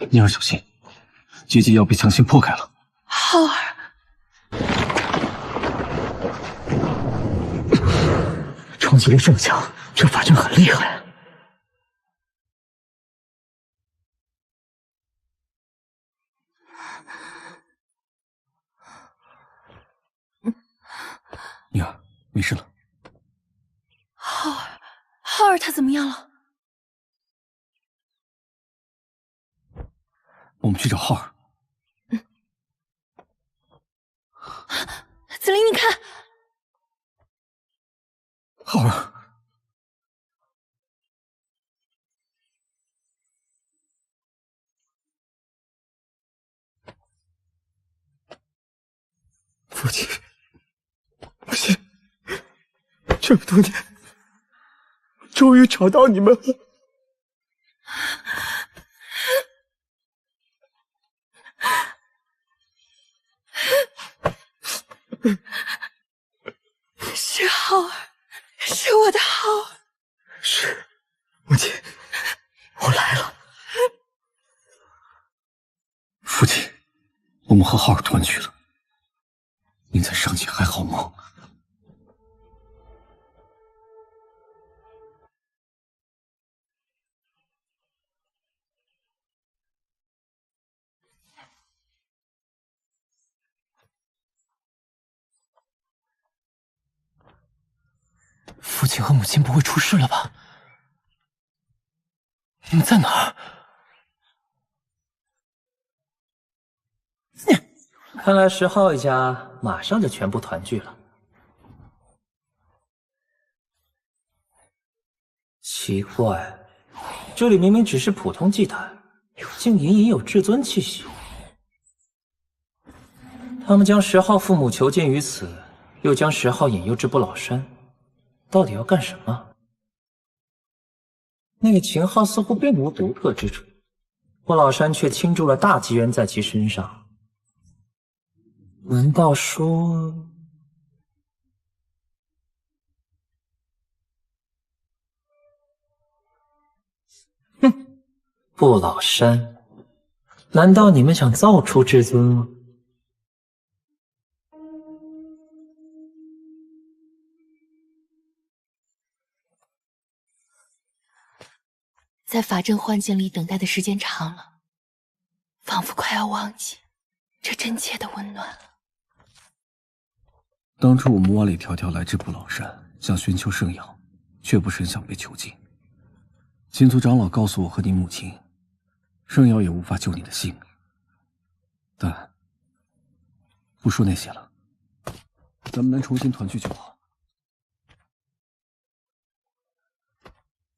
宁儿小心，结界要被强行破开了。浩儿，冲击力这么强，这法阵很厉害。宁儿，没事了。浩儿他怎么样了？我们去找浩儿。紫菱，你看，浩儿，父亲，不行，这么多年，终于找到你们了。是浩儿，是我的浩儿。是，母亲，我来了。父亲，我们和浩儿团聚了。您在上界还好吗？父亲和母亲不会出事了吧？你们在哪儿？看来石浩一家马上就全部团聚了。奇怪，这里明明只是普通祭坛，竟隐隐有至尊气息。他们将石浩父母囚禁于此，又将石浩引诱至不老山，到底要干什么？那个秦昊似乎并无独特之处，不老山却倾注了大机缘在其身上。难道说……哼，不老山，难道你们想造出至尊吗？在法阵幻境里等待的时间长了，仿佛快要忘记这真切的温暖了。当初我们万里迢迢来至不老山，想寻求圣药，却不慎想被囚禁。秦族长老告诉我和你母亲，圣药也无法救你的性命。但不说那些了，咱们能重新团聚就好。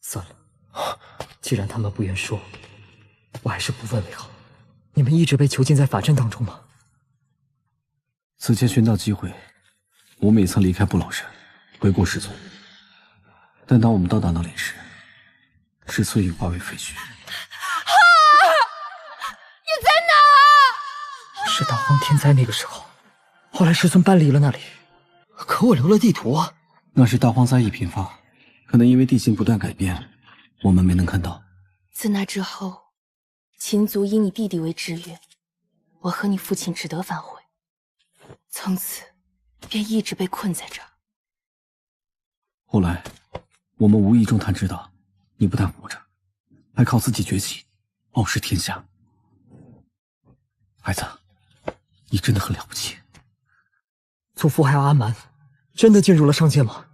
算了，既然他们不愿说，我还是不问为好。你们一直被囚禁在法阵当中吗？此前寻到机会，我们也曾离开不老山，回过师尊。但当我们到达那里时，师尊已化为废墟。你在哪？是大荒天灾那个时候，后来师尊搬离了那里，可我留了地图啊。那是大荒灾疫频发，可能因为地形不断改变，我们没能看到。自那之后，秦族以你弟弟为志愿，我和你父亲只得返回，从此便一直被困在这儿。后来，我们无意中探知到，你不但活着，还靠自己崛起，傲视天下。孩子，你真的很了不起。祖父还有阿蛮，真的进入了上界吗？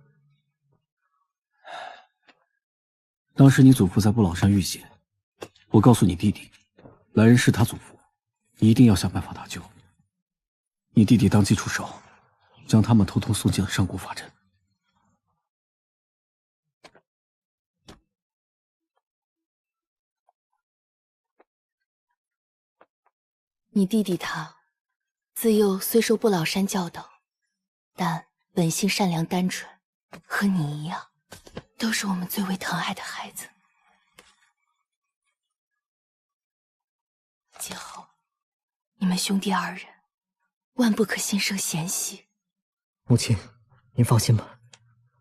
当时你祖父在不老山遇险，我告诉你弟弟，来人是他祖父，你一定要想办法搭救。你弟弟当即出手，将他们偷偷送进了上古法阵。你弟弟他，自幼虽受不老山教导，但本性善良单纯，和你一样，都是我们最为疼爱的孩子。今后，你们兄弟二人，万不可心生嫌隙。母亲，您放心吧，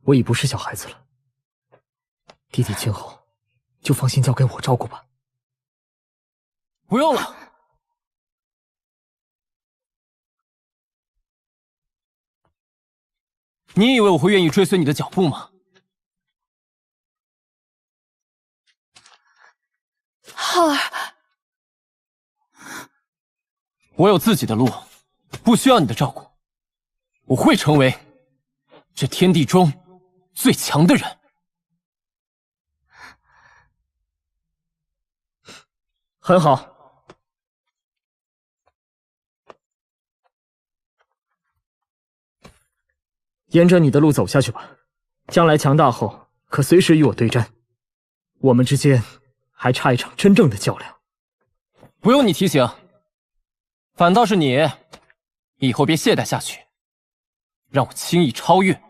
我已不是小孩子了。弟弟今后就放心交给我照顾吧。不用了。你以为我会愿意追随你的脚步吗？浩儿，我有自己的路，不需要你的照顾。我会成为这天地中最强的人。很好，沿着你的路走下去吧。将来强大后，可随时与我对战。我们之间还差一场真正的较量。不用你提醒，反倒是你，以后别懈怠下去，让我轻易超越，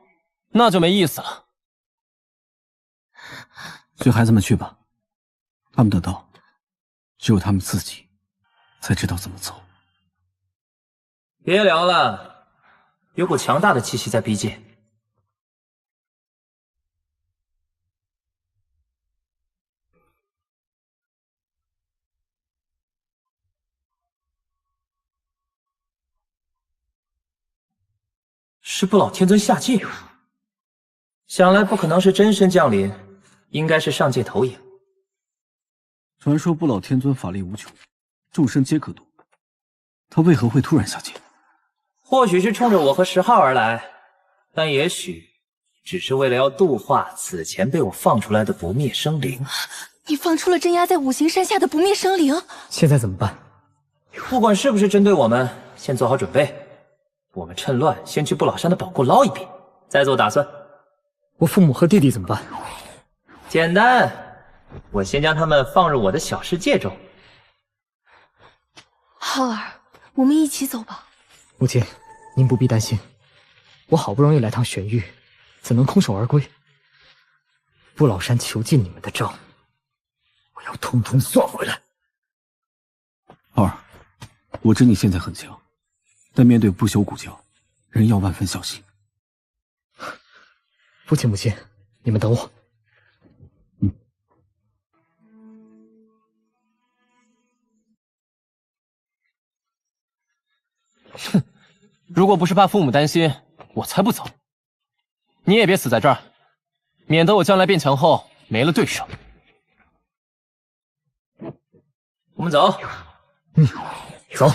那就没意思了。随孩子们去吧，他们的道。只有他们自己才知道怎么走。别聊了，有股强大的气息在逼近。是不老天尊下界，想来不可能是真身降临，应该是上界投影。传说不老天尊法力无穷，众生皆可度，他为何会突然下界？或许是冲着我和石浩而来，但也许只是为了要度化此前被我放出来的不灭生灵。你放出了镇压在五行山下的不灭生灵，现在怎么办？不管是不是针对我们，先做好准备。我们趁乱先去不老山的宝库捞一笔，再做打算。我父母和弟弟怎么办？简单。我先将他们放入我的小世界中。浩儿，我们一起走吧。母亲，您不必担心，我好不容易来趟玄域，怎能空手而归？不老山囚禁你们的账，我要统统算回来。儿，我知你现在很强，但面对不朽古教，人要万分小心。父亲母亲，你们等我。哼，如果不是怕父母担心，我才不走。你也别死在这儿，免得我将来变强后没了对手。我们走。走。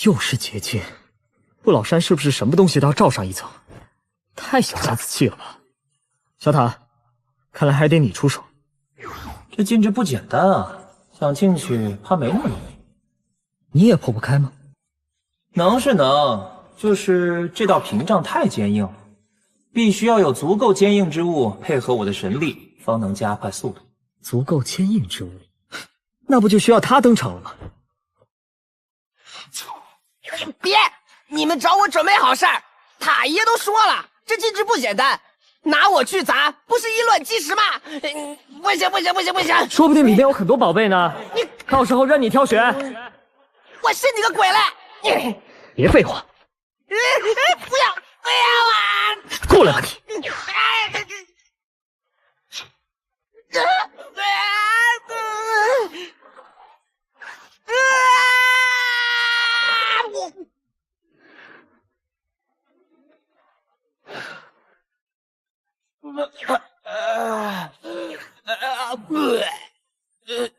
又是结界，不老山是不是什么东西都要罩上一层？太小家子气了吧！小塔，看来还得你出手。这禁制不简单啊，想进去怕没那么容易。你也破不开吗？能是能，就是这道屏障太坚硬，必须要有足够坚硬之物配合我的神力，方能加快速度。足够坚硬之物，那不就需要他登场了吗？别！你们找我准备好事儿，塔爷都说了，这禁制不简单，拿我去砸，不是以卵击石吗？不行不行不行不行！说不定里面有很多宝贝呢，到时候任你挑选。我信你个鬼嘞！别废话！不要啊！过来吧你！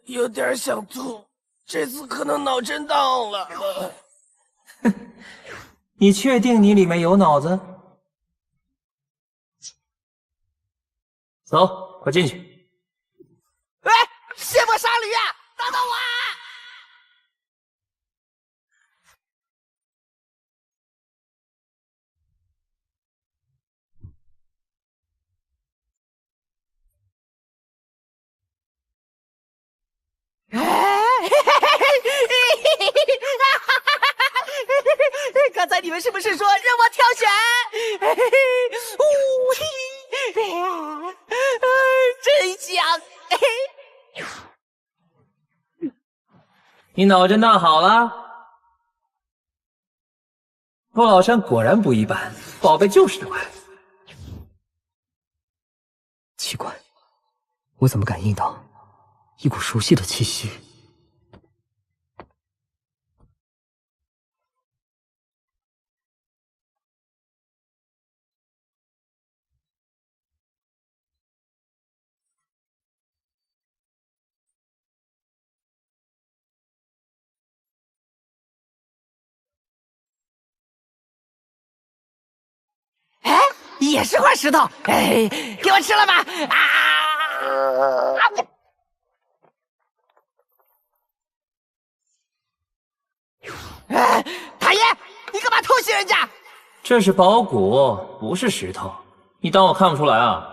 有点想吐，这次可能脑震荡了。你确定你里面有脑子？走，快进去！哎，谢莫杀驴啊，等等我！刚才你们是不是说让我挑选？你脑震荡好了？不老山果然不一般，宝贝就是这么爱。奇怪，我怎么感应到一股熟悉的气息？哎，也是块石头，哎，给我吃了吧！啊！哎，塔爷，你干嘛偷袭人家？这是宝骨，不是石头。你当我看不出来啊？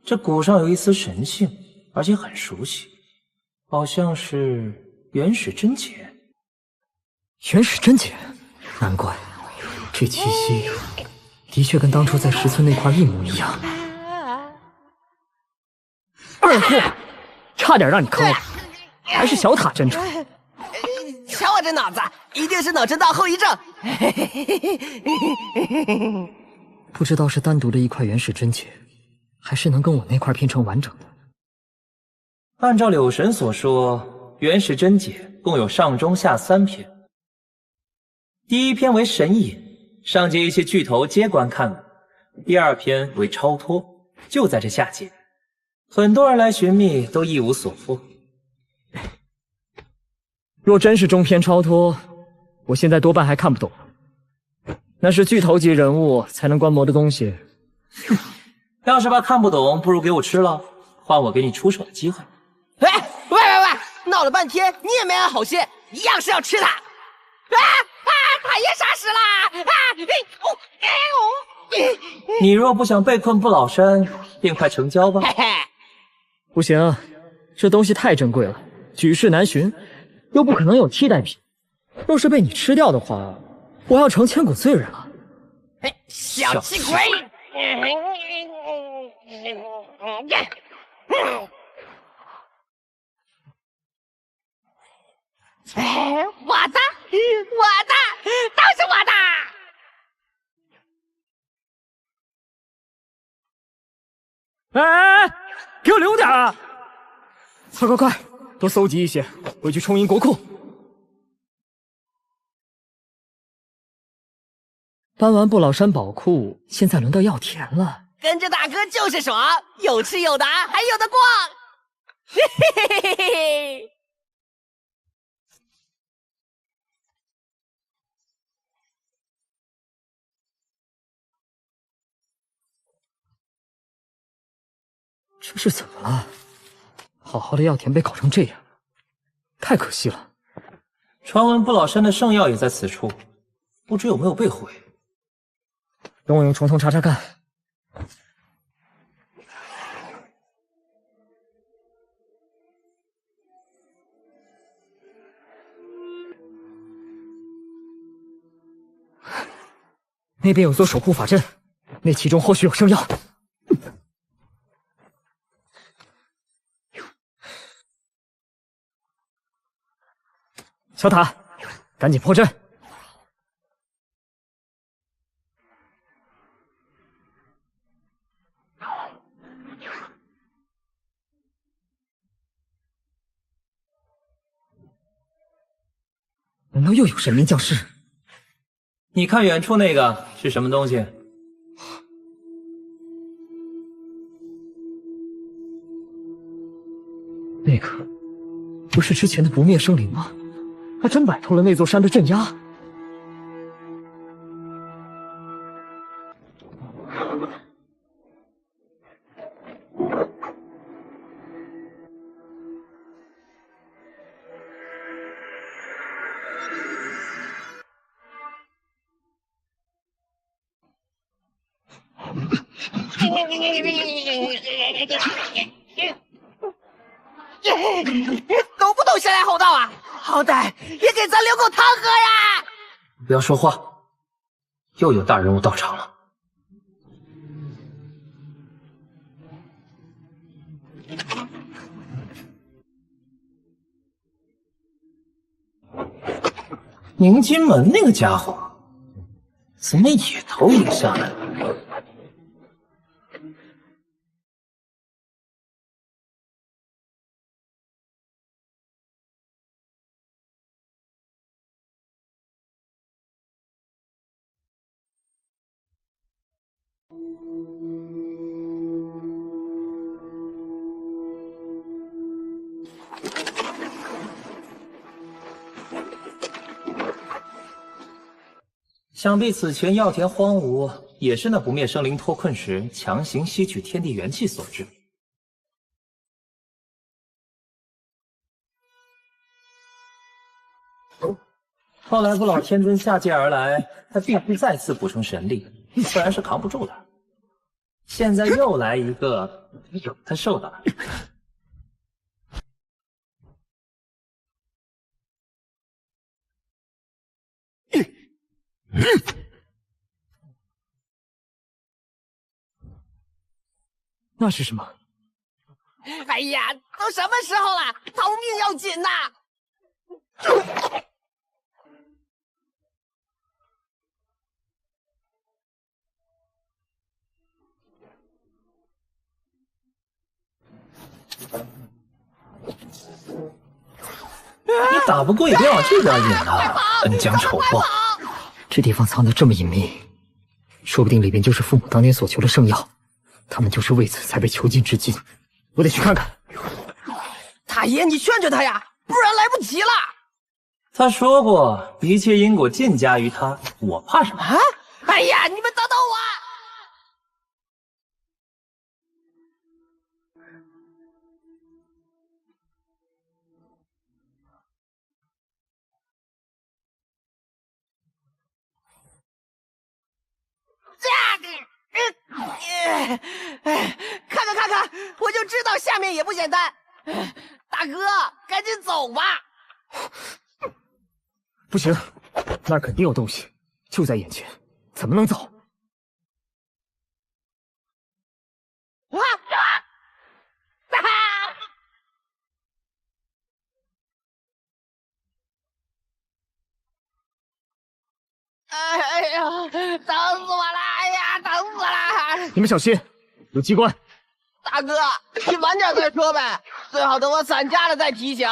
这骨上有一丝神性，而且很熟悉，好像是原始贞洁。原始贞洁，难怪这气息的确跟当初在石村那块一模一样。二货，差点让你坑了，还是小塔真准。瞧我这脑子，一定是脑震荡后遗症。不知道是单独的一块原始贞洁，还是能跟我那块拼成完整的。按照柳神所说，原始贞洁共有上中下3篇。第1篇为神隐，上界一些巨头皆观看了；第2篇为超脱，就在这下界。很多人来寻觅，都一无所获。若真是中篇超脱，我现在多半还看不懂。那是巨头级人物才能观摩的东西。要是怕看不懂，不如给我吃了，换我给你出手的机会。喂，闹了半天你也没安好心，一样是要吃它。塔爷杀死了！你若不想被困不老山，便快成交吧。不行，这东西太珍贵了，举世难寻，又不可能有替代品。若是被你吃掉的话，我要成千古罪人了。小气鬼！我的，都是我的！哎，给我留点啊！快，多搜集一些，回去充盈国库。搬完不老山宝库，现在轮到药田了。跟着大哥就是爽，有吃有拿，还有的逛。嘿嘿嘿嘿嘿！这是怎么了？好好的药田被搞成这样，太可惜了。传闻不老山的圣药也在此处，不知有没有被毁。等我用重筒查查看。那边有座守护法阵，那其中或许有圣药。小塔，赶紧破阵！难道又有神明降世？你看远处那个是什么东西？那个不是之前的不灭生灵吗？还真摆脱了那座山的镇压。都不懂先来后到啊！好歹也给咱留口汤喝呀！不要说话，又有大人物到场了。宁金门那个家伙，怎么也投影下来了？想必此前药田荒芜，也是那不灭生灵脱困时强行吸取天地元气所致。后来不老天尊下界而来，他必须再次补充神力，不然是扛不住的。现在又来一个，他受得了。那是什么？哎呀，都什么时候了，逃命要紧呐！你打不过也别往这边引啊，恩将仇报。这地方藏得这么隐秘，说不定里边就是父母当年所求的圣药，他们就是为此才被囚禁至今。我得去看看。太爷，你劝劝他呀，不然来不及了。他说过，一切因果尽加于他，我怕什么？啊！哎呀，你们等等我！看看看看，我就知道下面也不简单。大哥，赶紧走吧！不行，那儿肯定有东西，就在眼前，怎么能走？啊！哎呀，疼死我了！哎呀，疼死了！你们小心，有机关。大哥，你晚点再说呗，最好等我散架了再提醒。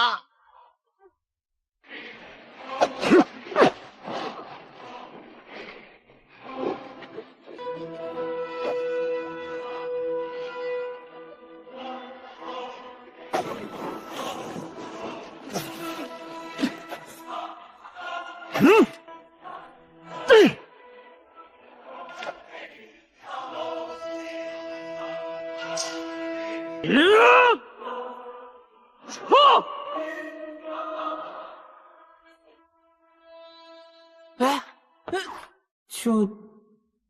就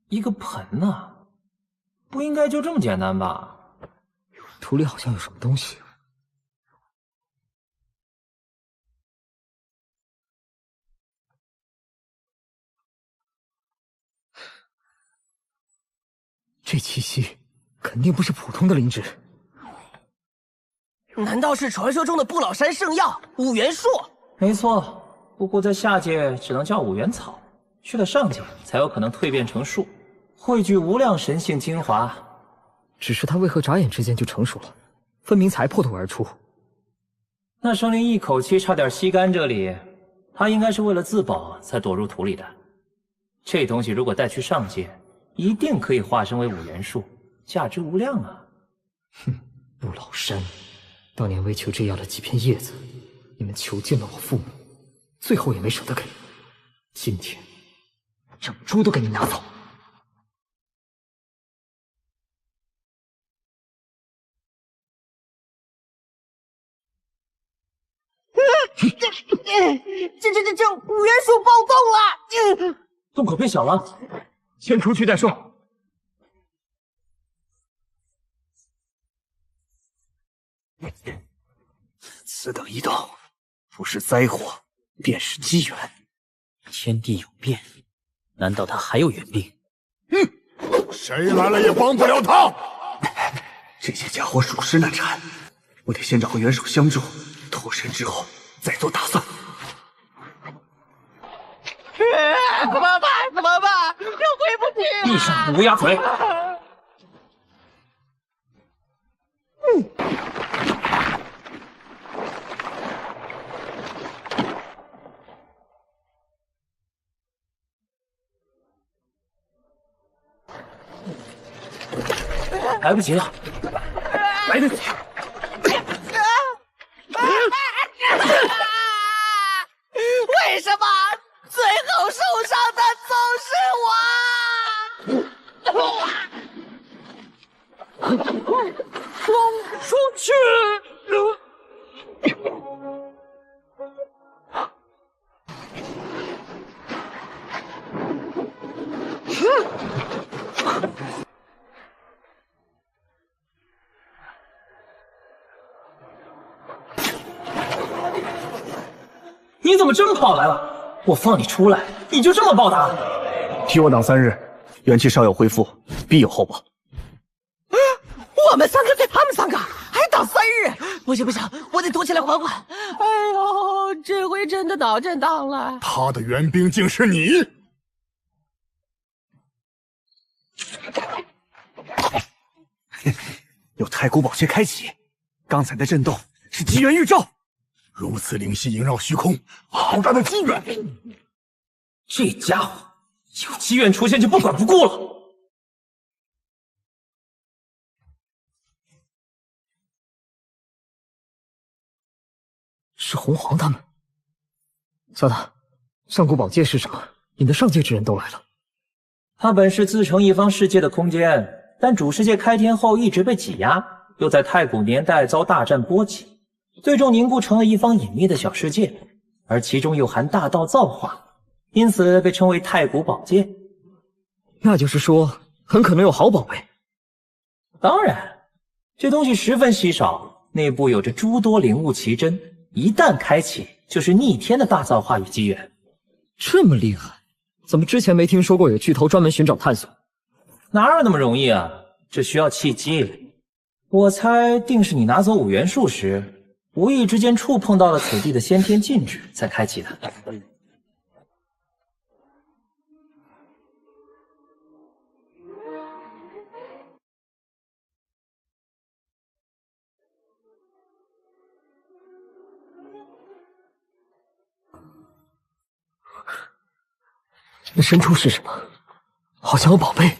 一个盆呐，不应该就这么简单吧？土里好像有什么东西。这气息肯定不是普通的灵芝。难道是传说中的不老山圣药五元树？没错，不过在下界只能叫五元草，去了上界才有可能蜕变成树，汇聚无量神性精华。只是它为何眨眼之间就成熟了？分明才破土而出。那生灵一口气差点吸干这里，他应该是为了自保才躲入土里的。这东西如果带去上界，一定可以化身为五元树，价值无量啊！哼，不老山，当年为求这药的几片叶子，你们囚禁了我父母，最后也没舍得给。今天，整株都给你拿走！这五元树暴动了！洞口变小了，先出去再说。此等一动，不是灾祸，便是机缘。天地有变，难道他还有原病？谁来了也帮不了他。这些家伙属实难缠，我得先找个元首相助，脱身之后再做打算。怎么办？怎么办？又回不去了！闭上乌鸦嘴！来不及了，来得及。为什么最后受伤的总是我？出去！你怎么真跑来了？我放你出来，你就这么报答？替我挡3日，元气稍有恢复，必有后报。我们3个对他们3个还挡3日，不行不行，我得躲起来缓缓。哎呦，这回真的脑震荡了。他的援兵竟是你！有太古宝穴开启，刚才的震动是机缘预兆。如此灵犀萦绕虚空，好大的机缘！这家伙有机缘出现就不管不顾了。是红皇他们。小打，上古宝戒是什么？你的上界之人都来了。它本是自成一方世界的空间，但主世界开天后一直被挤压，又在太古年代遭大战波及，最终凝固成了一方隐秘的小世界，而其中又含大道造化，因此被称为太古宝戒。那就是说，很可能有好宝贝。当然，这东西十分稀少，内部有着诸多灵物奇珍，一旦开启，就是逆天的大造化与机缘。这么厉害，怎么之前没听说过有巨头专门寻找探索？哪有那么容易啊？这需要契机。我猜定是你拿走5元树时，无意之间触碰到了此地的先天禁制，才开启的。那深处是什么？好像有宝贝。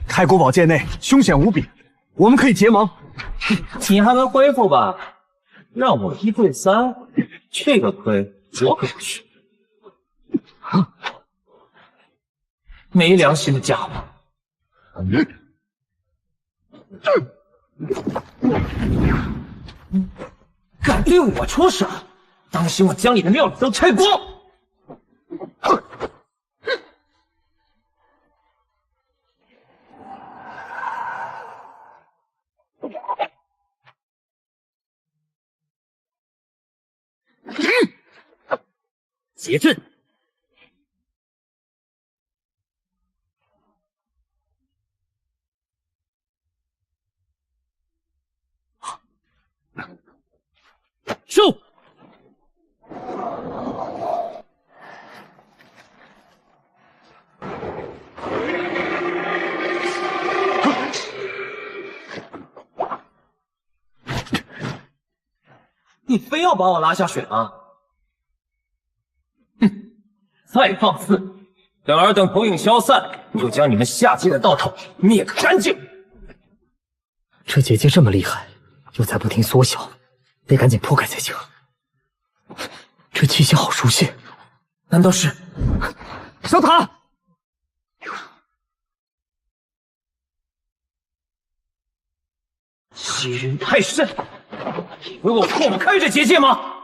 太古宝戒内凶险无比，我们可以结盟。你还没恢复吧？让我1对3，这个亏我可不吃。没良心的家伙！敢对我出手，当心我将你的庙里都拆光！结阵。收！你非要把我拉下水吗？哼！再放肆！等尔等投影消散，就将你们下界的道统灭个干净！这结界这么厉害，又在不停缩小，得赶紧破开才行。这气息好熟悉，难道是小塔？欺人太甚！以为我破不开这结界吗？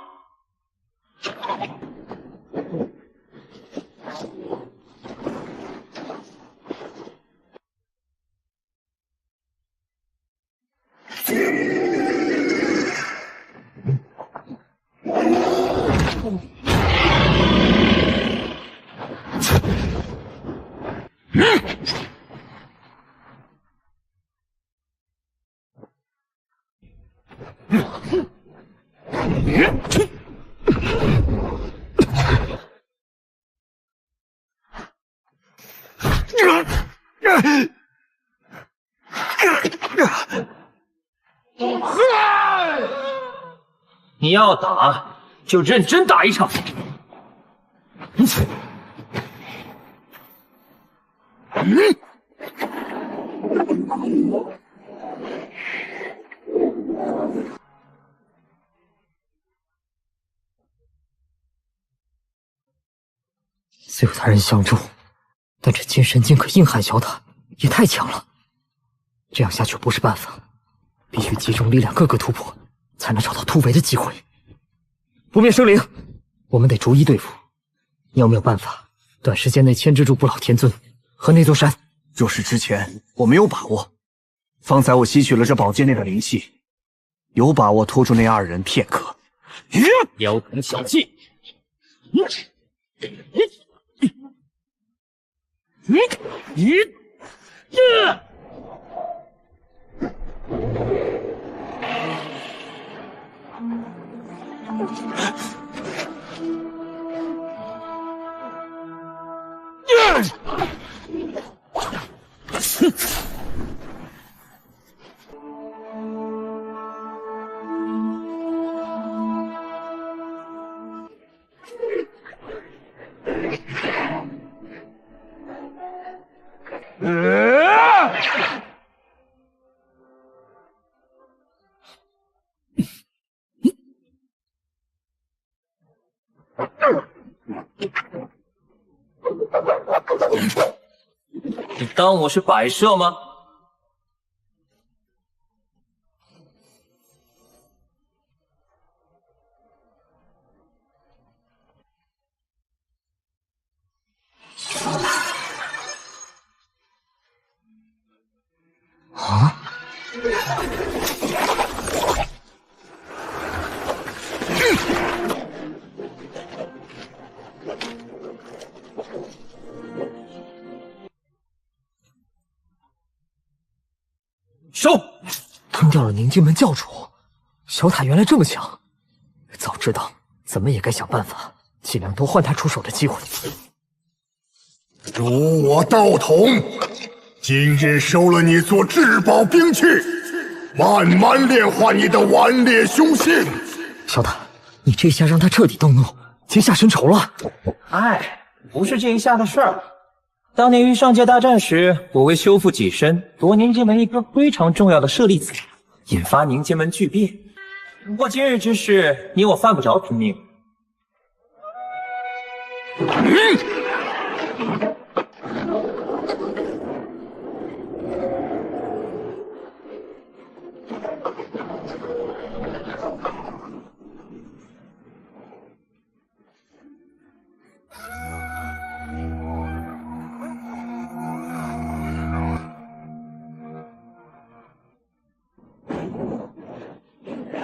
你要打就认真打一场。虽有他人相助，但这金神竟可硬汉小塔，也太强了。这样下去不是办法，必须集中力量，各个突破，才能找到突围的机会。不灭生灵，我们得逐一对付。你有没有办法，短时间内牵制住不老天尊和那座山？若是之前我没有把握，方才我吸取了这宝剑内的灵气，有把握拖住那二人片刻。妖童小技！你当我是摆设吗？啊！收！吞掉了凝晶门教主，小塔原来这么强，早知道怎么也该想办法，尽量多换他出手的机会。如我道统，今日收了你做至宝兵器，慢慢炼化你的顽劣凶性。小塔，你这下让他彻底动怒，结下深仇了。哎，不是这一下的事儿。当年于上界大战时，我为修复己身，夺凝结门一个非常重要的舍利子，引发凝结门巨变。不过今日之事，你我犯不着拼命。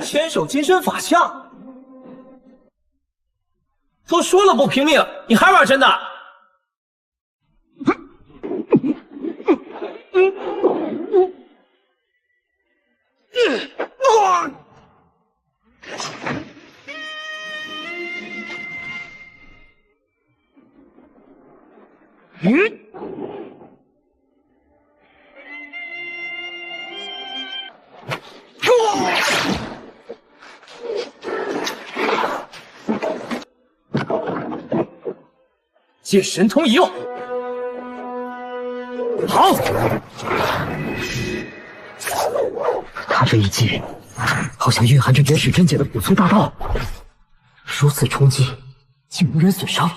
千手金身法相，都说了不拼命，你还玩真的？借神通一用，好！他这一击，好像蕴含着原始真解的古村大道。如此冲击，竟无人损伤。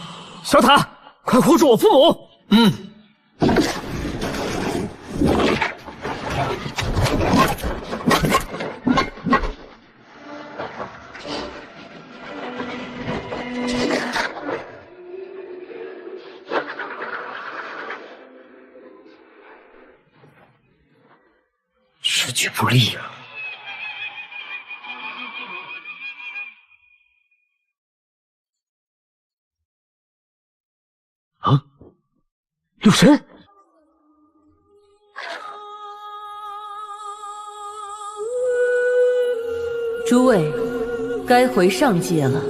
小塔，快护住我父母！时局不利啊！啊，六神！诸位，该回上界了。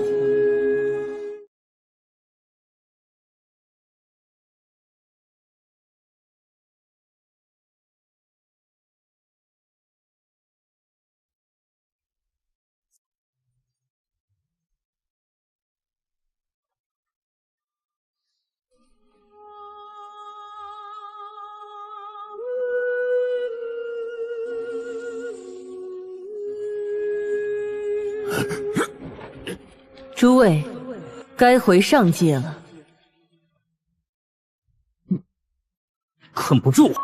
诸位，该回上界了。困不住我。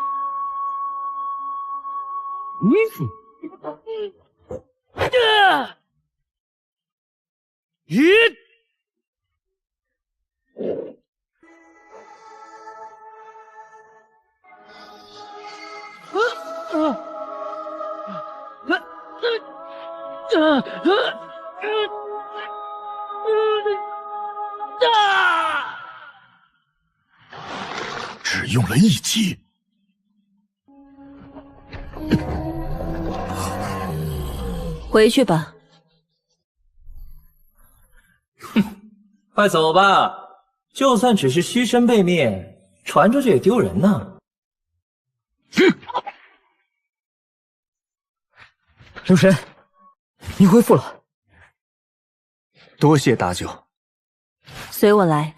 只用了一击。回去吧。快走吧，就算只是虚身被灭，传出去也丢人呢。留神，你恢复了。多谢大舅。随我来。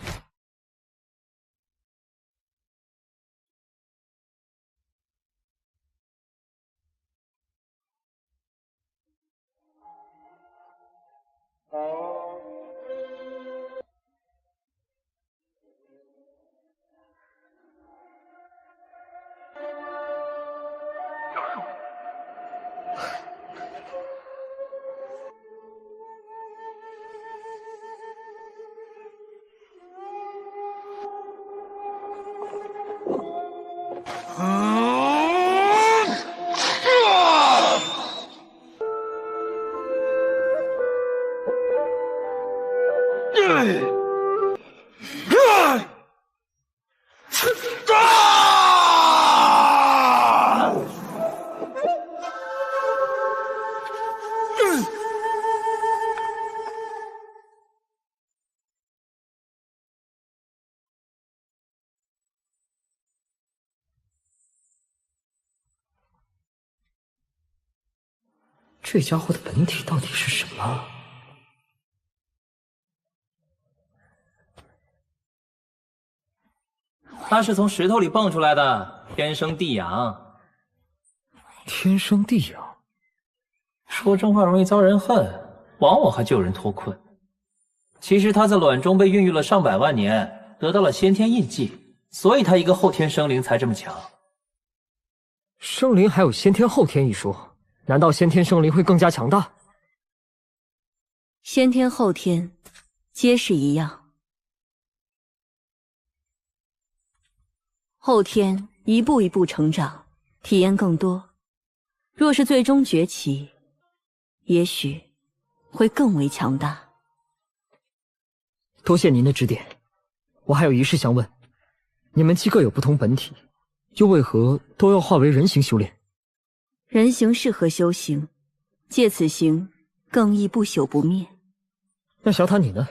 这家伙的本体到底是什么？他是从石头里蹦出来的，天生地养。天生地养。说真话容易遭人恨，往往还救人脱困。其实他在卵中被孕育了上百万年，得到了先天印记，所以他一个后天生灵才这么强。生灵还有先天后天一说。难道先天生灵会更加强大？先天后天皆是一样，后天一步一步成长，体验更多。若是最终崛起，也许会更为强大。多谢您的指点，我还有一事想问：你们既各有不同本体，又为何都要化为人形修炼？人形适合修行，借此行更易不朽不灭。那小塔你呢？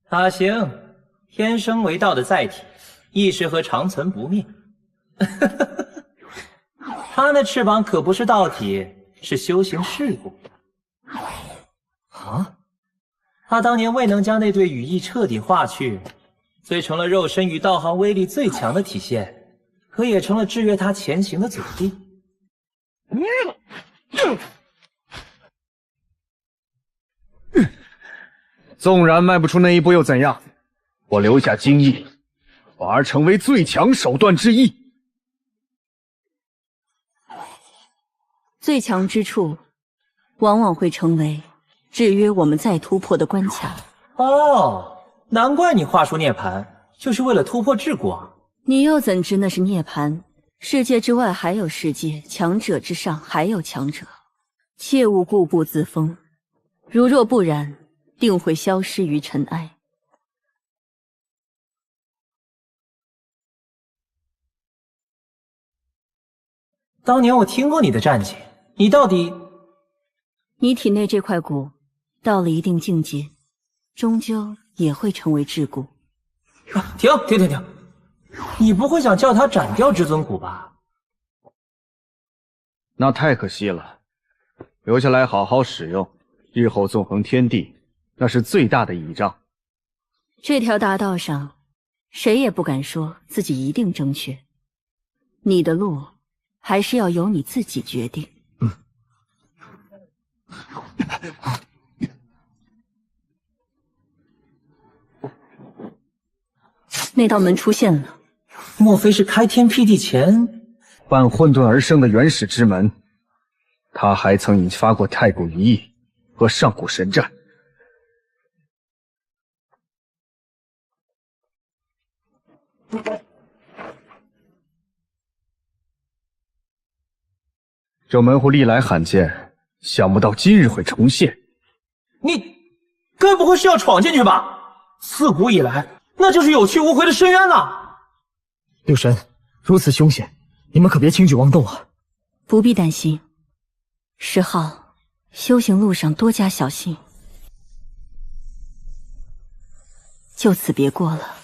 他行，天生为道的载体，意识和长存不灭。他那翅膀可不是道体，是修行事故。啊？他当年未能将那对羽翼彻底化去，虽成了肉身与道行威力最强的体现，可也成了制约他前行的阻力。纵然迈不出那一步又怎样？我留下精翼，反而成为最强手段之一。最强之处，往往会成为制约我们再突破的关卡。哦，难怪你画出涅槃，就是为了突破桎梏啊！你又怎知那是涅槃？世界之外还有世界，强者之上还有强者，切勿固步自封。如若不然，定会消失于尘埃。当年我听过你的战绩，你到底……你体内这块骨，到了一定境界，终究也会成为桎梏。停！你不会想叫他斩掉至尊骨吧？那太可惜了，留下来好好使用，日后纵横天地，那是最大的倚仗。这条大道上，谁也不敢说自己一定正确。你的路，还是要由你自己决定。那道门出现了。莫非是开天辟地前伴混沌而生的原始之门？他还曾引发过太古一役和上古神战。这门户历来罕见，想不到今日会重现。你该不会是要闯进去吧？自古以来，那就是有去无回的深渊啊！六神，如此凶险，你们可别轻举妄动啊！不必担心，10号，修行路上多加小心，就此别过了。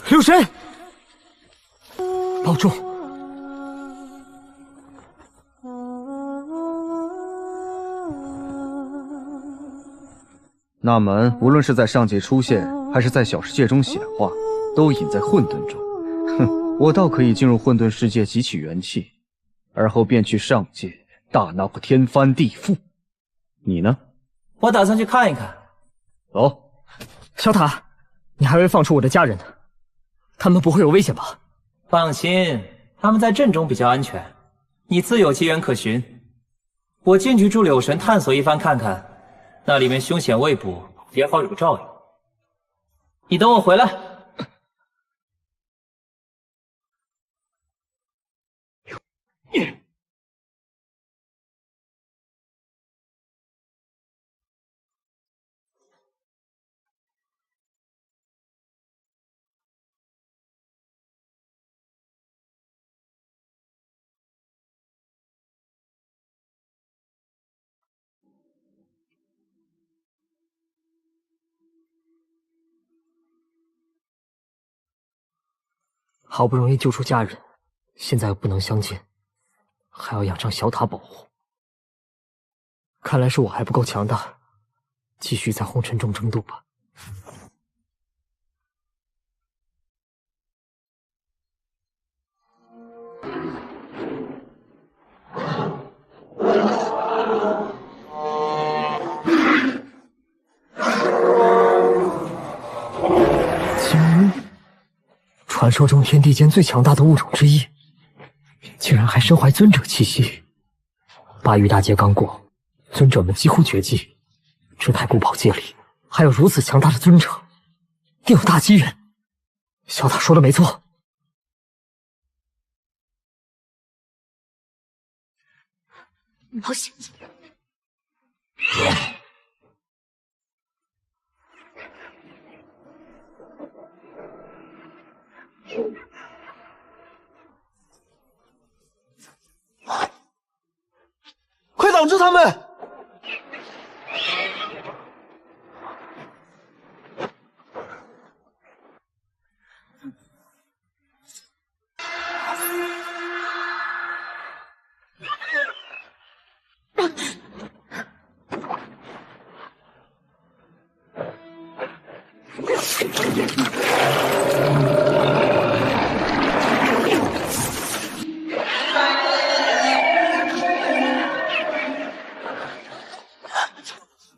六神，保重。那门无论是在上界出现，还是在小世界中显化，都隐在混沌中。哼，我倒可以进入混沌世界汲取元气，而后便去上界大闹个天翻地覆。你呢？我打算去看一看。走。小塔，你还未放出我的家人呢，他们不会有危险吧？放心，他们在阵中比较安全，你自有机缘可循。我进去助柳神探索一番看看，那里面凶险未卜，也好有个照应。你等我回来。好不容易救出家人，现在又不能相见，还要仰仗小塔保护。看来是我还不够强大，继续在红尘中争斗吧。传说中天地间最强大的物种之一，竟然还身怀尊者气息。八域大劫刚过，尊者们几乎绝迹，这太古宝界里还有如此强大的尊者，定有大机缘。小塔说的没错。冒险！快挡住他们！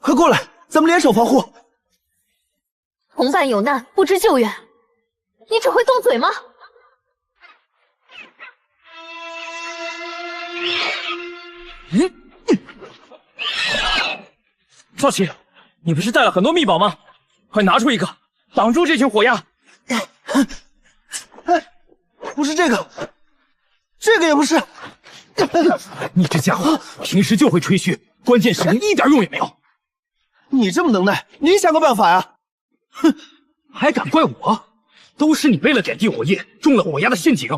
快过来，咱们联手防护。同伴有难，不知救援，你只会动嘴吗？少奇，你不是带了很多秘宝吗？快拿出一个，挡住这群火鸦！不是这个，这个也不是。你这家伙平时就会吹嘘，关键时刻一点用也没有。你这么能耐，你想个办法呀！哼，还敢怪我？都是你为了点地火焰，中了火鸦的陷阱。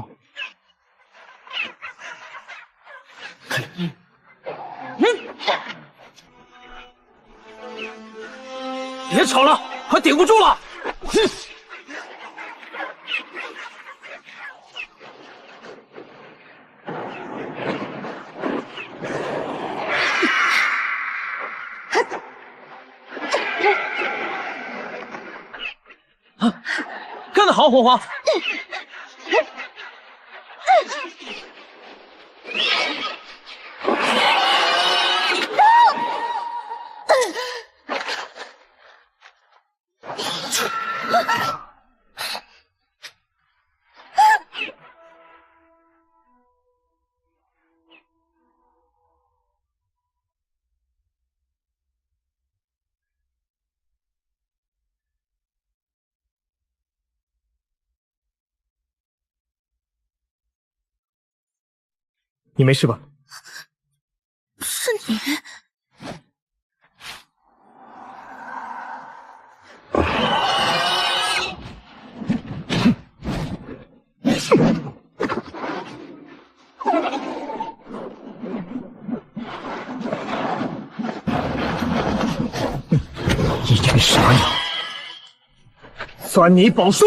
别吵了，快顶不住了！好，火皇。你没事吧？是你。一群傻鸟，算你保输！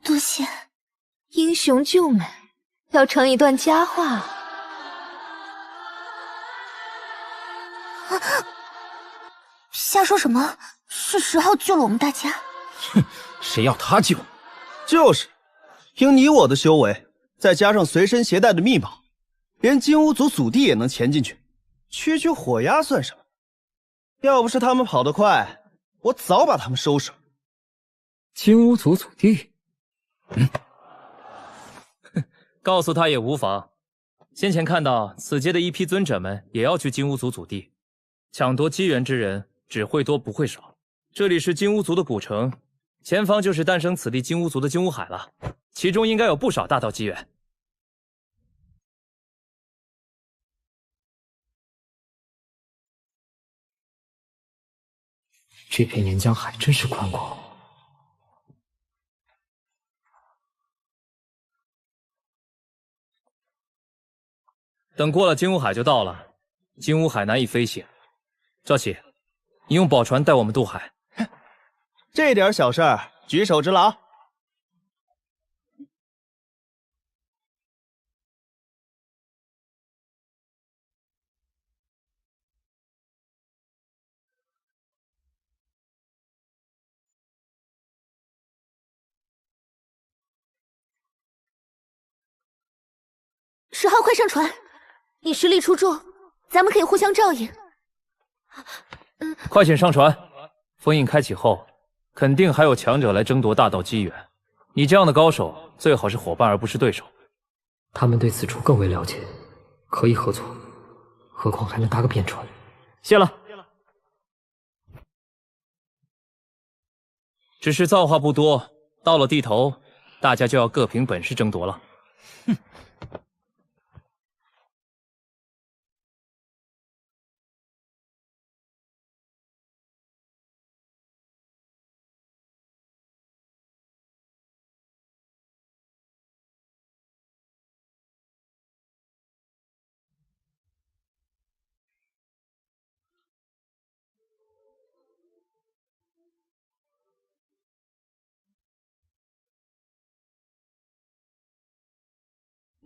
多谢，英雄救美，要成一段佳话。瞎说什么？是10号救了我们大家。哼，谁要他救？就是，凭你我的修为，再加上随身携带的秘宝，连金乌族祖地也能潜进去，区区火鸦算什么？要不是他们跑得快，我早把他们收拾了。金乌族祖地？告诉他也无妨。先前看到此界的一批尊者们也要去金乌族祖地，抢夺机缘之人只会多不会少。这里是金乌族的古城，前方就是诞生此地金乌族的金乌海了，其中应该有不少大道机缘。这片岩浆海真是宽广。等过了金乌海就到了。金乌海难以飞行，赵启，你用宝船带我们渡海。这点小事儿，举手之劳。10号，快上船！你实力出众，咱们可以互相照应。快请上船！封印开启后，肯定还有强者来争夺大道机缘。你这样的高手，最好是伙伴而不是对手。他们对此处更为了解，可以合作，何况还能搭个便船。谢了。只是造化不多，到了地头，大家就要各凭本事争夺了。哼！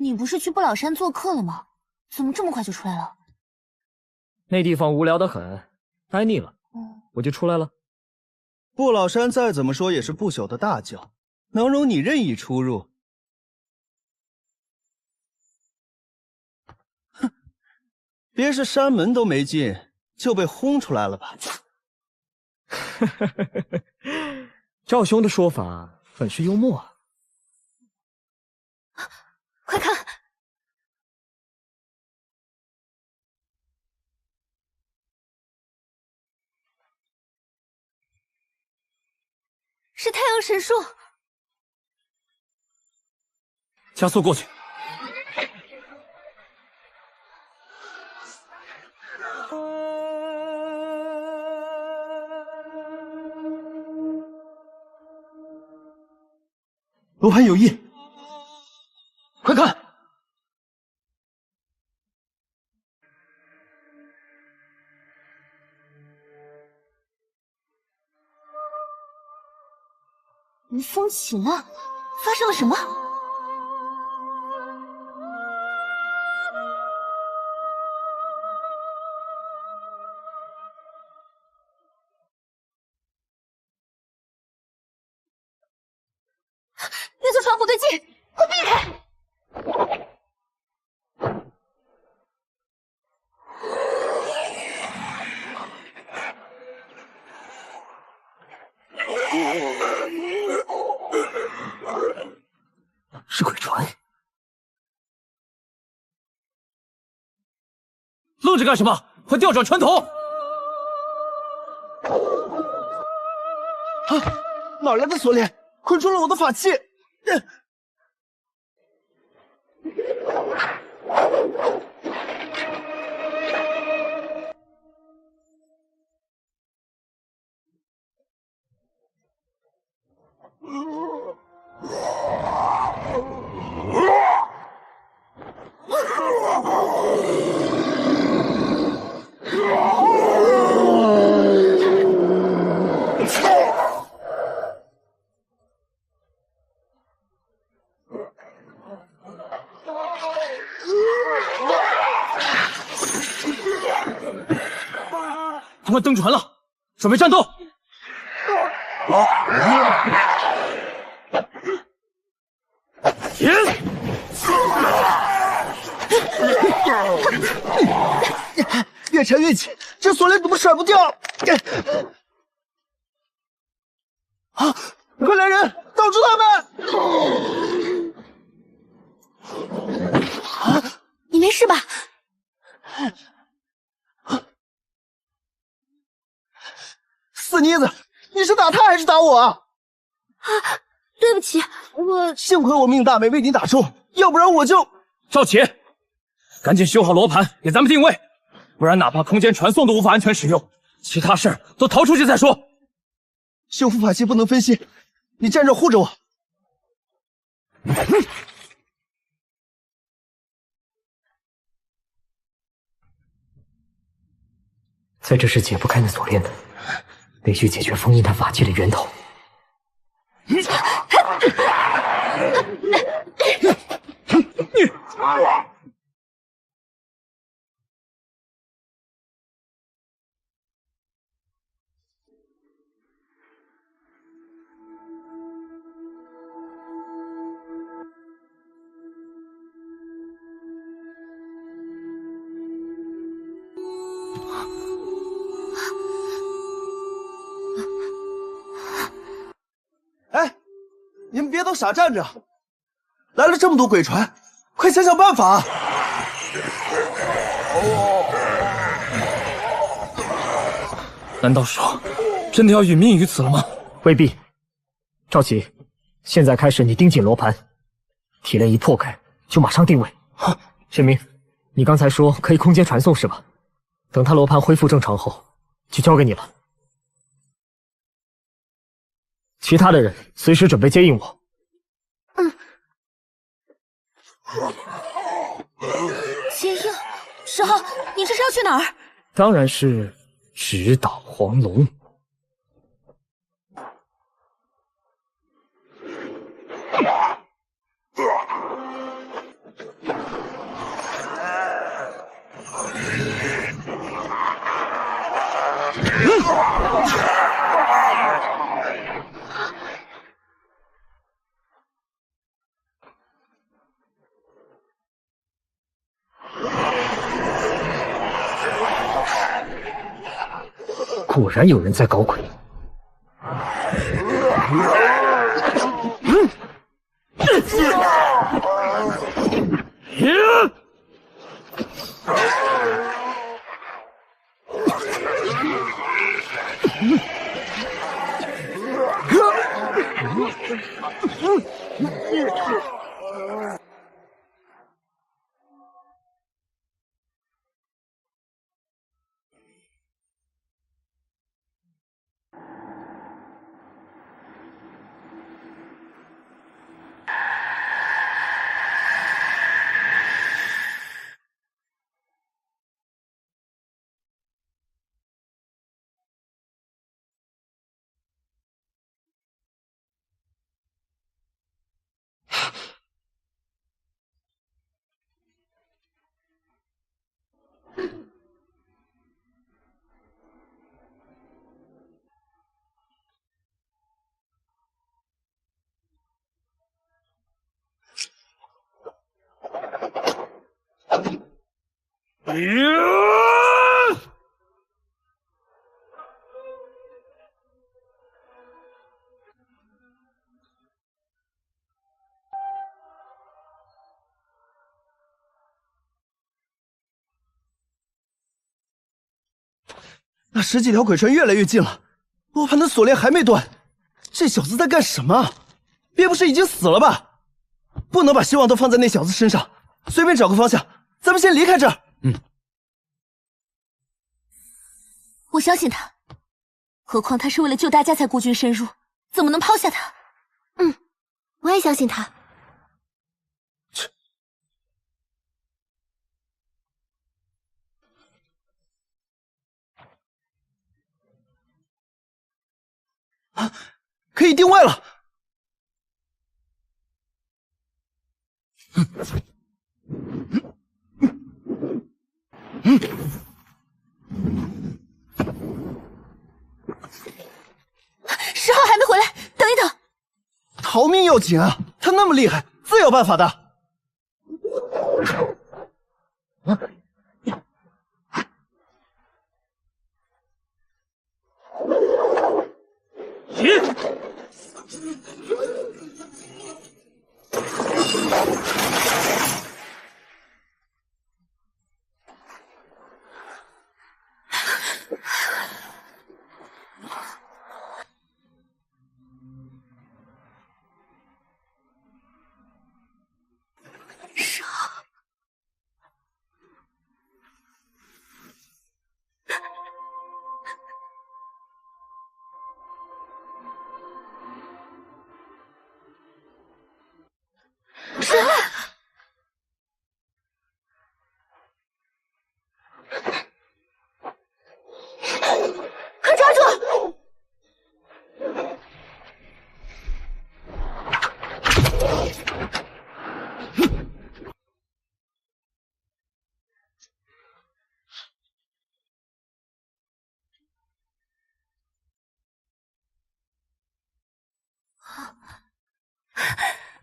你不是去不老山做客了吗？怎么这么快就出来了？那地方无聊得很，待腻了，我就出来了。不老山再怎么说也是不朽的大教，能容你任意出入。哼，别是山门都没进就被轰出来了吧？赵兄的说法很是幽默啊。快看，是太阳神树。加速过去。罗盘有异。风起了，发生了什么？那艘船不对劲，快避开！是鬼船！愣着干什么？快调转船头！啊！哪来的锁链？困住了我的法器！他们登船了，准备战斗！停！越沉越紧，这锁链怎么甩不掉？啊！快来人，挡住他们！你没事吧？死妮子，你是打他还是打我啊？对不起，我幸亏我命大没被你打中，要不然我就……赵启，赶紧修好罗盘，给咱们定位，不然哪怕空间传送都无法安全使用，其他事儿都逃出去再说。修复法器不能分心，你站这护着我。在这是解不开那锁链的，必须解决封印他法器的源头。哎，你们别都傻站着，来了这么多鬼船，快想想办法！难道说真的要殒命于此了吗？未必。赵启，现在开始你盯紧罗盘，体链一破开就马上定位。沈明，你刚才说可以空间传送是吧？等他罗盘恢复正常后，就交给你了。其他的人随时准备接应我。接应，10号，你这是要去哪儿？当然是直捣黄龙。果然有人在搞鬼。那10几条鬼船越来越近了，罗盘的锁链还没断，这小子在干什么？别不是已经死了吧？不能把希望都放在那小子身上，随便找个方向，咱们先离开这儿。我相信他，何况他是为了救大家才孤军深入，怎么能抛下他？我也相信他。可以定位了。10号还没回来，等一等。逃命要紧啊！他那么厉害，自有办法的。快抓住！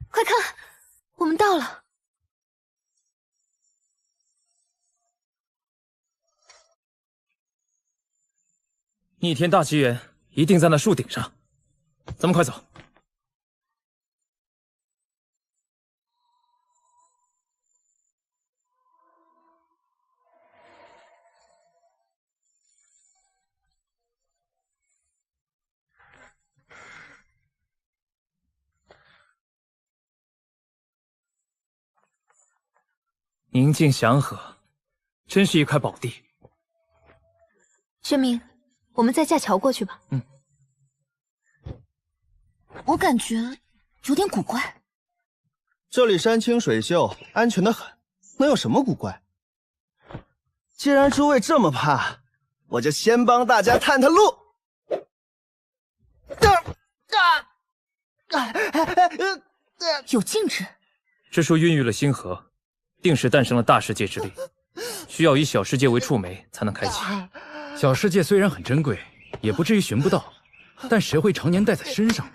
快看，我们到了。逆天大奇缘一定在那树顶上，咱们快走。宁静祥和，真是一块宝地。轩明，我们再架桥过去吧。我感觉有点古怪。这里山清水秀，安全的很，能有什么古怪？既然诸位这么怕，我就先帮大家探探路。有禁制。这树孕育了星河，定是诞生了大世界之力，需要以小世界为触媒才能开启。小世界虽然很珍贵，也不至于寻不到，但谁会常年带在身上呢？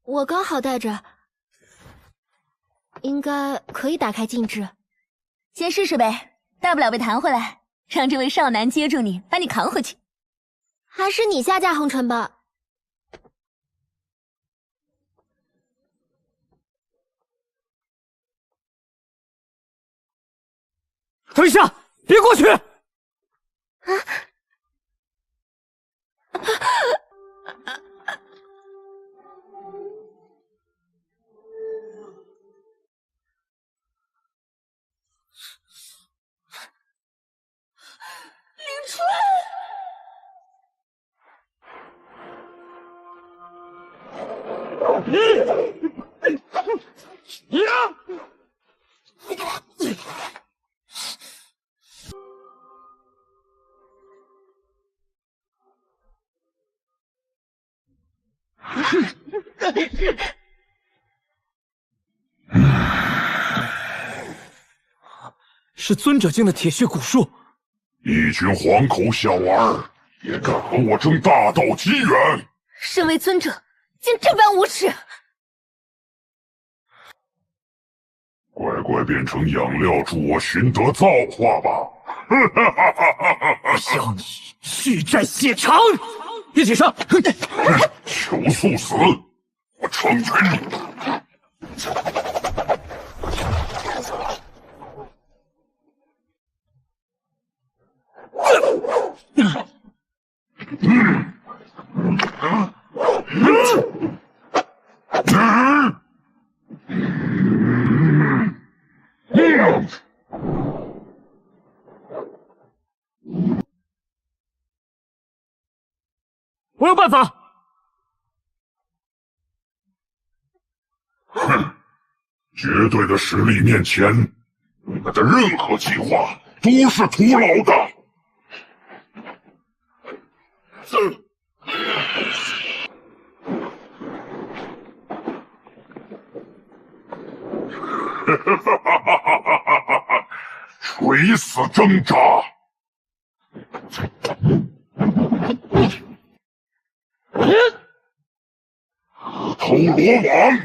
我刚好带着，应该可以打开禁制。先试试呗，大不了被弹回来，让这位少男接住你，把你扛回去。还是你下嫁红尘吧。退下，别过去！凌春，是尊者境的铁血古树。一群黄口小儿也敢和我争大道机缘！身为尊者，竟这般无耻！乖乖变成养料助我寻得造化吧！要你血债血偿！一起上！求速死！我成全你！我有办法。哼，绝对的实力面前，你们的任何计划都是徒劳的。垂死挣扎！偷罗网！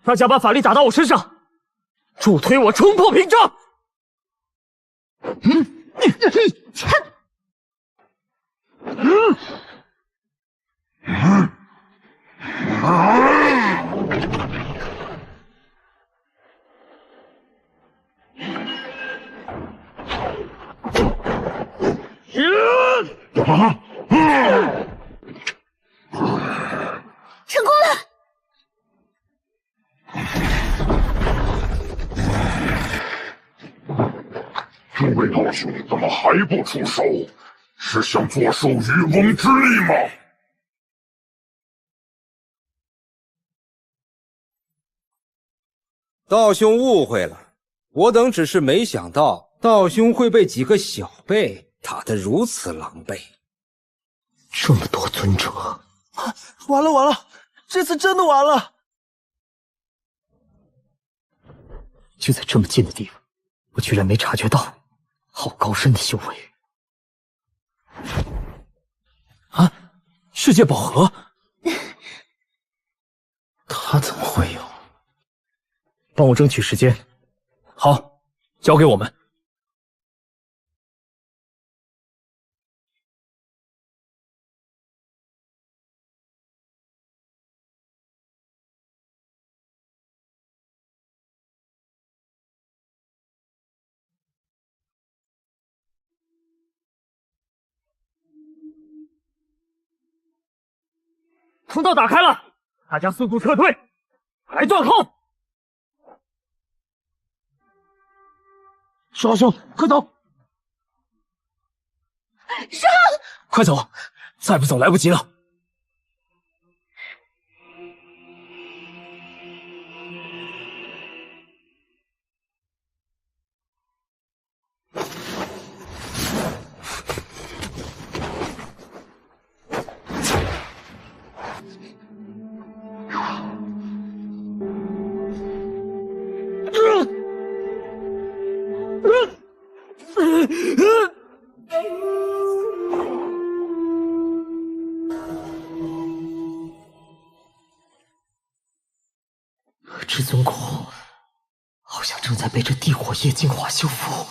大家把法力打到我身上，助推我冲破屏障。成功了！诸位道兄怎么还不出手？是想坐收渔翁之利吗？道兄误会了，我等只是没想到道兄会被几个小辈打得如此狼狈。这么多尊者，完了完了，这次真的完了！就在这么近的地方，我居然没察觉到，好高深的修为！啊，世界宝盒，他怎么会有？帮我争取时间。好，交给我们。通道打开了，大家速速撤退，来断后！少兄，快走！上！快走，再不走来不及了。至尊骨好像正在被这地火液精华修复。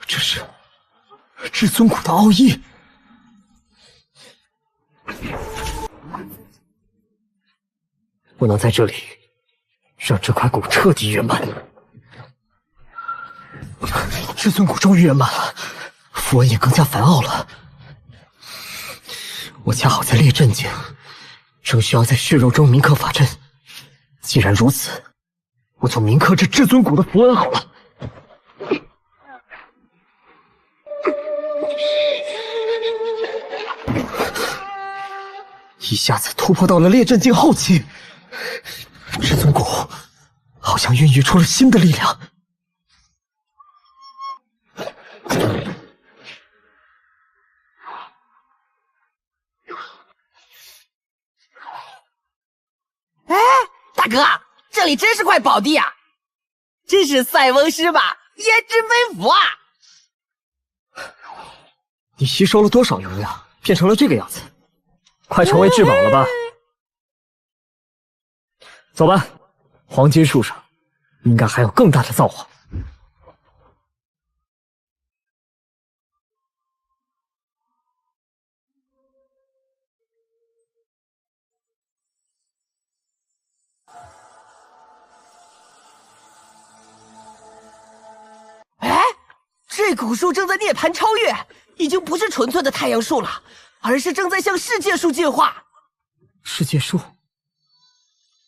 这是至尊骨的奥义。不能在这里让这块骨彻底圆满。至尊骨终于圆满了，符文也更加繁奥了。我恰好在列阵间，正需要在血肉中铭刻法阵。既然如此，我就铭刻这至尊谷的符文好了。一下子突破到了烈震境后期，至尊谷好像孕育出了新的力量。哎，大哥，这里真是块宝地啊！这是塞翁失马，焉知非福啊！你吸收了多少能量，变成了这个样子？快成为至宝了吧！走吧，黄金树上应该还有更大的造化。哎，这古树正在涅槃超越，已经不是纯粹的太阳树了，而是正在向世界树进化。世界树，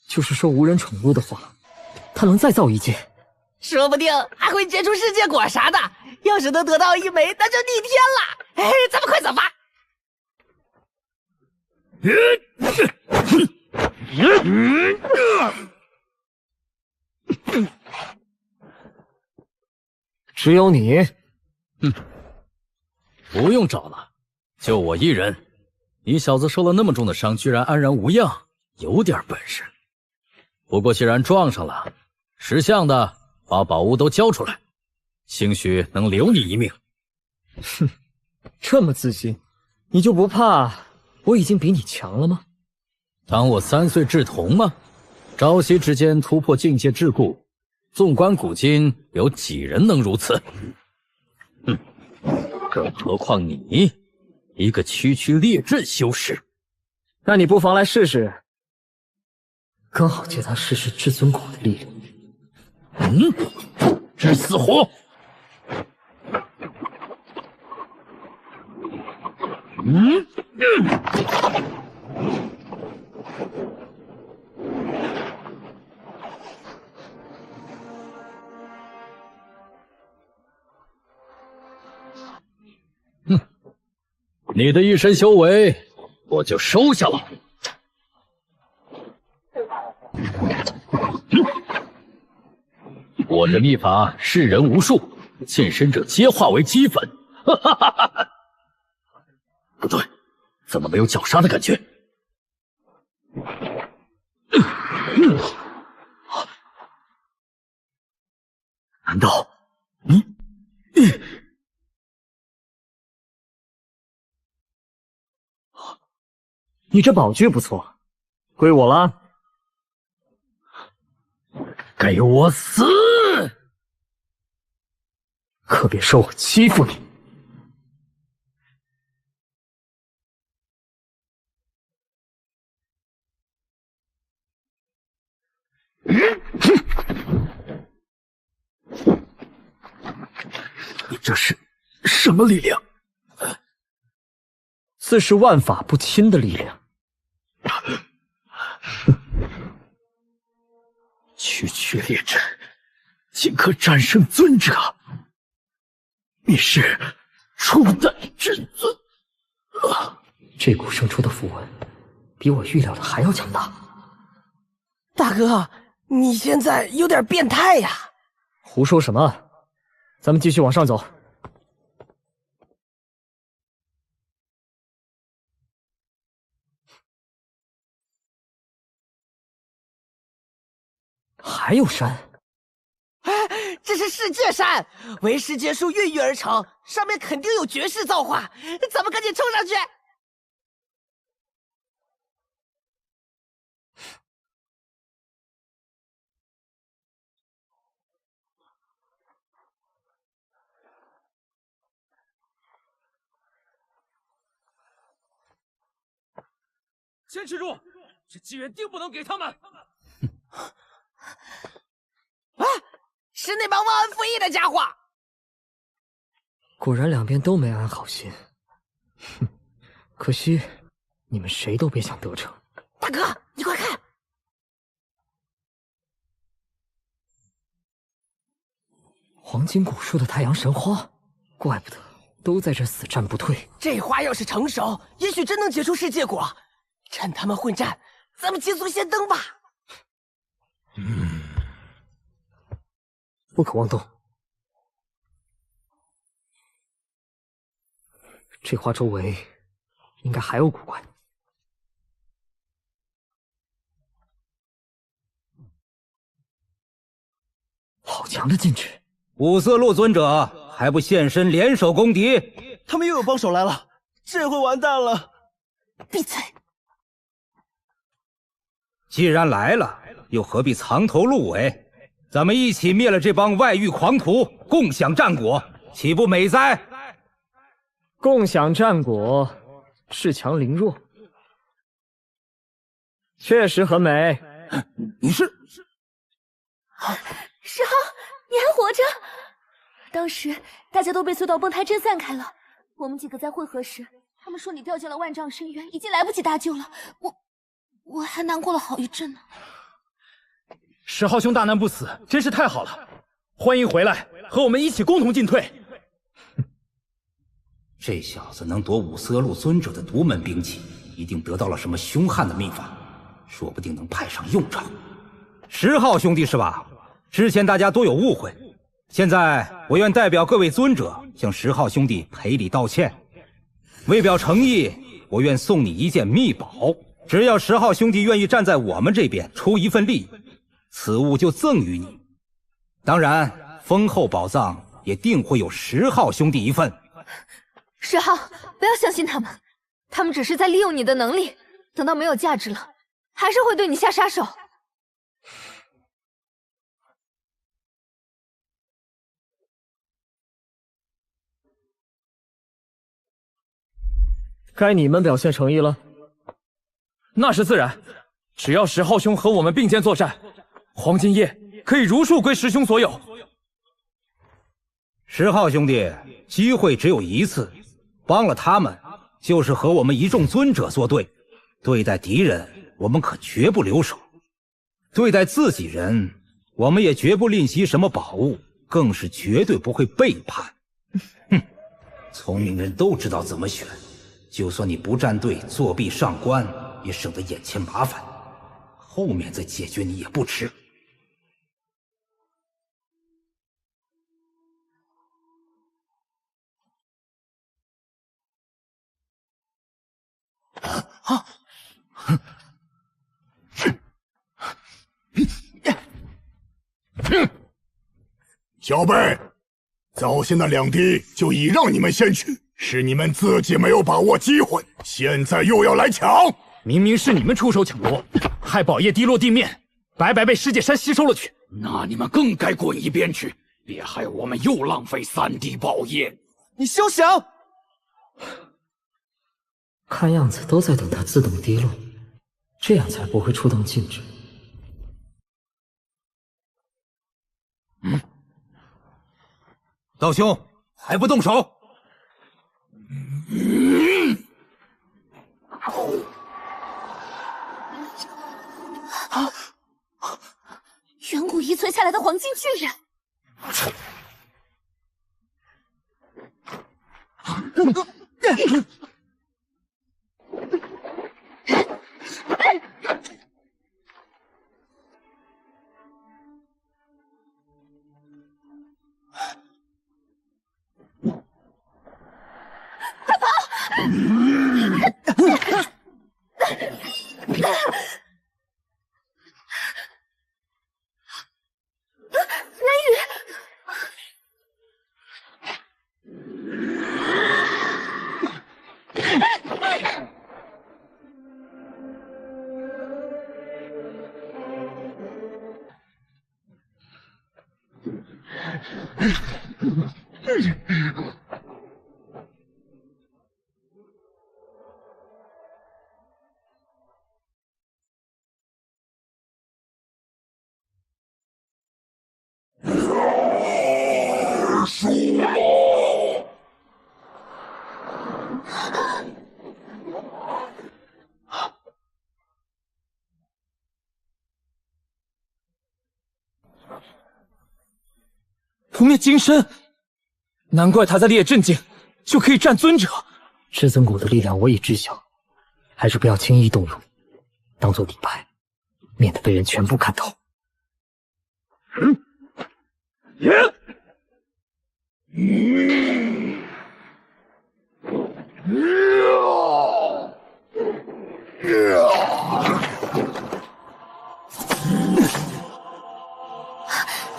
就是说无人闯入的话，它能再造一界，说不定还会结出世界果啥的。要是能得到一枚，那就逆天了。哎，咱们快走吧。只有你，不用找了，就我一人。你小子受了那么重的伤，居然安然无恙，有点本事。不过既然撞上了，识相的把宝物都交出来，兴许能留你一命。哼，这么自信，你就不怕我已经比你强了吗？当我3岁稚童吗？朝夕之间突破境界桎梏，纵观古今，有几人能如此？更何况你，一个区区烈阵修士。那你不妨来试试，刚好借他试试至尊谷的力量。至死火！你的一身修为，我就收下了。我这秘法世人无数，近身者皆化为齑粉。不对，怎么没有绞杀的感觉？难道你这宝具不错，归我了。给我死！可别说我欺负你。你这是什么力量？自是万法不侵的力量。区区烈阵，竟可战胜尊者！你是初代至尊。这股生出的符文，比我预料的还要强大。大哥，你现在有点变态呀！胡说什么？咱们继续往上走。还有山，哎，这是世界山，为世界树孕育而成，上面肯定有绝世造化，咱们赶紧冲上去！坚持住，这机缘定不能给他们。啊，是那帮忘恩负义的家伙！果然两边都没安好心。哼，可惜你们谁都别想得逞。大哥，你快看！黄金古树的太阳神花，怪不得都在这死战不退。这花要是成熟，也许真能结出世界果。趁他们混战，咱们急速先登吧。不可妄动。这花周围应该还有古怪。好强的禁制！五色鹿尊者还不现身联手攻敌？他们又有帮手来了，这回完蛋了！闭嘴！既然来了，又何必藏头露尾？咱们一起灭了这帮外域狂徒，共享战果，岂不美哉？共享战果，恃强凌弱，确实很美。你是10号，你还活着？当时大家都被隧道崩塌震散开了，我们几个在汇合时，他们说你掉进了万丈深渊，已经来不及搭救了。我还难过了好一阵呢。10号兄大难不死，真是太好了！欢迎回来，和我们一起共同进退。这小子能夺五色鹿尊者的独门兵器，一定得到了什么凶悍的秘法，说不定能派上用场。10号兄弟是吧？之前大家都有误会，现在我愿代表各位尊者向10号兄弟赔礼道歉。为表诚意，我愿送你一件秘宝，只要10号兄弟愿意站在我们这边出一份力益，此物就赠予你。当然，丰厚宝藏也定会有10号兄弟一份。10号，不要相信他们，他们只是在利用你的能力，等到没有价值了，还是会对你下杀手。该你们表现诚意了。那是自然，只要10号兄和我们并肩作战，黄金叶可以如数归10兄所有。10号兄弟，机会只有一次，帮了他们，就是和我们一众尊者作对。对待敌人，我们可绝不留手；对待自己人，我们也绝不吝惜什么宝物，更是绝对不会背叛。哼，聪明人都知道怎么选，就算你不站队，作弊上官，也省得眼前麻烦，后面再解决你也不迟。小辈，早先那2滴就已让你们先去，是你们自己没有把握机会，现在又要来抢。明明是你们出手抢夺，害宝叶滴落地面，白白被世界山吸收了去。那你们更该滚一边去，别害我们又浪费3滴宝叶。你休想！看样子都在等它自动滴落，这样才不会触动禁制。道兄，还不动手？远古遗存下来的黄金巨人。快跑！蓝雨。扑灭金身，难怪他在烈阵境就可以战尊者。至尊谷的力量我已知晓，还是不要轻易动用，当做底牌，免得被人全部看透。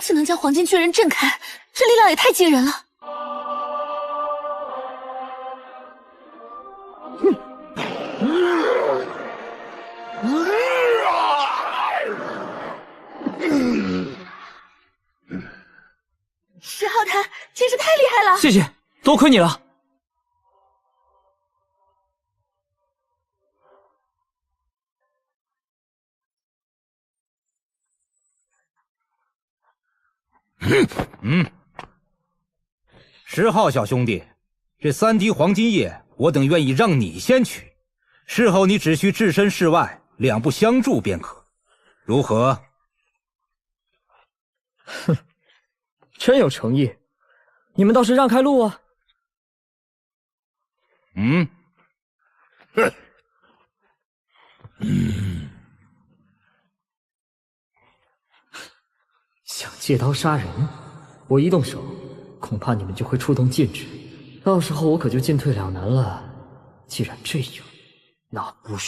竟能将黄金巨人震开，这力量也太惊人了！10号他真是太厉害了！谢谢，多亏你了。10号小兄弟，这3滴黄金液，我等愿意让你先取，事后你只需置身事外，两不相助便可，如何？哼，真有诚意，你们倒是让开路啊！想借刀杀人，我一动手，恐怕你们就会触动禁制，到时候我可就进退两难了。既然这样，那不如……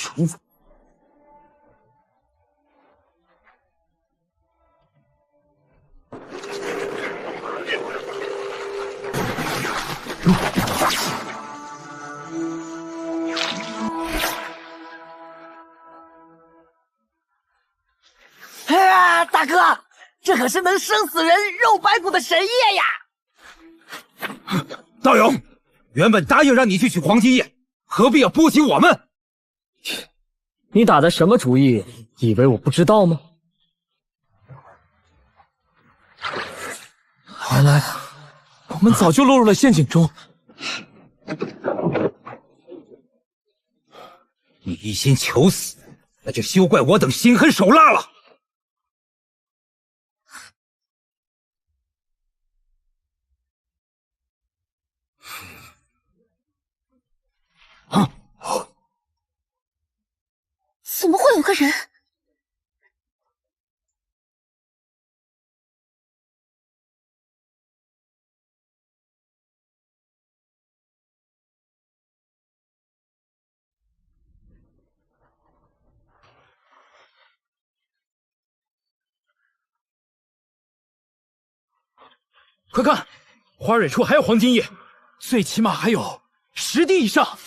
哎呀，大哥，这可是能生死人、肉白骨的神液呀！道勇，原本答应让你去取黄金液，何必要波及我们？你打的什么主意？以为我不知道吗？原来我们早就落入了陷阱中。你一心求死，那就休怪我等心狠手辣了。怎么会有个人？快看，花蕊处还有黄金液，最起码还有10滴以上。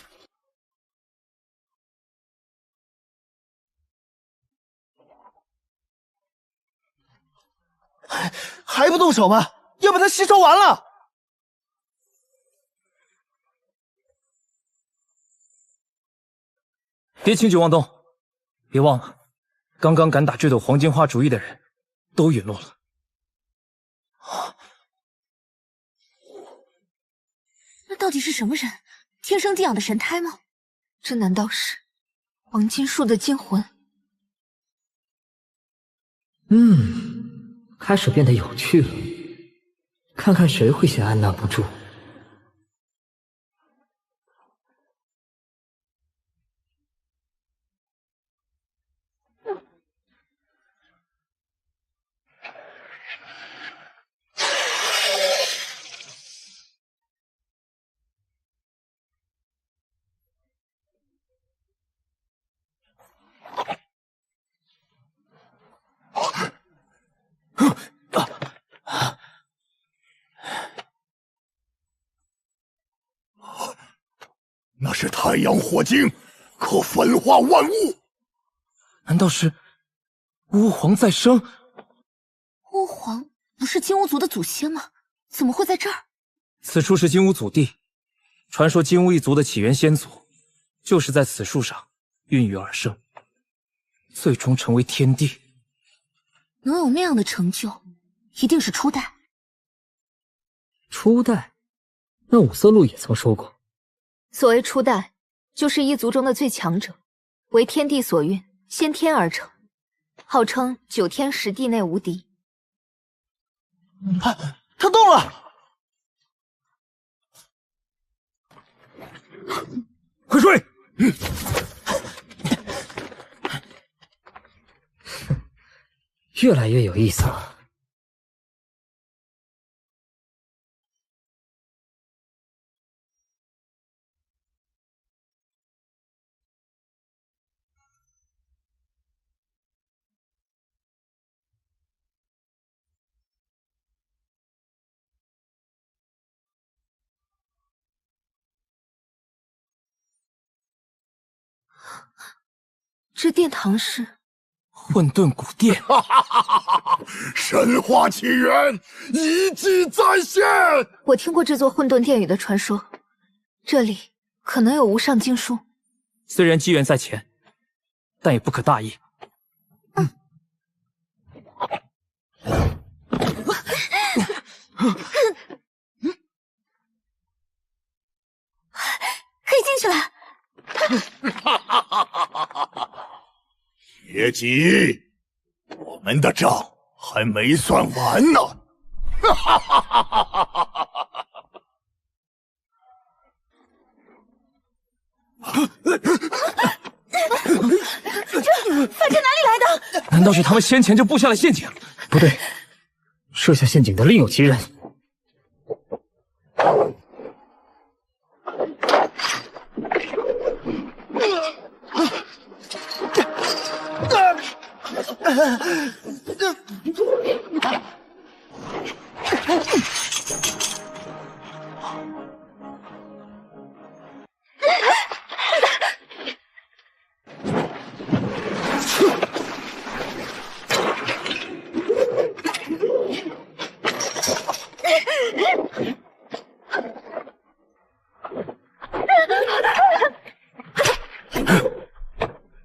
还不动手吗？要把它吸收完了！别轻举妄动，别忘了，刚刚敢打这朵黄金花主意的人，都陨落了。那到底是什么人？天生地养的神胎吗？这难道是黄金树的精魂？开始变得有趣了，看看谁会先按捺不住。那是太阳火晶，可焚化万物。难道是巫皇再生？巫皇不是金乌族的祖先吗？怎么会在这儿？此处是金乌祖地，传说金乌一族的起源先祖就是在此树上孕育而生，最终成为天帝。能有那样的成就，一定是初代。初代？那五色鹿也曾说过。所谓初代，就是一族中的最强者，为天地所孕，先天而成，号称9天10地内无敌。他动了！快睡！越来越有意思了。这殿堂是混沌古殿，神话起源一记再现。我听过这座混沌殿宇的传说，这里可能有无上经书。虽然机缘在前，但也不可大意。可以进去了。别急，我们的账还没算完呢。这法阵哪里来的？难道是他们先前就布下了陷阱？不对，设下陷阱的另有其人。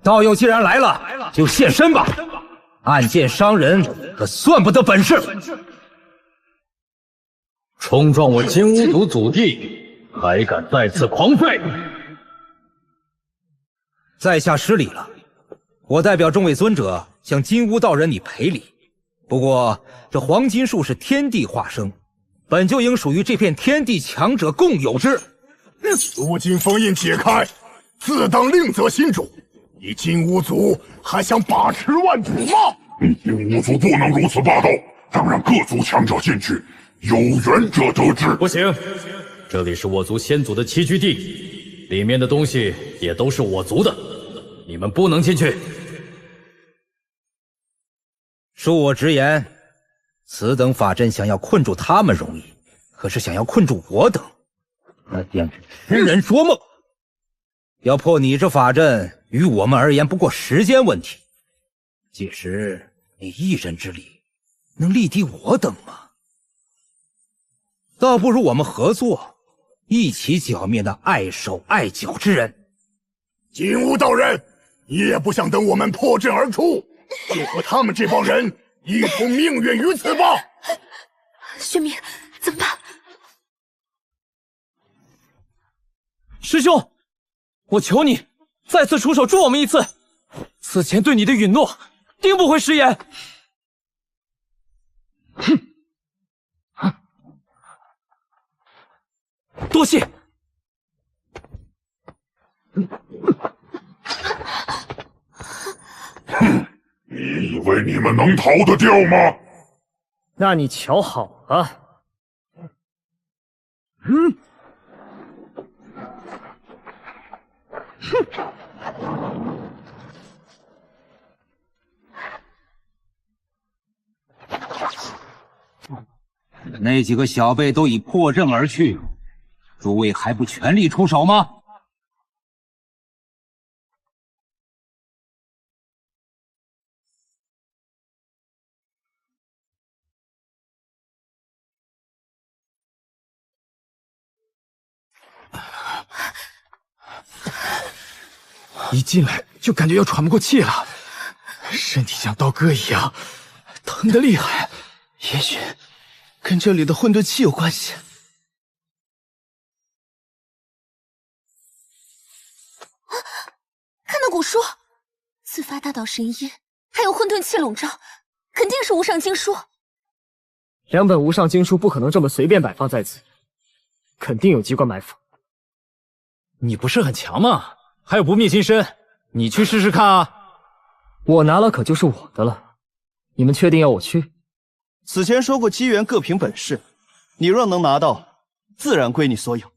道友既然来了，就现身吧。暗箭伤人，可算不得本事。冲撞我金乌族祖地，还敢再次狂吠！在下失礼了，我代表众位尊者向金乌道人你赔礼。不过这黄金树是天地化生，本就应属于这片天地强者共有之。如今封印解开，自当另择新主。你金乌族还想把持万主吗？金乌族不能如此霸道，当让各族强者进去，有缘者得之。不行，这里是我族先祖的栖居地，里面的东西也都是我族的，你们不能进去。恕我直言，此等法阵想要困住他们容易，可是想要困住我等，那简直痴人说梦。要破你这法阵，于我们而言不过时间问题。届时你一人之力，能力敌我等吗？倒不如我们合作，一起剿灭那碍手碍脚之人。金乌道人，你也不想等我们破阵而出，就和他们这帮人一同命运于此吧。玄冥，怎么办？师兄，我求你再次出手助我们一次，此前对你的允诺定不会食言。多谢。你以为你们能逃得掉吗？那你瞧好了。那几个小辈都已破阵而去，诸位还不全力出手吗？一进来就感觉要喘不过气了，身体像刀割一样，疼得厉害。也许跟这里的混沌气有关系。看那古书，自发大道神音，还有混沌气笼罩，肯定是无上经书。2本无上经书不可能这么随便摆放在此，肯定有机关埋伏。你不是很强吗？还有不灭金身，你去试试看啊！我拿了可就是我的了，你们确定要我去？此前说过机缘各凭本事，你若能拿到，自然归你所有。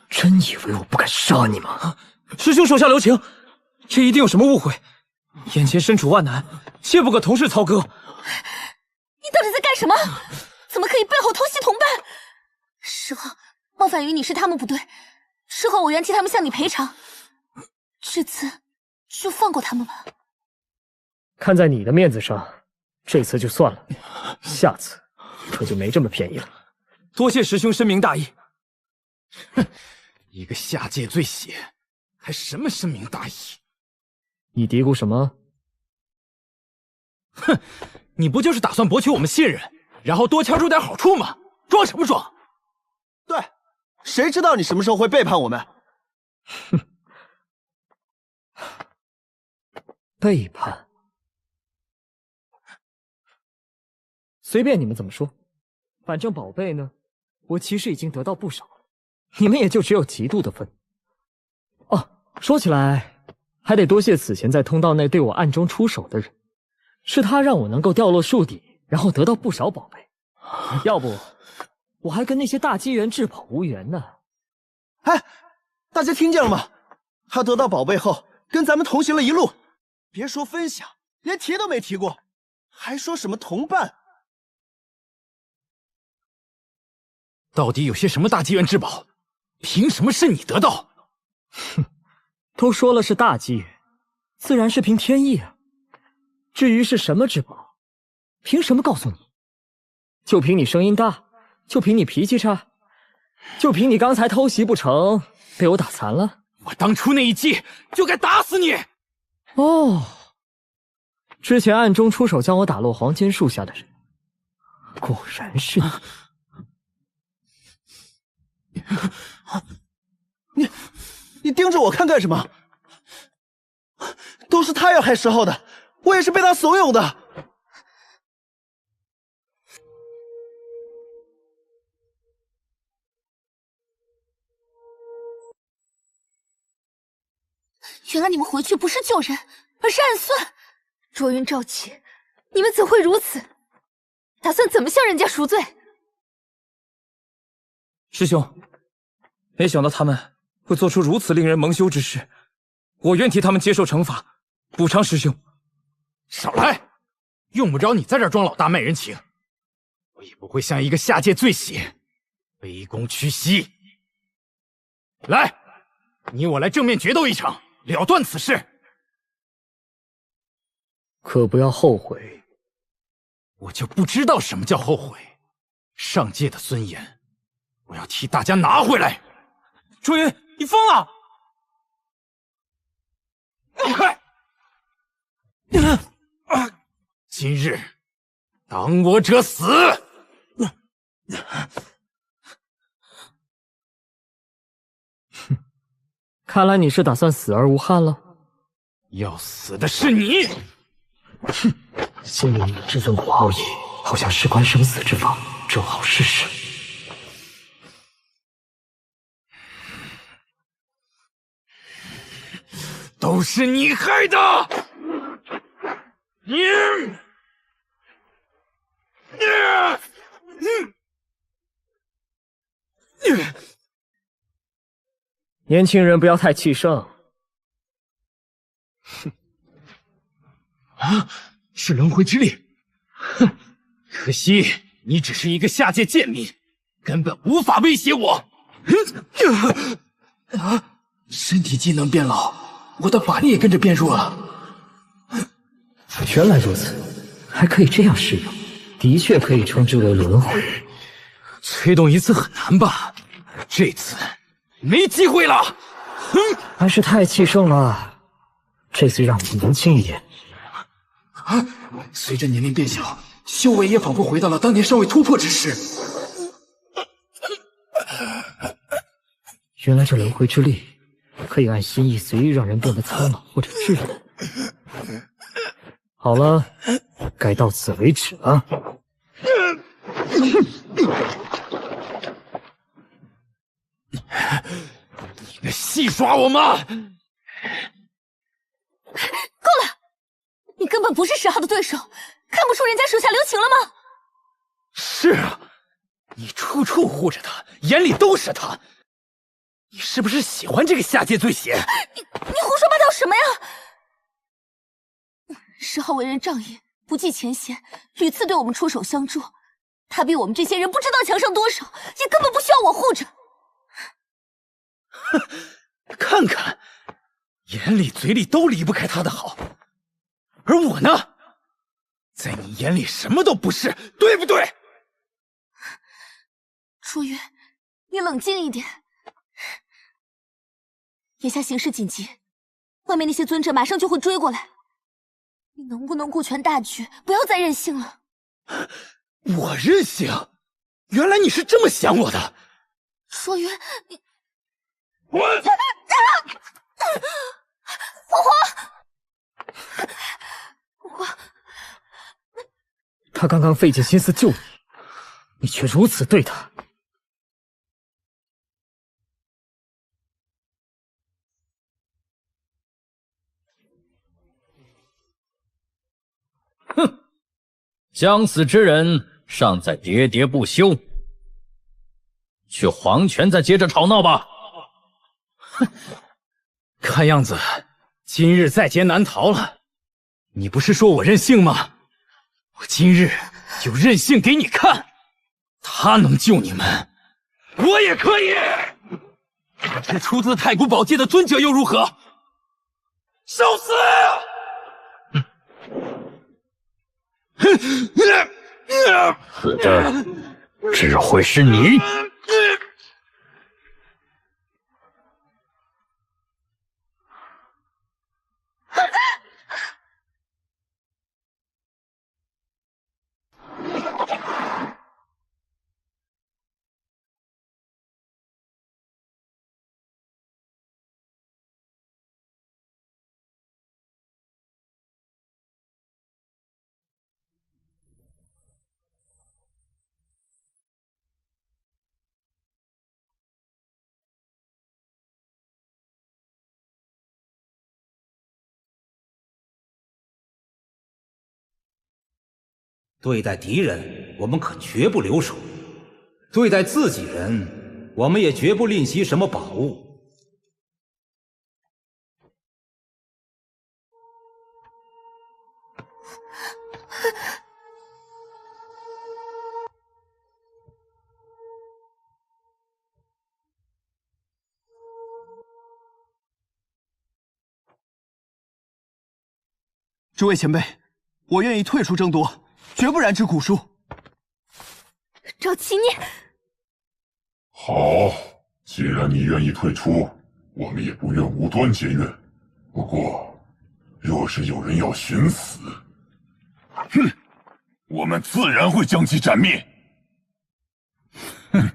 真以为我不敢杀你吗？师兄手下留情，这一定有什么误会。眼前身处万难，切不可同事操戈。你到底在干什么？怎么可以背后偷袭同伴？事后冒犯于你是他们不对，事后我愿替他们向你赔偿。这次就放过他们吧。看在你的面子上，这次就算了，下次可就没这么便宜了。多谢师兄深明大义。哼，一个下界罪血，还什么深明大义？你嘀咕什么？哼，你不就是打算博取我们信任，然后多敲出点好处吗？装什么装？对，谁知道你什么时候会背叛我们？哼，背叛？随便你们怎么说，反正宝贝呢，我其实已经得到不少了，你们也就只有嫉妒的份。哦，说起来，还得多谢此前在通道内对我暗中出手的人，是他让我能够掉落树底，然后得到不少宝贝，要不我还跟那些大机缘至宝无缘呢。哎，大家听见了吗？他得到宝贝后，跟咱们同行了一路，别说分享，连提都没提过，还说什么同伴。到底有些什么大机缘至宝？凭什么是你得到？哼，都说了是大机缘，自然是凭天意啊。至于是什么至宝，凭什么告诉你？就凭你声音大，就凭你脾气差，就凭你刚才偷袭不成，被我打残了。我当初那一击就该打死你。哦，之前暗中出手将我打落黄金树下的人，果然是你。你盯着我看干什么？都是他要害石浩的，我也是被他怂恿的。原来你们回去不是救人，而是暗算。卓云、赵启，你们怎会如此？打算怎么向人家赎罪？师兄，没想到他们会做出如此令人蒙羞之事，我愿替他们接受惩罚，补偿师兄。少来，用不着你在这儿装老大卖人情，我也不会向一个下界罪血卑躬屈膝。来，你我来正面决斗一场，了断此事。可不要后悔。我就不知道什么叫后悔。上界的尊严，我要替大家拿回来。卓云，你疯了！今日挡我者死！哼，看来你是打算死而无憾了。要死的是你！哼，心里这份苦奥义，好像事关生死之法，正好试试。都是你害的！年轻人不要太气盛。哼！啊，是轮回之力。哼，可惜你只是一个下界贱民，根本无法威胁我。啊！身体机能变老，我的法力也跟着变弱了。原来如此，还可以这样使用，的确可以称之为轮回。催动一次很难吧？这次没机会了。哼，还是太气盛了。这次让你年轻一点。啊！随着年龄变小，修为也仿佛回到了当年尚未突破之时。原来这轮回之力可以按心意随意让人变得苍老或者稚嫩。好了，该到此为止了。你在戏耍我吗？够了！你根本不是10号的对手，看不出人家手下留情了吗？是啊，你处处护着他，眼里都是他。你是不是喜欢这个下界最邪？你胡说八道什么呀？10号为人仗义，不计前嫌，屡次对我们出手相助。他比我们这些人不知道强上多少，也根本不需要我护着。哼，看看，眼里嘴里都离不开他的好，而我呢，在你眼里什么都不是，对不对？楚云，你冷静一点。眼下形势紧急，外面那些尊者马上就会追过来，你能不能顾全大局，不要再任性了？我任性？原来你是这么想我的。楚云，你我我他刚刚费尽心思救你，你却如此对他。哼，将死之人尚在喋喋不休，去黄泉再接着吵闹吧。哼，看样子今日在劫难逃了。你不是说我任性吗？我今日就任性给你看，他能救你们，我也可以。这出自太古宝界的尊者又如何？受死！死的只会是你。对待敌人，我们可绝不留手；对待自己人，我们也绝不吝惜什么宝物。这位前辈，我愿意退出争夺，绝不染指古书。赵七，你好，既然你愿意退出，我们也不愿无端结怨。不过，若是有人要寻死，哼，我们自然会将其斩灭。哼。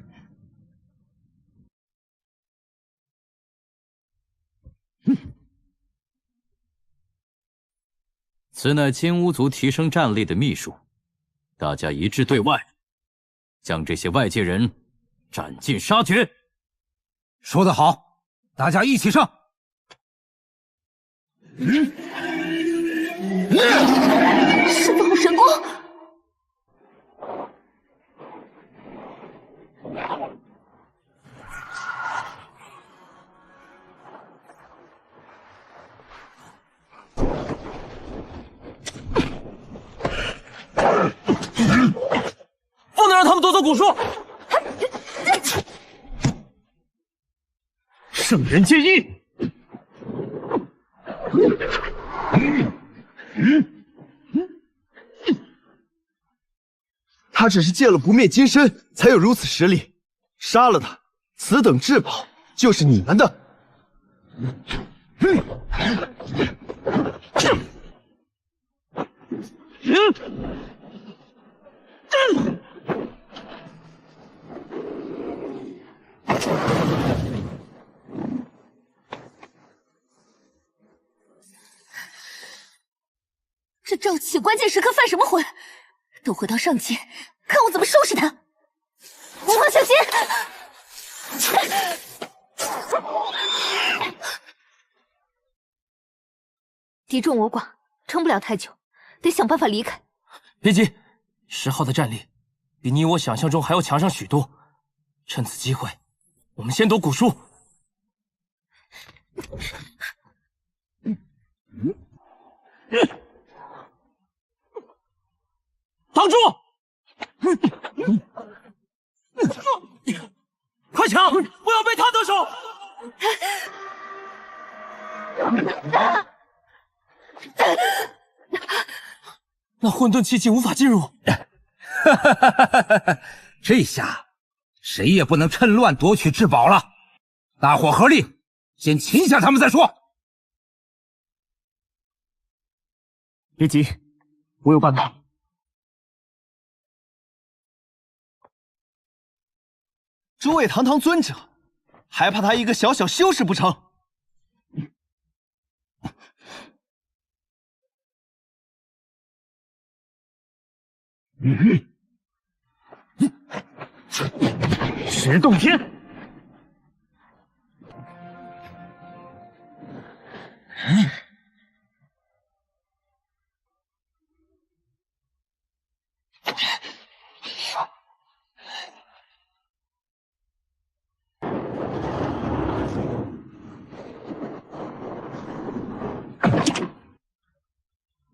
此乃金乌族提升战力的秘术，大家一致对外，将这些外界人斩尽杀绝。说得好，大家一起上！释放了神光。不能让他们夺走古书！圣人皆一。他只是借了不灭金身，才有如此实力。杀了他，此等至宝就是你们的。这赵启关键时刻犯什么浑？等回到上界，看我怎么收拾他！无法小心！敌众我寡，撑不了太久，得想办法离开。别急，10号的战力比你我想象中还要强上许多。趁此机会，我们先夺古书。挡住！快抢！不要被他得手！那混沌气竟无法进入。这下谁也不能趁乱夺取至宝了。大伙合力，先擒下他们再说。别急，我有办法。诸位堂堂尊者，还怕他一个小小修士不成？石洞天，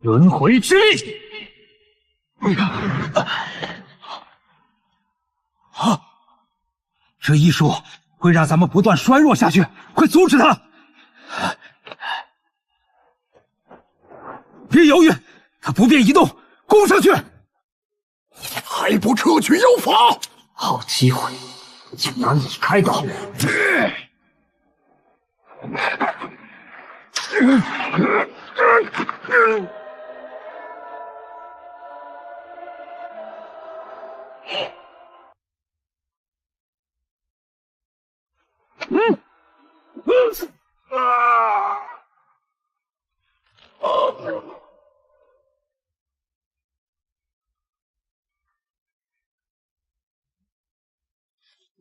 轮回之力。这医术会让咱们不断衰弱下去，快阻止他！别犹豫，他不便移动，攻上去！还不撤去妖法！好机会，就拿你开刀！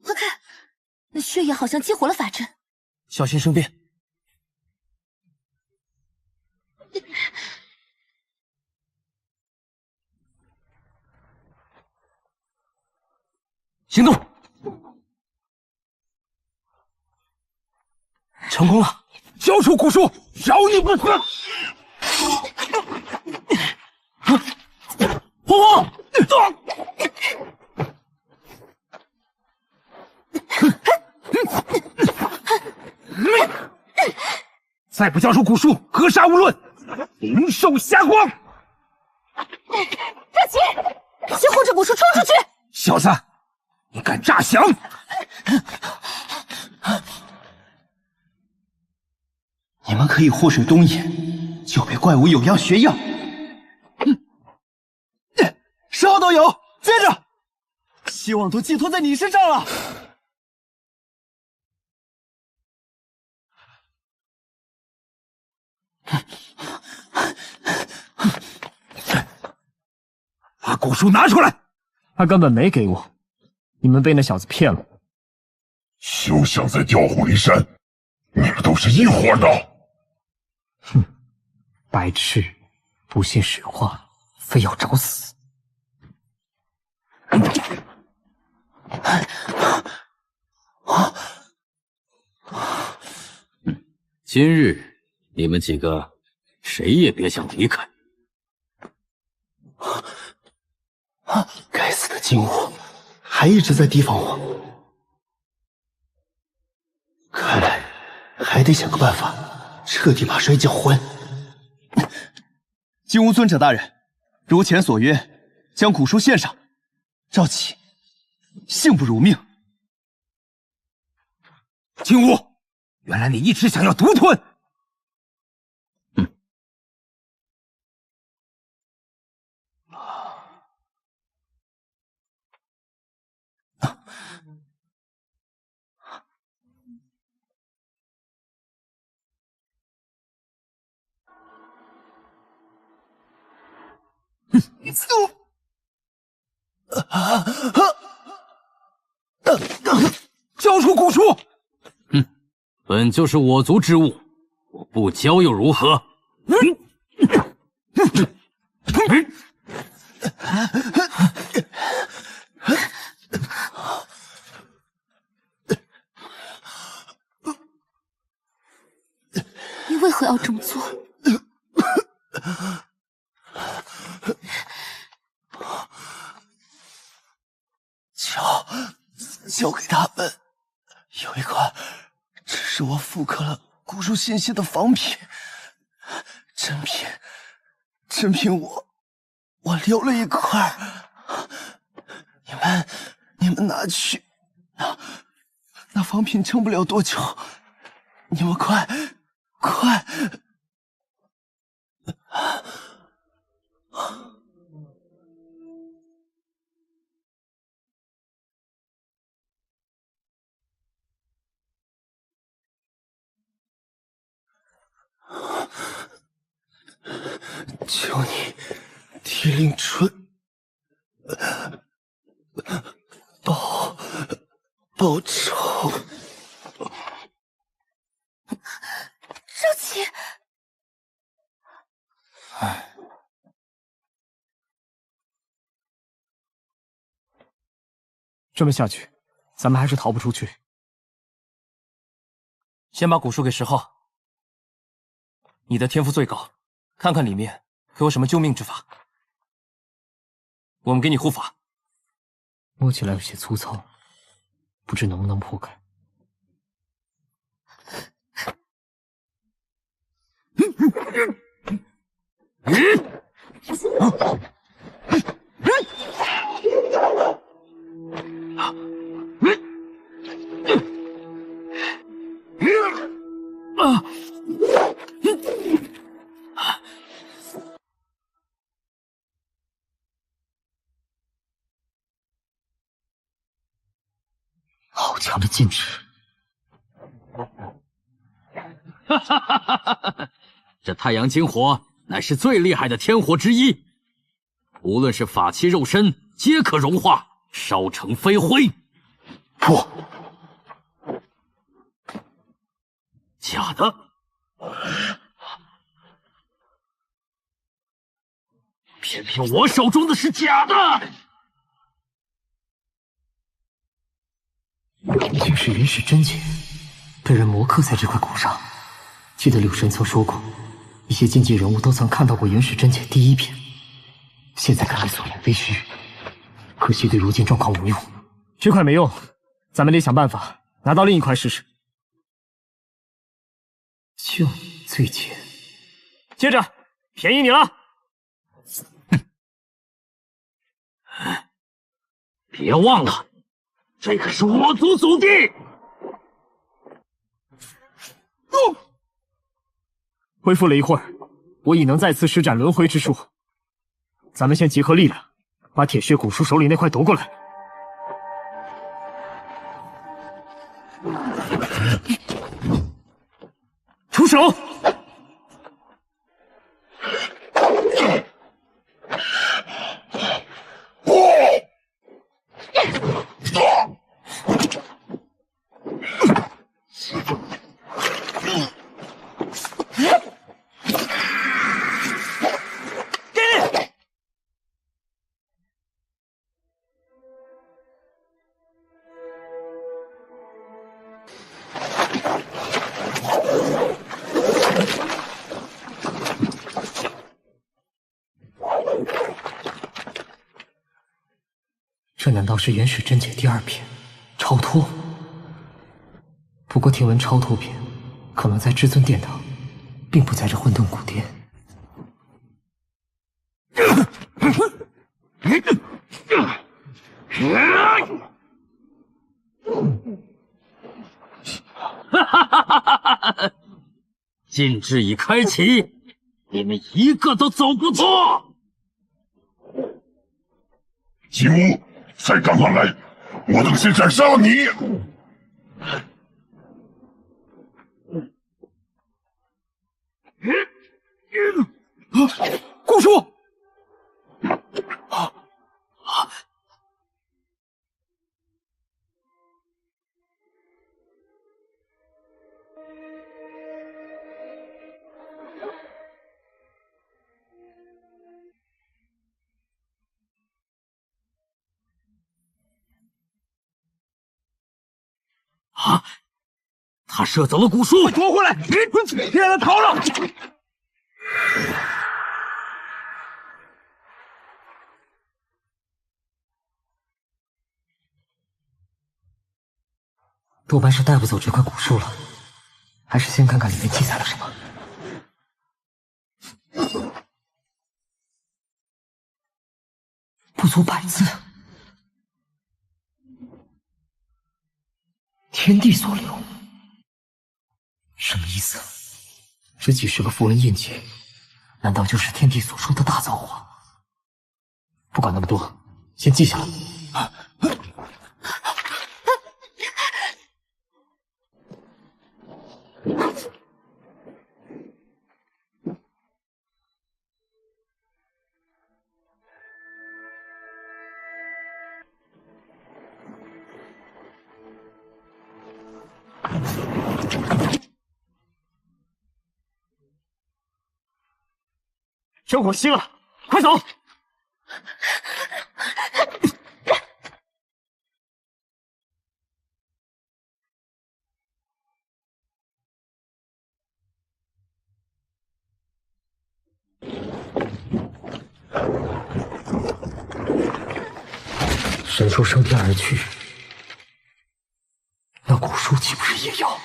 快看，那血液好像激活了法阵。小心生变。行动！成功了！交出古书，饶你不死！火火，再不交出古书，格杀勿论，灵兽霞光！赵启，先护着古书冲出去！小子，你敢诈降？你们可以祸水东野，就被怪物有样学样。10号都有，接着，希望都寄托在你身上了。把古书拿出来！他根本没给我，你们被那小子骗了。休想再调虎离山，你们都是一伙的。哼，白痴，不信实话，非要找死。今日你们几个谁也别想离开。该死的金武，还一直在提防我。看来还得想个办法，彻底把摔搅浑。金乌尊者大人，如前所约，将古书献上。赵启，幸不辱命。金乌，原来你一直想要独吞。交出古书！本就是我族之物，我不交又如何？你为何要这么做？交给他们。有一块，这是我复刻了古书信息的仿品，真品我留了一块，你们拿去。那仿品撑不了多久，你们快！求你，提令春，报仇！赵启，这么下去，咱们还是逃不出去。先把古书给石浩，你的天赋最高，看看里面可有什么救命之法。我们给你护法。摸起来有些粗糙，不知能不能破开。好强的禁止！哈哈哈哈哈！这太阳金火乃是最厉害的天火之一，无论是法器肉身，皆可融化，烧成飞灰。不，假的！偏偏我手中的是假的！的确是原始真解，被人磨刻在这块骨上。记得柳神曾说过，一些禁忌人物都曾看到过原始真解第一篇。现在看来所言非虚，可惜对如今状况无用。这块没用，咱们得想办法拿到另一块试试。就你最贱！接着，便宜你了。别忘了，这可是我族祖地。恢复了一会儿，我已能再次施展轮回之术。咱们先集合力量，把铁血古书手里那块夺过来。出手！这难道是原始真解第二篇超脱？不过听闻超脱篇可能在至尊殿堂，并不在这混沌古殿。禁制已开启，你们一个都走不出。金乌，再赶快来，我等先斩杀了你！顾叔。啊！他射走了古书，夺回来！别让他逃了！多半是带不走这块古书了，还是先看看里面记载了什么。不足100字，天地所留，什么意思？这几十个符文印记，难道就是天帝所说的大造化？不管那么多，先记下来。生火熄了，快走！神兽升天而去，那古书岂不是也要？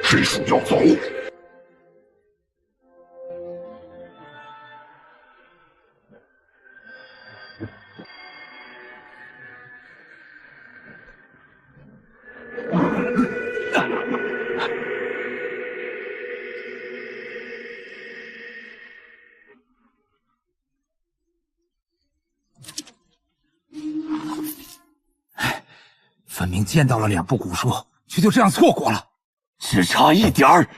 谁说要走？分明见到了2部古书，却就这样错过了，只差一点儿。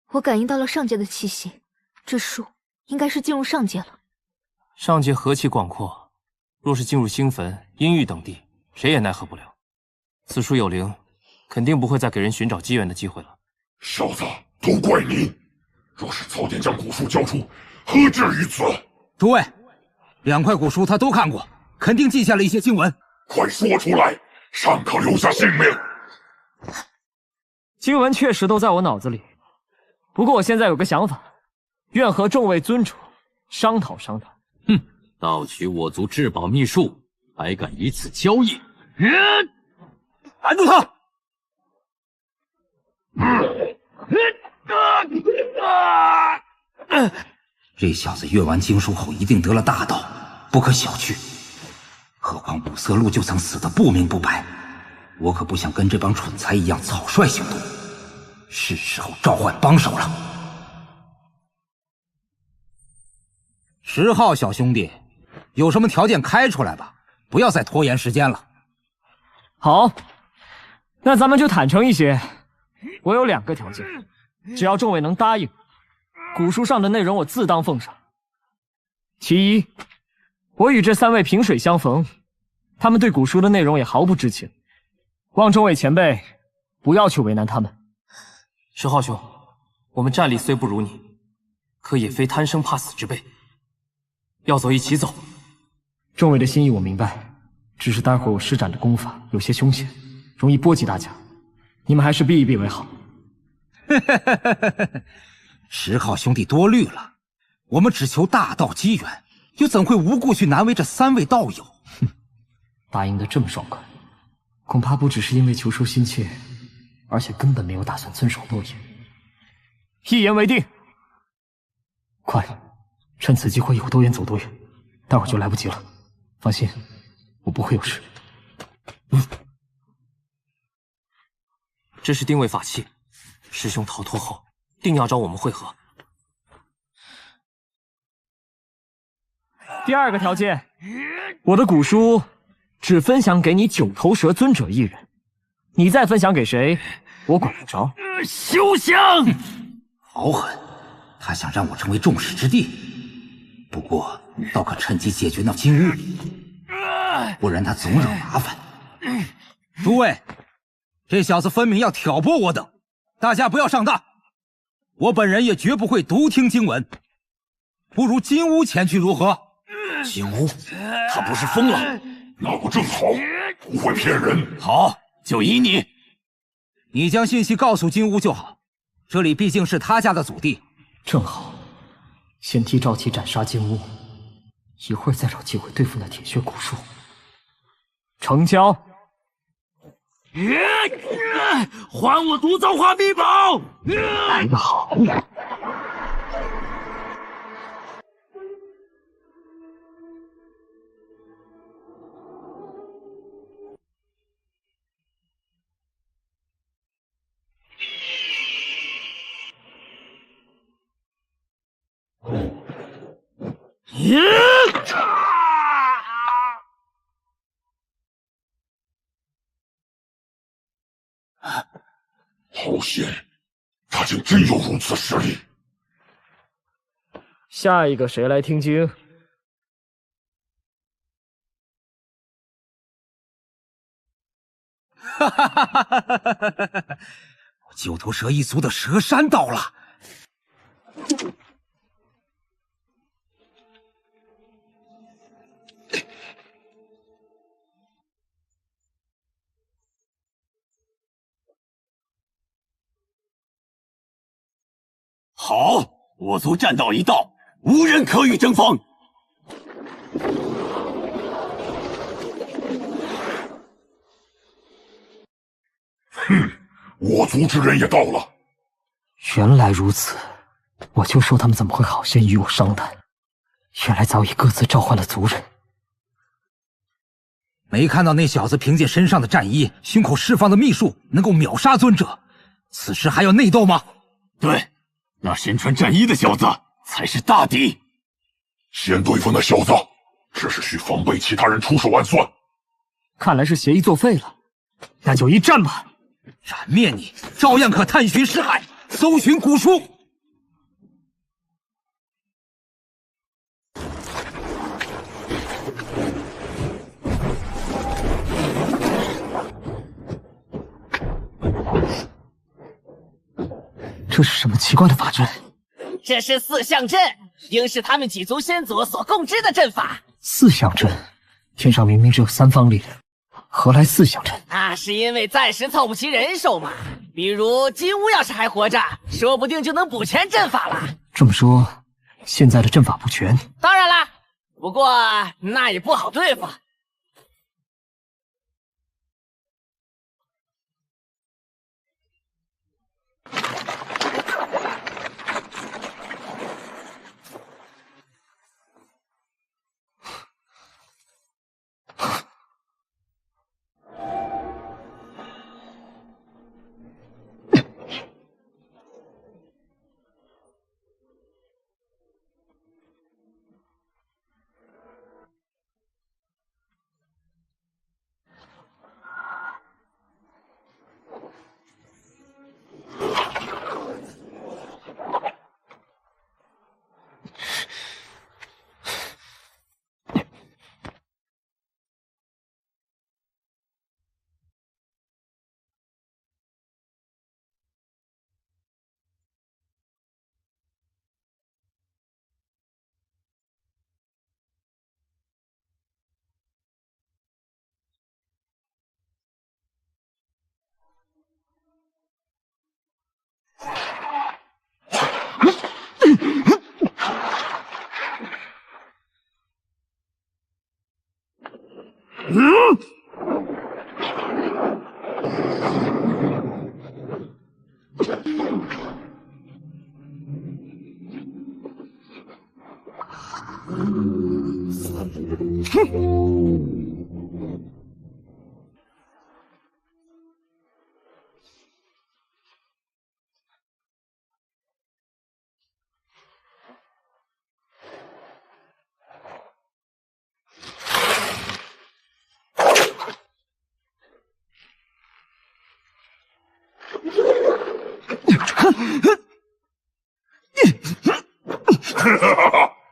我感应到了上界的气息，这树应该是进入上界了。上界何其广阔，若是进入星坟、阴域等地，谁也奈何不了。此树有灵，肯定不会再给人寻找机缘的机会了。小子，都怪你！若是早点将古书交出，何至于此？诸位，2块古书他都看过，肯定记下了一些经文。快说出来，尚可留下性命。经文确实都在我脑子里，不过我现在有个想法，愿和众位尊主商讨商讨。哼，盗取我族至宝秘术，还敢以此交易？拦住他！这小子阅完经书后一定得了大道，不可小觑。何况五色鹿就曾死得不明不白，我可不想跟这帮蠢材一样草率行动。是时候召唤帮手了。10号小兄弟，有什么条件开出来吧，不要再拖延时间了。好，那咱们就坦诚一些。我有2个条件，只要众位能答应，古书上的内容我自当奉上。其一，我与这3位萍水相逢，他们对古书的内容也毫不知情，望众位前辈不要去为难他们。10号兄，我们战力虽不如你，可也非贪生怕死之辈，要走一起走。众位的心意我明白，只是待会我施展的功法有些凶险，容易波及大家，你们还是避一避为好。10号兄弟多虑了，我们只求大道机缘，又怎会无故去难为这3位道友？答应的这么爽快，恐怕不只是因为求收心切，而且根本没有打算遵守诺言。一言为定。快，趁此机会有多远走多远，待会儿就来不及了。放心，我不会有事。这是定位法器，师兄逃脱后定要找我们会合。第二个条件，我的古书只分享给你九头蛇尊者一人，你再分享给谁，我管不着。休想！好狠！他想让我成为众矢之的。不过，倒可趁机解决那金乌，不然他总惹麻烦。诸位，这小子分明要挑拨我等，大家不要上当。我本人也绝不会独听经文，不如金乌前去如何？金乌，他不是疯了？那不正好，不会骗人。好，就依你。你将信息告诉金乌就好，这里毕竟是他家的祖地。正好，先替赵启斩杀金乌，一会儿再找机会对付那铁血古树。成交。还我毒造化秘宝！来得好！好险，他竟真有如此实力。下一个谁来听经？哈哈哈哈哈哈！九头蛇一族的蛇山到了。好，我族栈道一到，无人可与争锋。哼，我族之人也到了。原来如此，我就说他们怎么会好先与我商谈，原来早已各自召唤了族人。没看到那小子凭借身上的战衣、胸口释放的秘术，能够秒杀尊者，此时还要内斗吗？对。那身穿战衣的小子才是大敌，先对付那小子，只是需防备其他人出手暗算。看来是协议作废了，那就一战吧！斩灭你，照样可探寻识海，搜寻古书。这是什么奇怪的法阵？这是四象阵，应是他们几族先祖所共知的阵法。四象阵，天上明明只有3方力量，何来四象阵？那是因为暂时凑不齐人手嘛。比如金乌要是还活着，说不定就能补全阵法了。这么说，现在的阵法不全？当然啦，不过那也不好对付。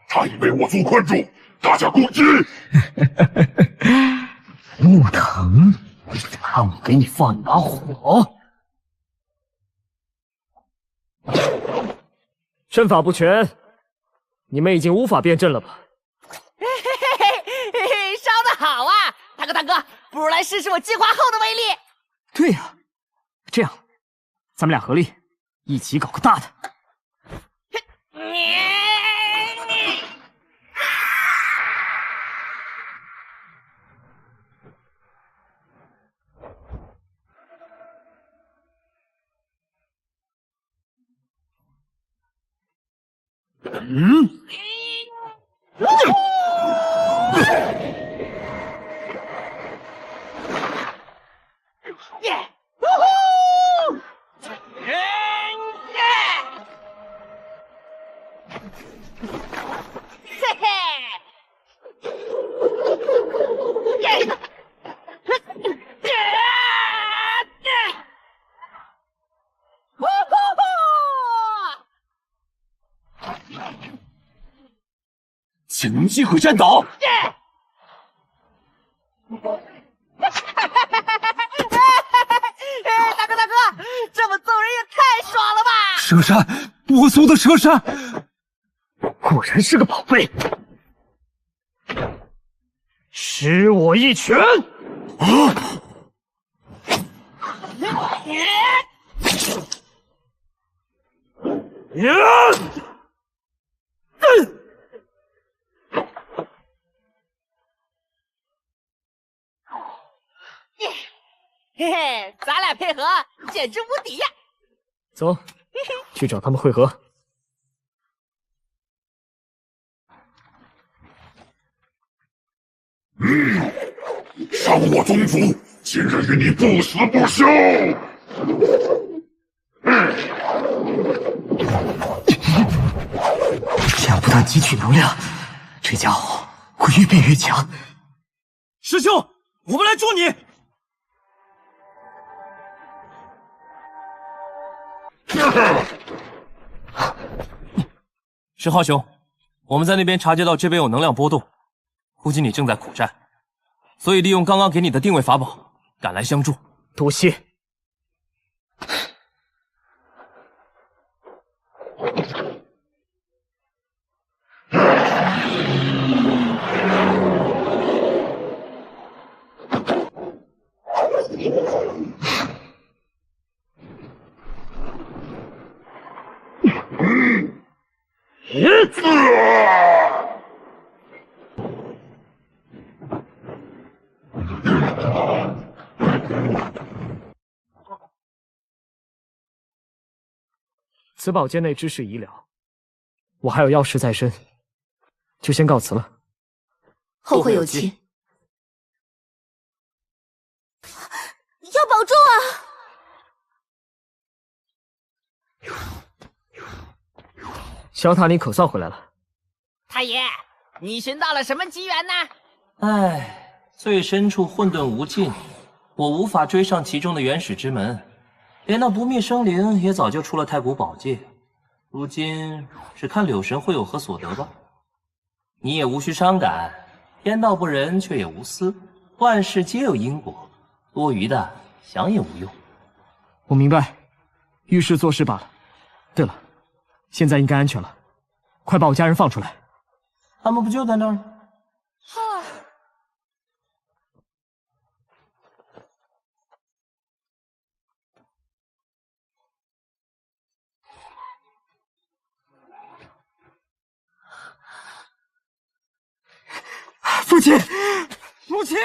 他已被我族困住，大家攻击！木藤，看我给你放一把火！阵法不全，你们已经无法变阵了吧？烧得好啊！大哥，不如来试试我净化后的威力。对呀，这样，咱们俩合力，一起搞个大的。潜龙机会战倒！大哥，这么揍人也太爽了吧！蛇山，我族的蛇山，果然是个宝贝。施我一拳！嘿嘿，咱俩配合简直无敌呀！走，去找他们会合。伤我宗族，今日与你不死不休！这样不但汲取能量，这家伙会越变越强。师兄，我们来助你！石浩兄，我们在那边察觉到这边有能量波动，估计你正在苦战，所以利用刚刚给你的定位法宝赶来相助。多谢。此宝剑内之事已了，我还有要事在身，就先告辞了。后会有期。要保重啊！小塔，你可算回来了。太爷，你寻到了什么机缘呢？唉，最深处混沌无尽，我无法追上其中的原始之门。连那不灭生灵也早就出了太古宝界，如今只看柳神会有何所得吧。你也无需伤感，天道不仁，却也无私，万事皆有因果，多余的想也无用。我明白，遇事做事罢了。对了，现在应该安全了，快把我家人放出来。他们不就在那儿？父亲，母亲，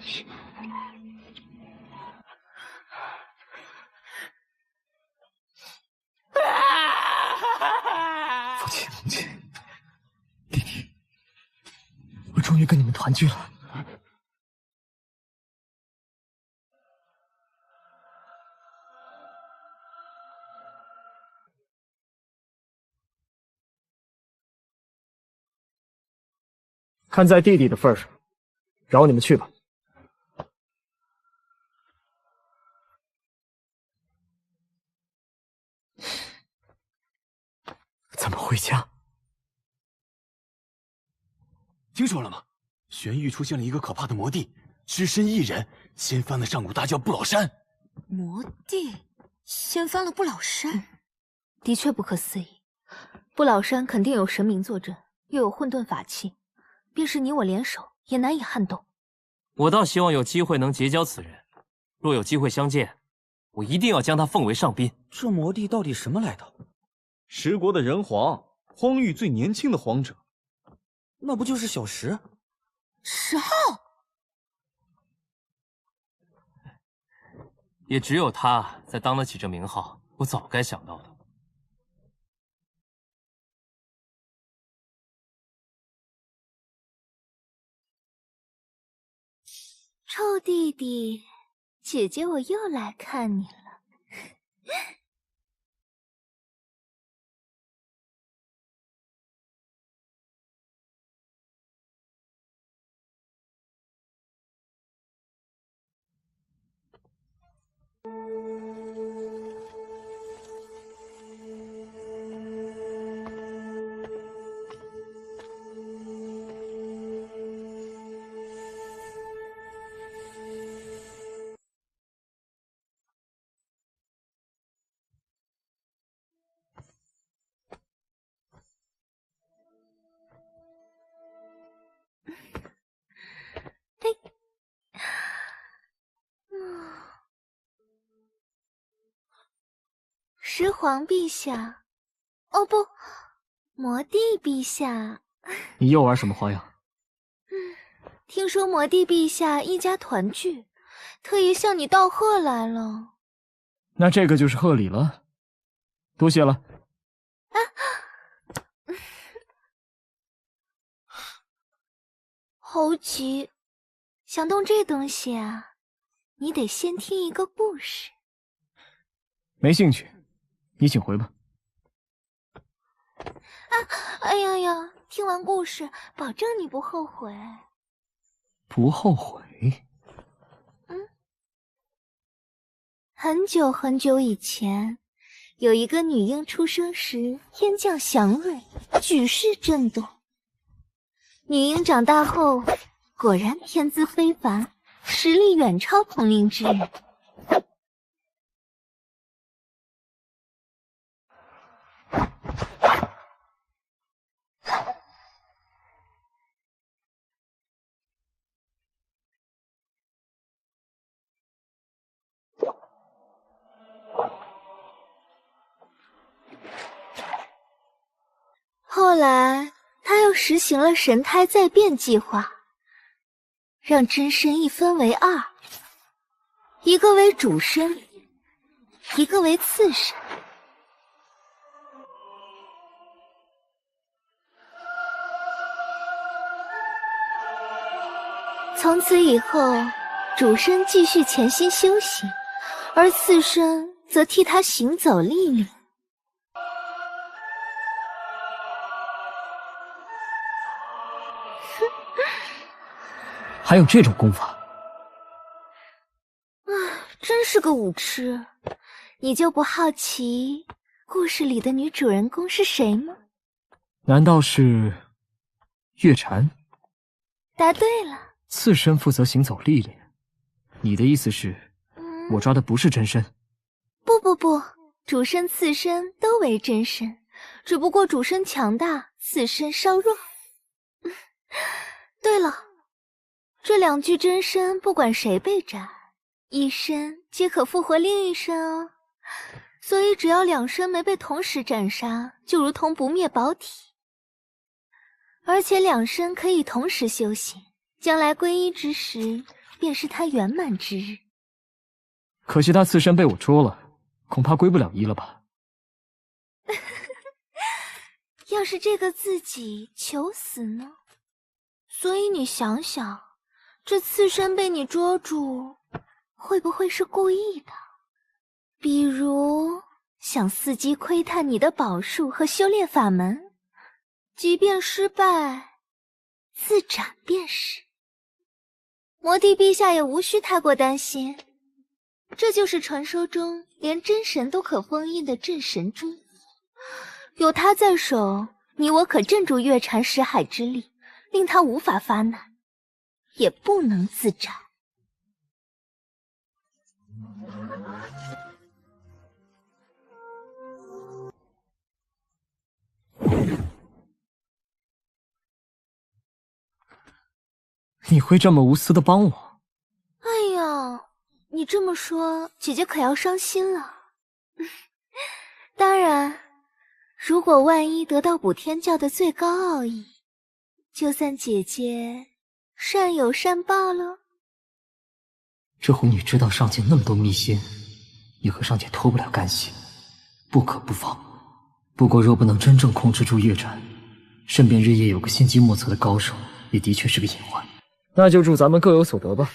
父亲，母亲，弟弟，我终于跟你们团聚了。看在弟弟的份上，饶你们去吧。咱们回家。听说了吗？玄域出现了一个可怕的魔帝，只身一人掀翻了上古大教不老山。魔帝掀翻了不老山，的确不可思议。不老山肯定有神明坐镇，又有混沌法器，便是你我联手也难以撼动。我倒希望有机会能结交此人，若有机会相见，我一定要将他奉为上宾。这魔帝到底什么来头？十国的人皇，荒域最年轻的皇者，那不就是小石？石浩，也只有他才当得起这名号，我早该想到的。臭弟弟，姐姐我又来看你了。石皇陛下，哦不，魔帝陛下。你又玩什么花样？听说魔帝陛下一家团聚，特意向你道贺来了。那这个就是贺礼了，多谢了。猴急，想动这东西啊，你得先听一个故事。没兴趣，你请回吧。哎呀呀，听完故事，保证你不后悔。不后悔？很久很久以前，有一个女婴出生时天降祥瑞，举世震动。女婴长大后，果然天资非凡，实力远超同龄之人。后来，他又实行了神胎再变计划，让真身一分为二，一个为主身，一个为次身。从此以后，主身继续潜心修行，而次身则替他行走历练。还有这种功法？真是个武痴！你就不好奇故事里的女主人公是谁吗？难道是月禅？答对了。次身负责行走历练，你的意思是，我抓的不是真身？不，主身次身都为真身，只不过主身强大，次身稍弱。对了，这两具真身不管谁被斩，一身皆可复活另一身哦。所以只要两身没被同时斩杀，就如同不灭宝体。而且两身可以同时修行，将来皈依之时，便是他圆满之日。可惜他刺身被我捉了，恐怕归不了一了吧。要是这个自己求死呢？所以你想想，这刺身被你捉住，会不会是故意的？比如想伺机窥探你的宝术和修炼法门，即便失败，自斩便是。魔帝陛下也无需太过担心，这就是传说中连真神都可封印的镇神珠。有他在手，你我可镇住月禅识海之力，令他无法发难，也不能自斩。你会这么无私的帮我？哎呀，你这么说，姐姐可要伤心了。当然，如果万一得到补天教的最高奥义，就算姐姐善有善报了。这狐女知道上界那么多秘辛，也和上界脱不了干系，不可不防。不过若不能真正控制住月禅，身边日夜有个心机莫测的高手，也的确是个隐患。那就祝咱们各有所得吧。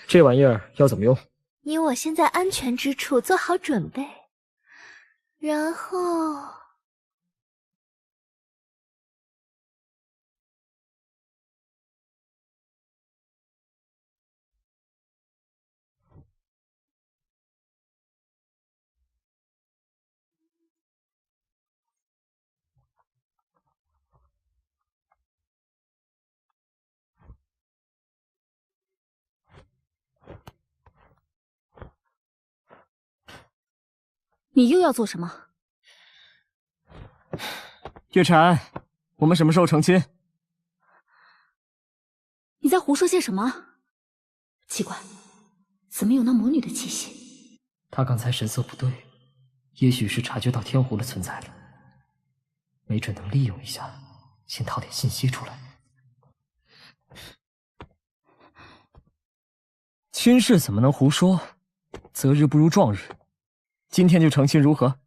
这玩意儿要怎么用？你我先在安全之处做好准备，然后你又要做什么？月禅，我们什么时候成亲？你在胡说些什么？奇怪，怎么有那魔女的气息？他刚才神色不对，也许是察觉到天狐的存在了，没准能利用一下，先套点信息出来。亲事怎么能胡说？择日不如撞日，今天就成亲如何？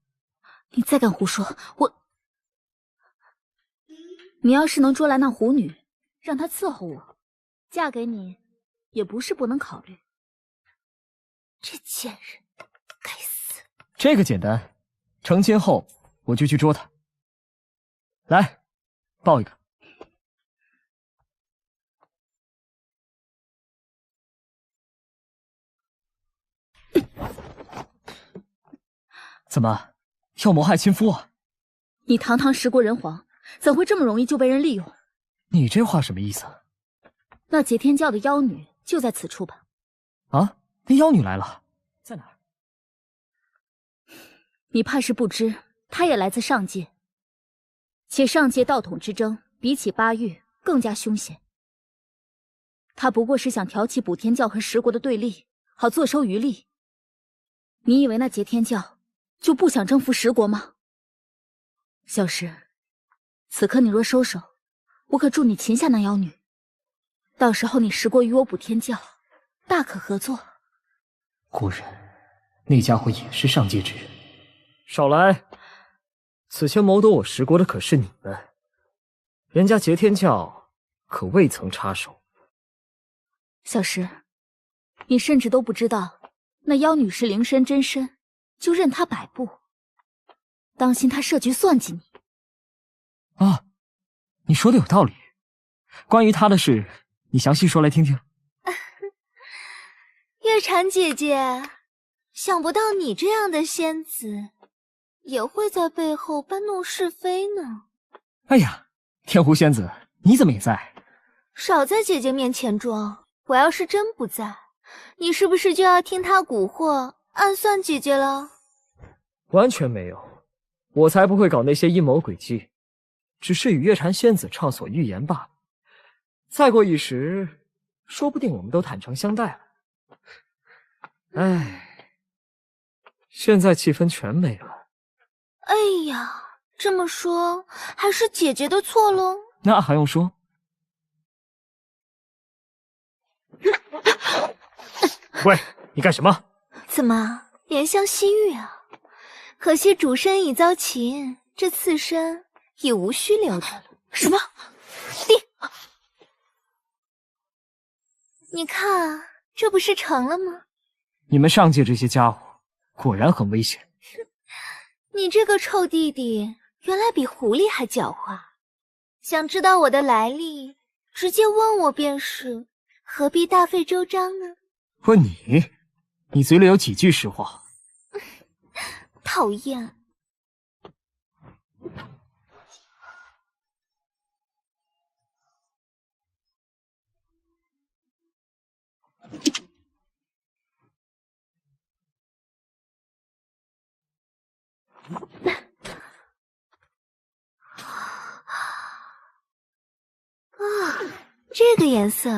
你再敢胡说，你要是能捉来那狐女，让她伺候我，嫁给你，也不是不能考虑。这贱人，该死！这个简单，成亲后我就去捉她。来，抱一个。怎么，要谋害亲夫啊？你堂堂十国人皇，怎会这么容易就被人利用？你这话什么意思？那劫天教的妖女就在此处吧？啊，那妖女来了，在哪儿？你怕是不知，她也来自上界。且上界道统之争，比起八域更加凶险。她不过是想挑起补天教和十国的对立，好坐收渔利。你以为那劫天教就不想征服十国吗？小石，此刻你若收手，我可助你擒下那妖女。到时候你十国与我补天教，大可合作。果然，那家伙也是上界之人。少来！此前谋夺我十国的可是你们，人家劫天教可未曾插手。小石，你甚至都不知道那妖女是灵身真身，就任她摆布，当心她设局算计你。啊，你说的有道理。关于她的事，你详细说来听听。月禅姐姐，想不到你这样的仙子，也会在背后搬弄是非呢。哎呀，天狐仙子，你怎么也在？少在姐姐面前装，我要是真不在，你是不是就要听她蛊惑，暗算姐姐了？完全没有，我才不会搞那些阴谋诡计，只是与月禅仙子畅所欲言罢了。再过一时，说不定我们都坦诚相待了。唉，现在气氛全没了。哎呀，这么说还是姐姐的错喽？那还用说？喂，你干什么？怎么怜香惜玉啊？可惜主身已遭擒，这刺身也无需留着了。什么？你看，这不是成了吗？你们上界这些家伙果然很危险。你这个臭弟弟，原来比狐狸还狡猾。想知道我的来历，直接问我便是，何必大费周章呢？问你，你嘴里有几句实话？讨厌。这个颜色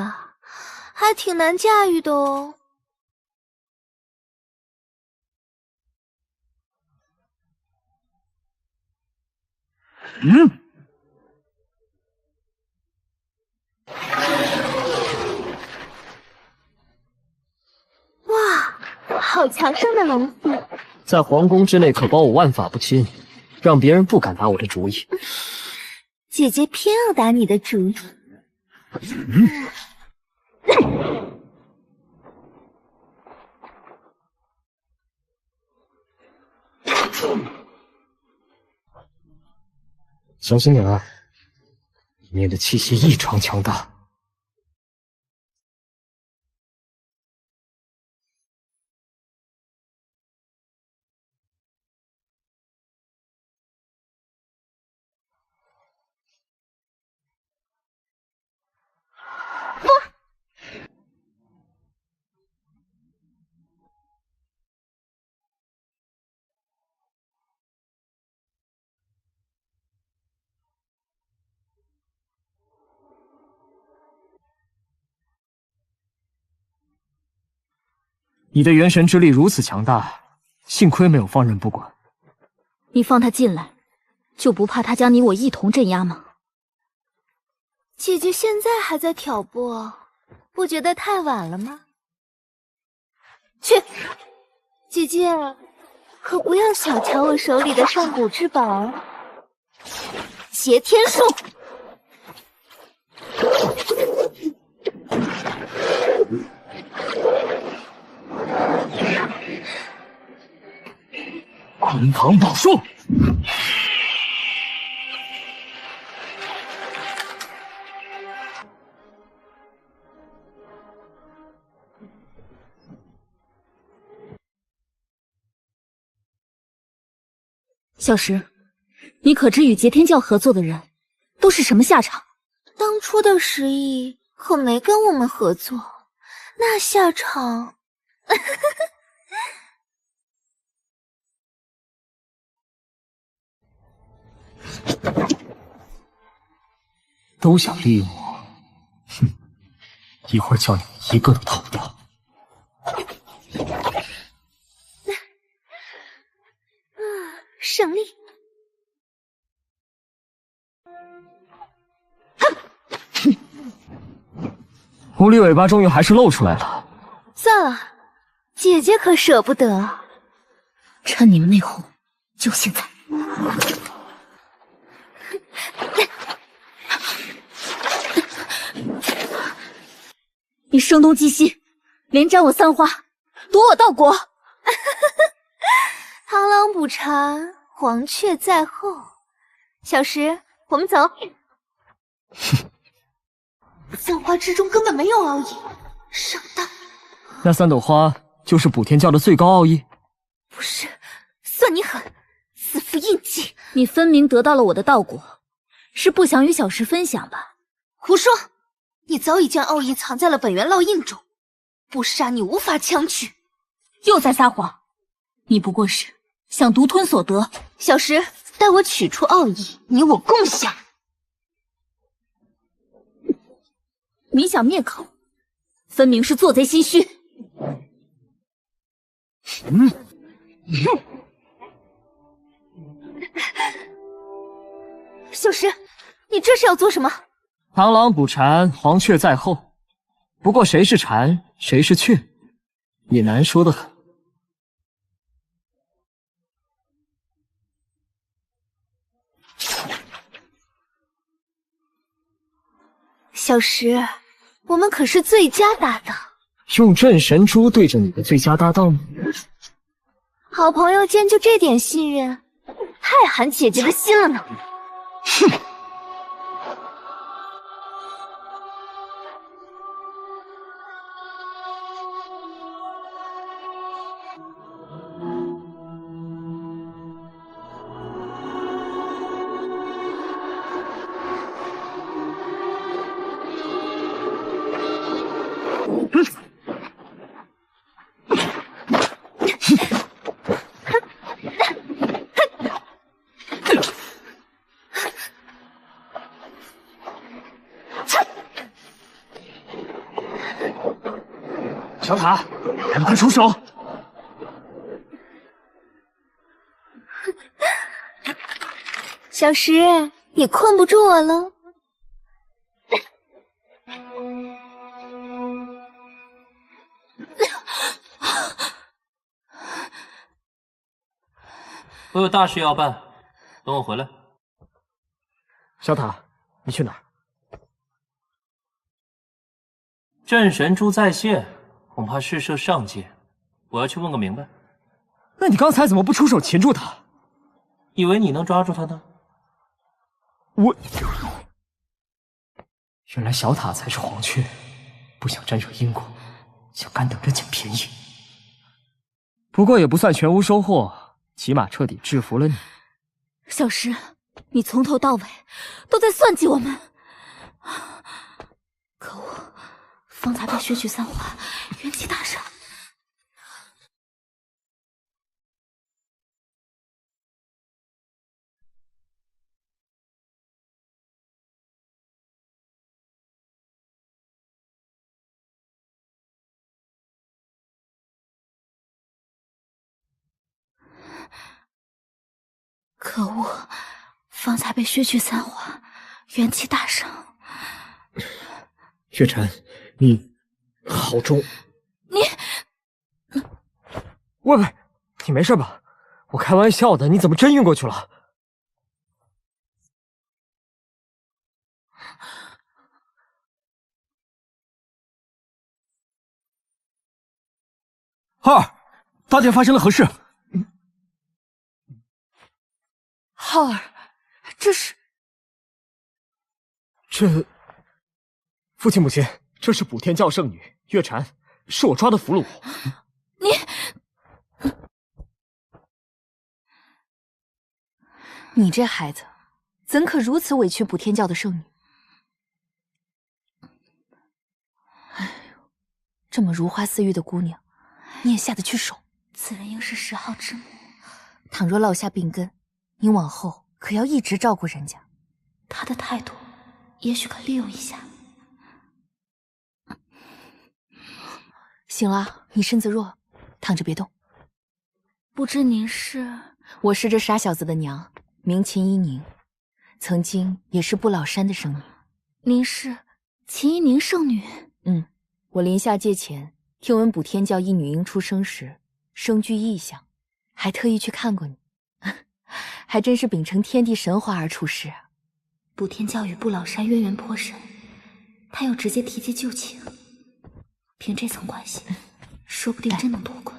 还挺难驾驭的哦。哇，好强盛的龙腹！在皇宫之内可保我万法不侵，让别人不敢打我的主意。姐姐偏要打你的主意。小心点啊，里面的气息异常强大。你的元神之力如此强大，幸亏没有放任不管。你放他进来，就不怕他将你我一同镇压吗？姐姐现在还在挑拨，不觉得太晚了吗？去，姐姐，可不要小瞧我手里的上古之宝——挟天术。滚堂宝术！小石，你可知与劫天教合作的人都是什么下场？当初的石毅可没跟我们合作，那下场……都想利用我，哼！一会儿叫你们一个都逃不掉。胜利！狐狸尾巴终于还是露出来了。算了，姐姐可舍不得。趁你们内讧，就现在！你声东击西，连斩我三花，夺我道果。螳螂捕蝉，黄雀在后。小石，我们走。三花之中根本没有奥义，上当。那3朵花就是补天教的最高奥义？不是，算你狠，自负印记。你分明得到了我的道果，是不想与小石分享吧？胡说！你早已将奥义藏在了本源烙印中，不杀你无法强取。又在撒谎！你不过是想独吞所得。小石，待我取出奥义，你我共享。你想灭口，分明是做贼心虚。小石，你这是要做什么？螳螂捕蝉，黄雀在后。不过谁是蝉，谁是雀，也难说得很。小石，我们可是最佳搭档。用镇神珠对着你的最佳搭档吗？好朋友间就这点信任，太寒姐姐的心了呢。哼！小塔，还不快出手！小石，你困不住我了。我有大事要办，等我回来。小塔，你去哪儿？镇神珠在线，恐怕事涉上界，我要去问个明白。那你刚才怎么不出手擒住他？以为你能抓住他呢？我……原来小塔才是黄雀，不想沾惹因果，想干等着捡便宜。不过也不算全无收获，起码彻底制服了你。小石，你从头到尾都在算计我们。可恶，方才被削去3环，元气大伤。可恶，方才被削去3环，元气大伤。月禅，你好重！你，喂，你没事吧？我开玩笑的，你怎么真晕过去了？浩儿，大殿发生了何事？浩儿，这是……父亲母亲，这是补天教圣女月禅，是我抓的俘虏。你这孩子，怎可如此委屈补天教的圣女？哎呦，这么如花似玉的姑娘，你也下得去手？此人应是10号之母。倘若落下病根，你往后可要一直照顾人家。他的态度，也许可利用一下。醒了，你身子弱，躺着别动。不知您是？我是这傻小子的娘，名秦依宁，曾经也是不老山的圣女。您是秦依宁圣女？嗯，我临下界前听闻补天教一女婴出生时生具异象，还特意去看过你，还真是秉承天地神华而处世啊。补天教与不老山渊源颇深，他又直接提及旧情，凭这层关系，说不定真能脱困。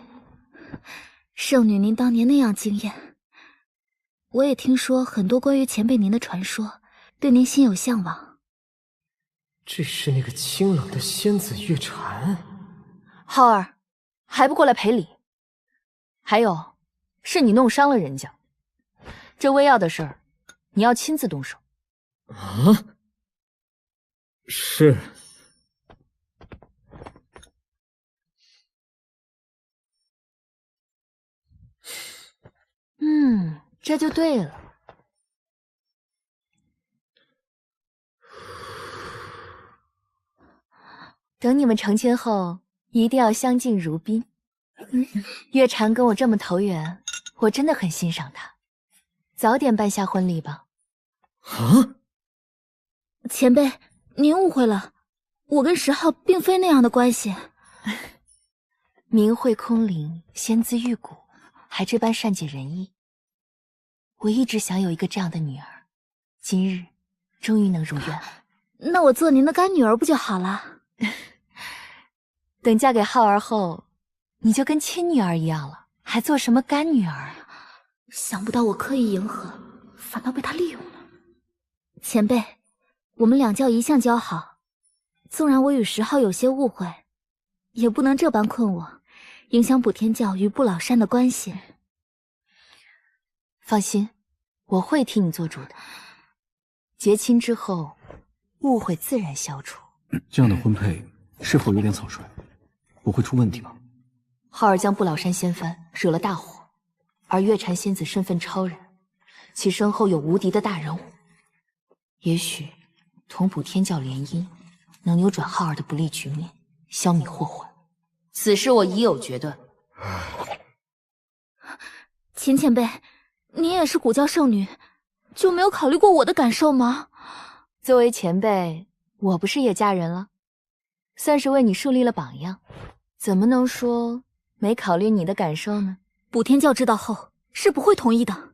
圣女您当年那样惊艳，我也听说很多关于前辈您的传说，对您心有向往。这是那个清冷的仙子月禅。浩儿，还不过来赔礼？还有，是你弄伤了人家，这微药的事儿，你要亲自动手。啊？是。这就对了。等你们成亲后，一定要相敬如宾。月禅跟我这么投缘，我真的很欣赏他。早点办下婚礼吧。啊！前辈，您误会了，我跟10号并非那样的关系。明慧空灵，仙姿玉骨，还这般善解人意。我一直想有一个这样的女儿，今日终于能如愿了。那我做您的干女儿不就好了？等嫁给浩儿后，你就跟亲女儿一样了，还做什么干女儿？想不到我刻意迎合，反倒被他利用了。前辈，我们两教一向交好，纵然我与石浩有些误会，也不能这般困我，影响补天教与不老山的关系。放心，我会替你做主的。结亲之后，误会自然消除。这样的婚配是否有点草率？不会出问题吧？浩儿将不老山掀翻，惹了大祸，而月禅仙子身份超人，其身后有无敌的大人物，也许同补天教联姻，能扭转浩儿的不利局面，消弭祸患。此事我已有决断。秦前辈，您也是古教圣女，就没有考虑过我的感受吗？作为前辈，我不是也嫁人了，算是为你树立了榜样，怎么能说没考虑你的感受呢？补天教知道后是不会同意的。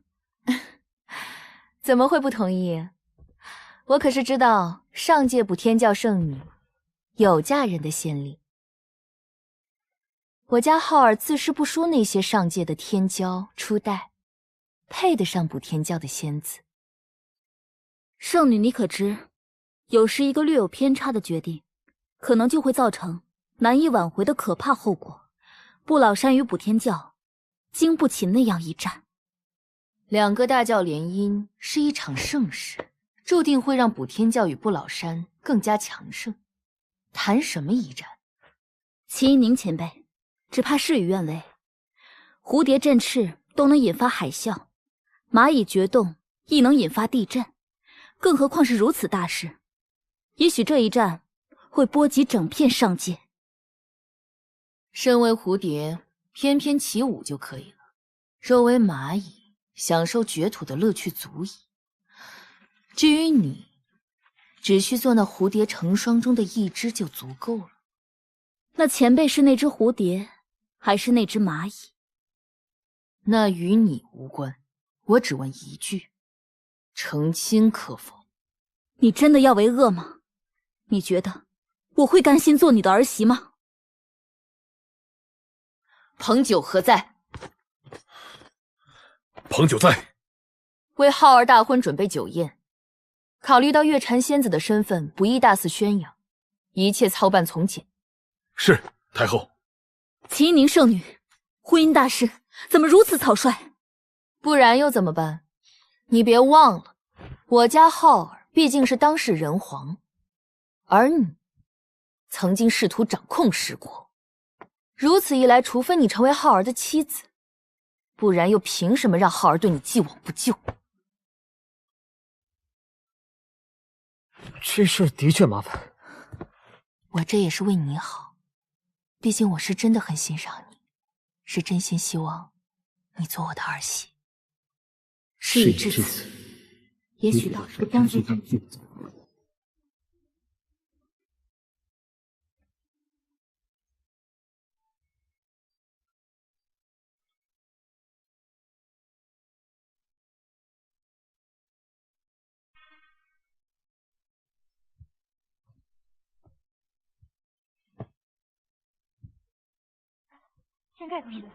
怎么会不同意？我可是知道上届补天教圣女有嫁人的先例。我家浩儿自是不输那些上届的天骄初代，配得上补天教的仙子。圣女，你可知，有时一个略有偏差的决定，可能就会造成难以挽回的可怕后果。不老山与补天教经不起那样一战。两个大教联姻是一场盛事，注定会让补天教与不老山更加强盛。谈什么一战？齐一宁前辈，只怕事与愿违。蝴蝶振翅都能引发海啸，蚂蚁决动亦能引发地震，更何况是如此大事。也许这一战会波及整片上界。身为蝴蝶，翩翩起舞就可以了；若为蚂蚁，享受掘土的乐趣足矣。至于你，只需做那蝴蝶成双中的一只就足够了。那前辈是那只蝴蝶，还是那只蚂蚁？那与你无关，我只问一句：成亲可否？你真的要为恶吗？你觉得我会甘心做你的儿媳吗？彭九何在？彭九在。为浩儿大婚准备酒宴，考虑到月禅仙子的身份不宜大肆宣扬，一切操办从简。是太后。齐宁圣女，婚姻大事怎么如此草率？不然又怎么办？你别忘了，我家浩儿毕竟是当世人皇，而你曾经试图掌控时国。如此一来，除非你成为浩儿的妻子，不然又凭什么让浩儿对你既往不咎？这事的确麻烦。我这也是为你好，毕竟我是真的很欣赏你，是真心希望你做我的儿媳。事已至此，也许老夫将军。掀盖可以了。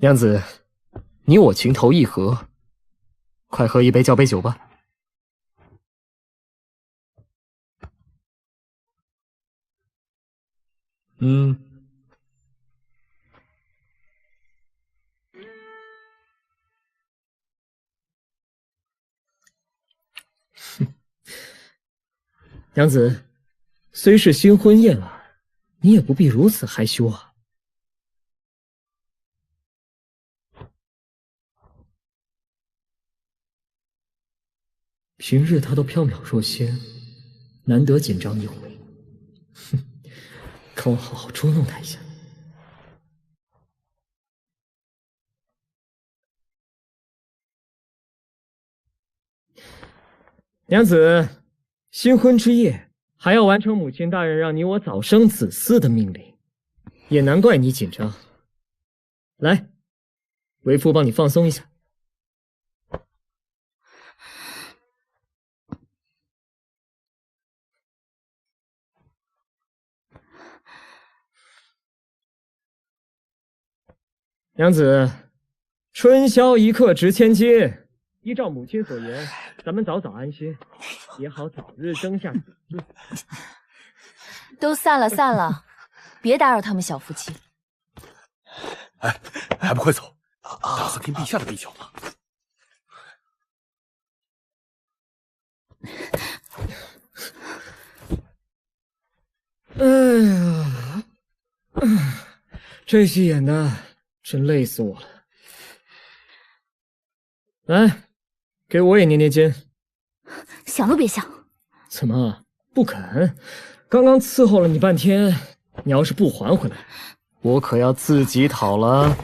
娘子，你我情投意合，快喝一杯交杯酒吧。娘子，虽是新婚燕尔，你也不必如此害羞啊。平日她都飘渺若仙，难得紧张一回，看我好好捉弄他一下。娘子，新婚之夜还要完成母亲大人让你我早生子嗣的命令，也难怪你紧张。来，为父帮你放松一下。娘子，春宵一刻值千金。依照母亲所言，咱们早早安歇，也好早日生下子嗣。都散了散了，别打扰他们小夫妻。哎，还不快走！大嫂跟陛下的比较嘛。哎呀，这戏演的真累死我了。来，给我也捏捏肩。想都别想。怎么不肯？刚刚伺候了你半天，你要是不还回来，我可要自己讨了。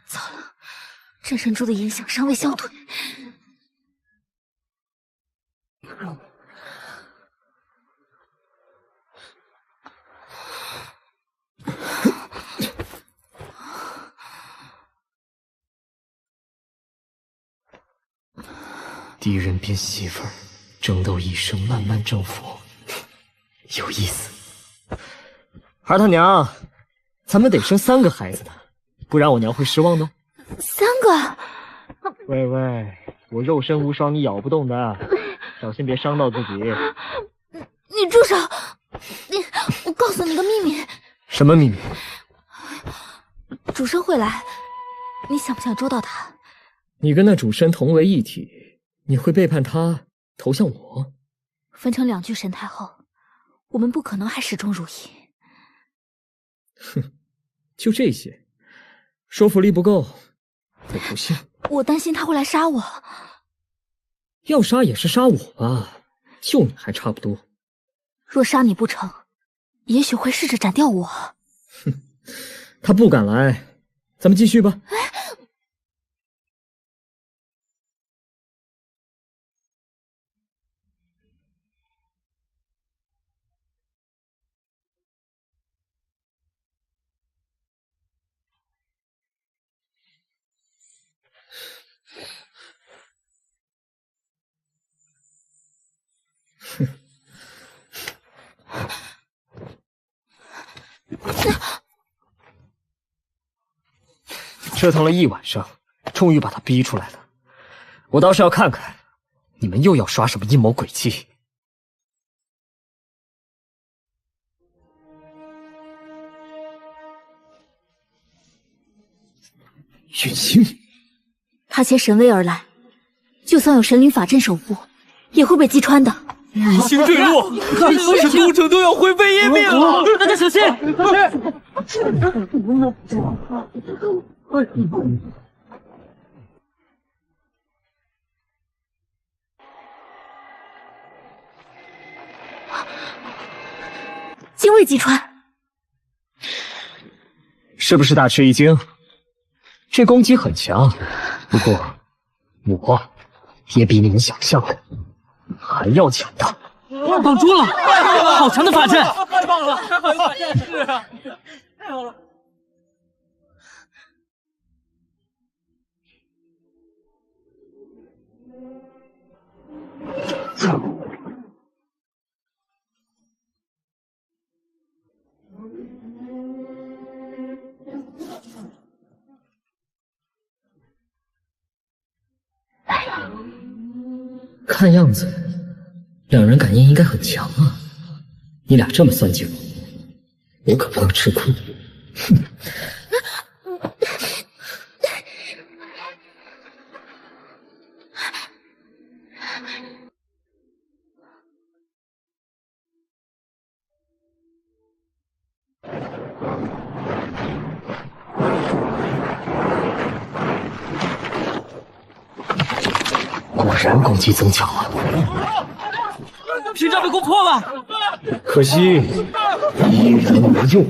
糟了，镇神珠的影响尚未消退。敌人变媳妇儿，争斗一生，慢慢征服，有意思。儿他娘，咱们得生3个孩子的，不然我娘会失望的。3个？喂喂，我肉身无双，你咬不动的，小心别伤到自己。你住手！我告诉你个秘密。什么秘密？主生会来，你想不想捉到他？你跟那主神同为一体，你会背叛他，投向我？分成2具神态后，我们不可能还始终如一。哼，就这些，说服力不够，我不信。我担心他会来杀我。要杀也是杀我吧，就你还差不多。若杀你不成，也许会试着斩掉我。哼，他不敢来，咱们继续吧。折腾了一晚上，终于把他逼出来了。我倒是要看看，你们又要耍什么阴谋诡计。云星，他携神威而来，就算有神灵法阵守护，也会被击穿的。云星坠落，看来是东城都要灰飞烟灭了！大家小心！精卫击穿，是不是大吃一惊？这攻击很强，不过我也比你们想象的还要强大。绑住了，好强的法阵！太棒了，太好了！是啊，太好了！看样子两人感应应该很强啊！你俩这么算计我，我可不能吃亏。哼！果然攻击增强了。屏障被攻破了，可惜依然无用。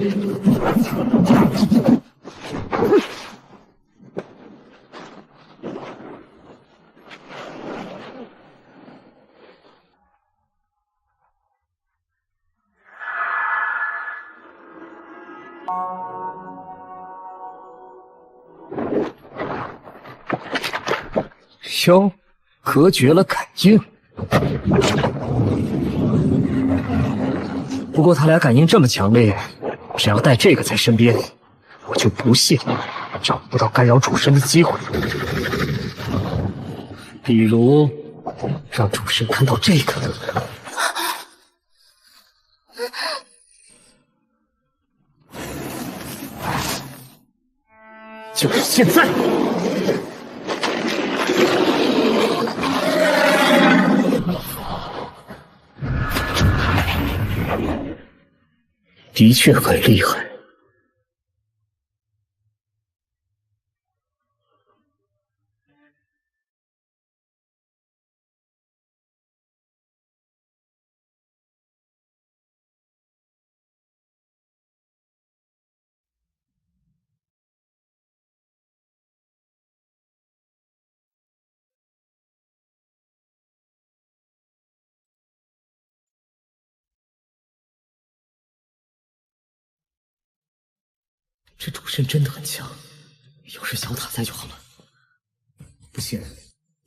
哟，隔绝了感应。不过他俩感应这么强烈，只要带这个在身边，我就不信找不到干扰主神的机会。比如，让主神看到这个。就是现在！的确很厉害。这主神真的很强，要是小塔在就好了。不行，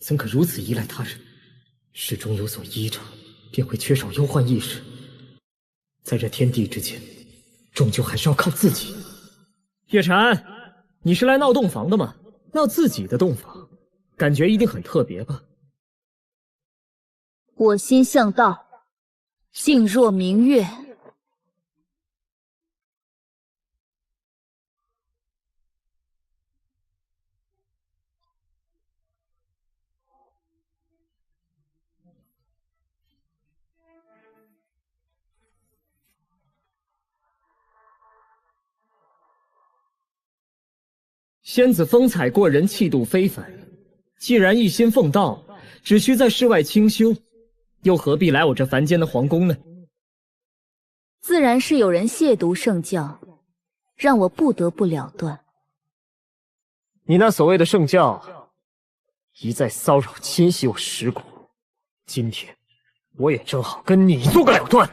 怎可如此依赖他人？始终有所依仗，便会缺少忧患意识。在这天地之间，终究还是要靠自己。叶禅，你是来闹洞房的吗？闹自己的洞房，感觉一定很特别吧？我心向道，静若明月。仙子风采过人，气度非凡。既然一心奉道，只需在世外清修，又何必来我这凡间的皇宫呢？自然是有人亵渎圣教，让我不得不了断。你那所谓的圣教，一再骚扰侵袭我石国，今天我也正好跟你做个了断。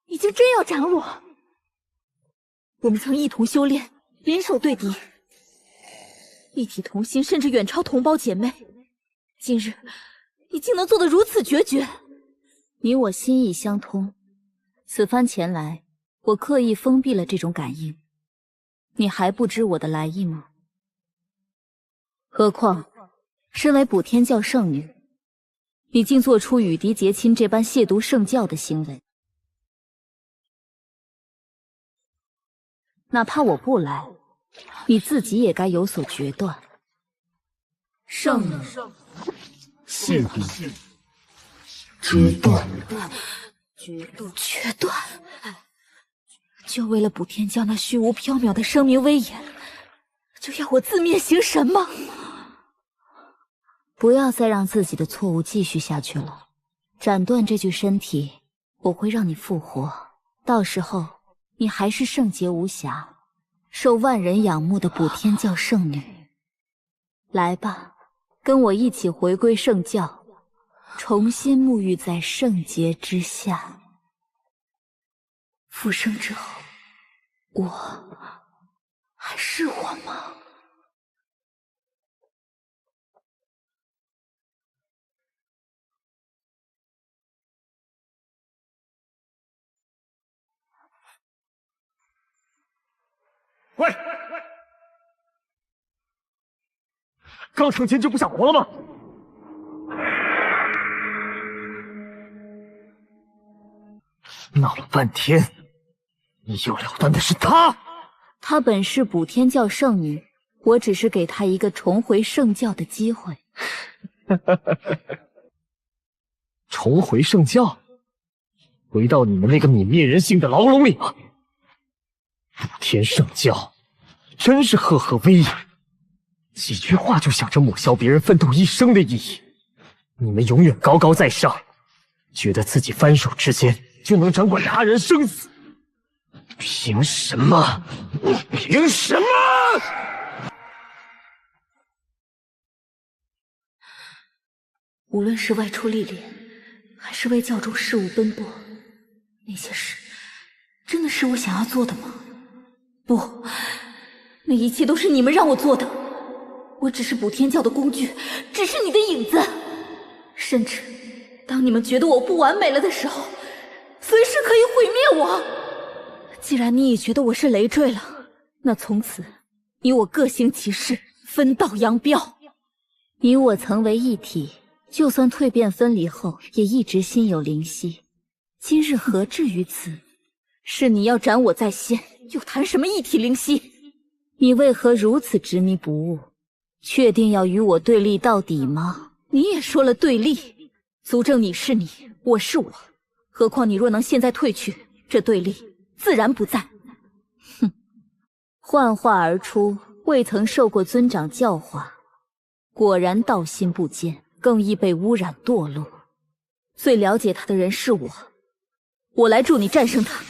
你竟真要斩我！我们曾一同修炼，联手对敌，一体同心，甚至远超同胞姐妹。今日你竟能做得如此决绝！你我心意相通，此番前来，我刻意封闭了这种感应。你还不知我的来意吗？何况，身为补天教圣女，你竟做出与敌结亲这般亵渎圣教的行为。哪怕我不来，你自己也该有所决断。圣女，亵渎，决断！决断！就为了补天教那虚无缥缈的声名威严，就要我自灭形神吗？不要再让自己的错误继续下去了。斩断这具身体，我会让你复活，到时候你还是圣洁无瑕，受万人仰慕的补天教圣女。来吧，跟我一起回归圣教，重新沐浴在圣洁之下。复生之后，我还是我吗？喂！刚成仙就不想活了吗？闹了半天，你又了断的是他。她本是补天教圣女，我只是给她一个重回圣教的机会。重回圣教，回到你们那个泯灭人性的牢笼里吗？补天圣教真是赫赫威严，几句话就想着抹消别人奋斗一生的意义。你们永远高高在上，觉得自己翻手之间就能掌管他人生死。凭什么？凭什么？无论是外出历练，还是为教中事务奔波，那些事真的是我想要做的吗？不，那一切都是你们让我做的。我只是补天教的工具，只是你的影子。甚至当你们觉得我不完美了的时候，随时可以毁灭我。既然你已觉得我是累赘了，那从此你我各行其事，分道扬镳。你我曾为一体，就算蜕变分离后，也一直心有灵犀。今日何至于此？是你要斩我在先，又谈什么一体灵犀？你为何如此执迷不悟？确定要与我对立到底吗？你也说了对立，足证你是你，我是我。何况你若能现在退去，这对立自然不在。哼，幻化而出，未曾受过尊长教化，果然道心不坚，更易被污染堕落。最了解他的人是我，我来助你战胜他。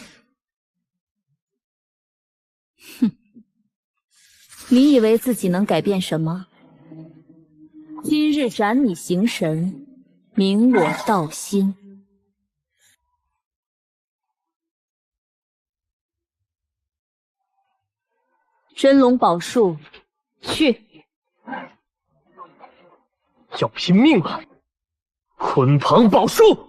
哼，你以为自己能改变什么？今日斩你形神，明我道心。真龙宝术，去！要拼命了！鲲鹏宝术！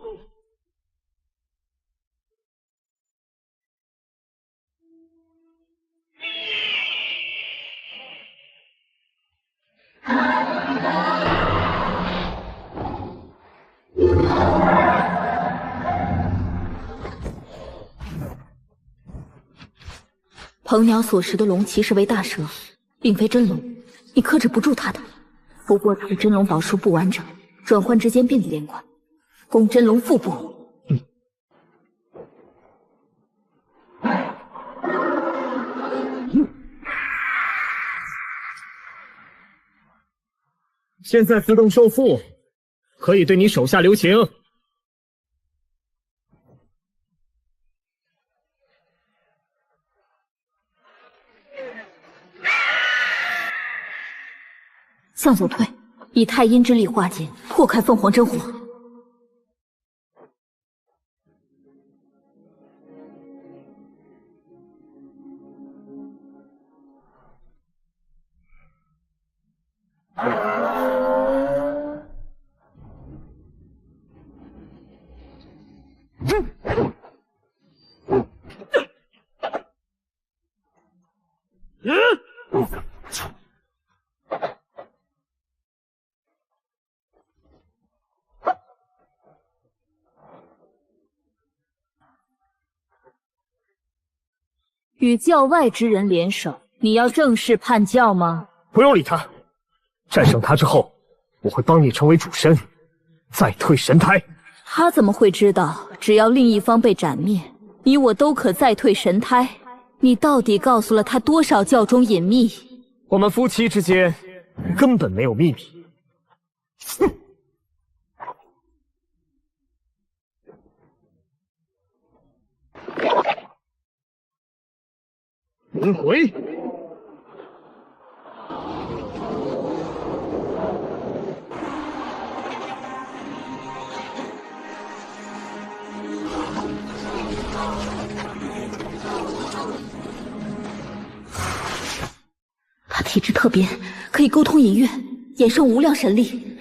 鹏鸟所食的龙其实为大蛇，并非真龙，你克制不住它的。不过他的真龙宝术不完整，转换之间并不连贯。攻真龙腹部。现在自动收腹，可以对你手下留情。向左退，以太阴之力化解，破开凤凰真火。与教外之人联手，你要正式叛教吗？不用理他，战胜他之后，我会帮你成为主神，再退神胎。他怎么会知道，只要另一方被斩灭，你我都可再退神胎？你到底告诉了他多少教中隐秘？我们夫妻之间根本没有秘密。哼！轮回。他体质特别，可以沟通隐喻，衍生无量神力，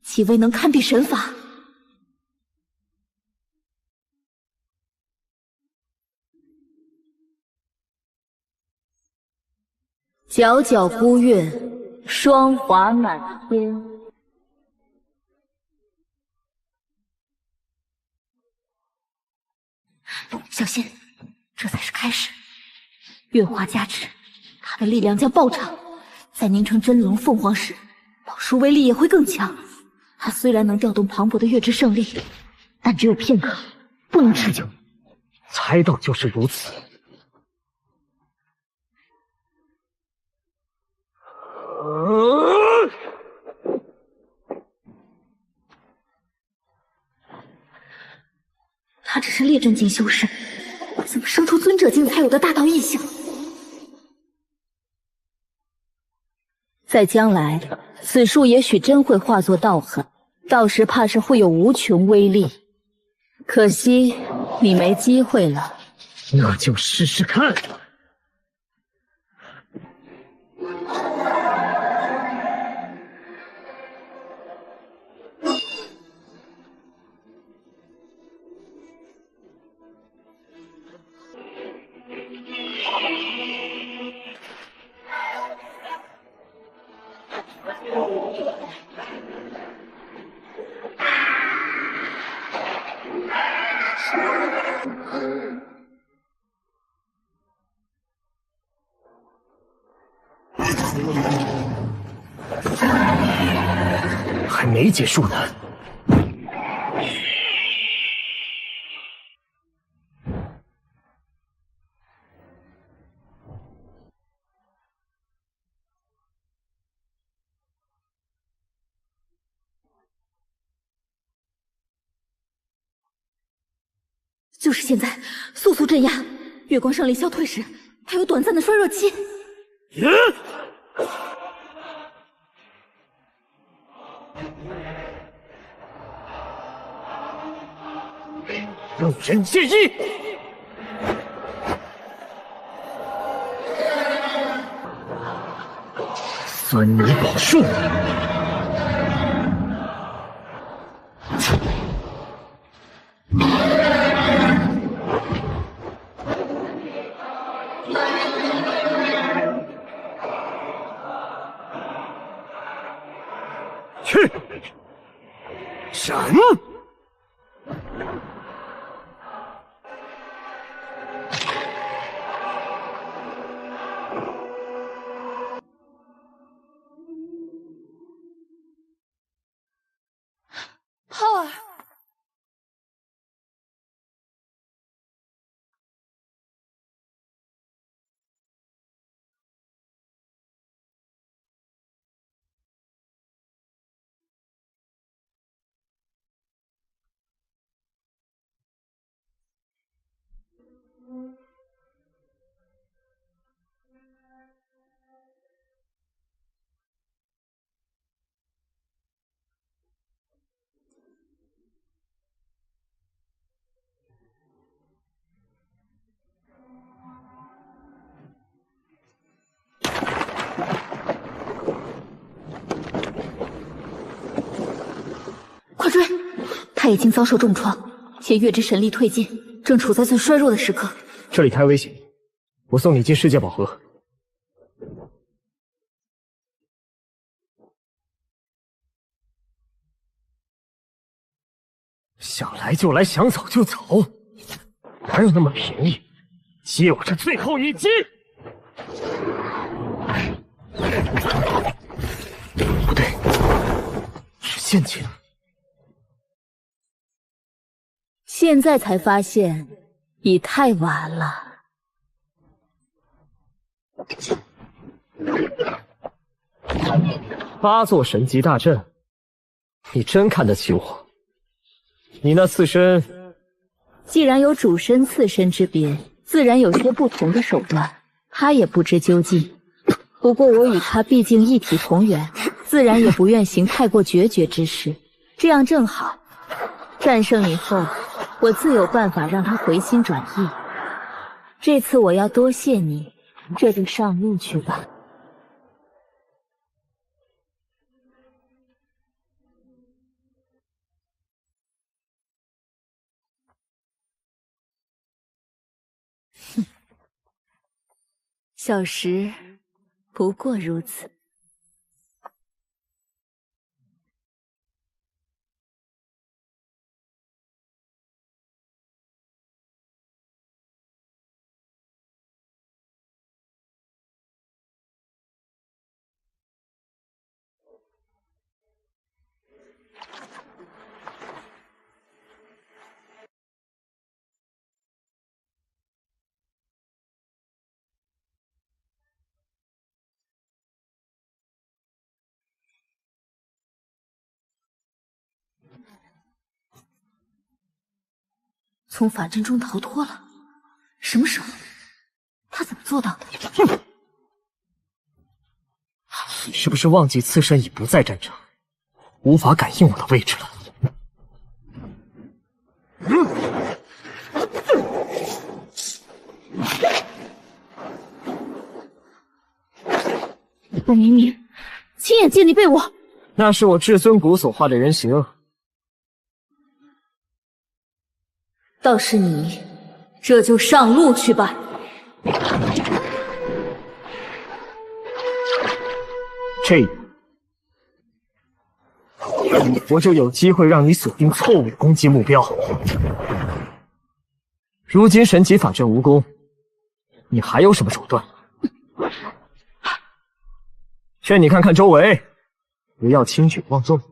其威能堪比神法。皎皎孤月，霜华满天。小心，这才是开始。月华加持，他的力量将暴涨。在凝成真龙凤凰时，宝书威力也会更强。他虽然能调动磅礴的月之圣力，但只有片刻，不能持久。猜到就是如此。他只是列阵境修士，怎么生出尊者境才有的大道异象？在将来，此术也许真会化作道痕，到时怕是会有无穷威力。可惜你没机会了。那就试试看。还没结束呢。就是现在，速速镇压！月光胜利消退时，还有短暂的衰弱期。路人见义。酸泥宝术。去！闪！泡儿，快追！他已经遭受重创，且月之神力退尽，正处在最衰弱的时刻。这里太危险，我送你进世界宝盒。想来就来，想走就走，哪有那么便宜？接我这最后一击！不对，是陷阱。现在才发现，已太晚了。8座神级大阵，你真看得起我？你那刺身，既然有主身刺身之别，自然有些不同的手段，他也不知究竟。不过我与他毕竟一体同源，自然也不愿行太过决绝之事，这样正好。战胜以后，我自有办法让他回心转意。这次我要多谢你，这就上路去吧。哼，小时不过如此。从法阵中逃脱了？什么时候？他怎么做到的？你是不是忘记刺身已不在战场，无法感应我的位置了？我明明亲眼见你被我……那是我至尊骨所化的人形。倒是你，这就上路去吧。这样，我就有机会让你锁定错误的攻击目标。如今神级法阵无功，你还有什么手段？劝你看看周围，不要轻举妄动。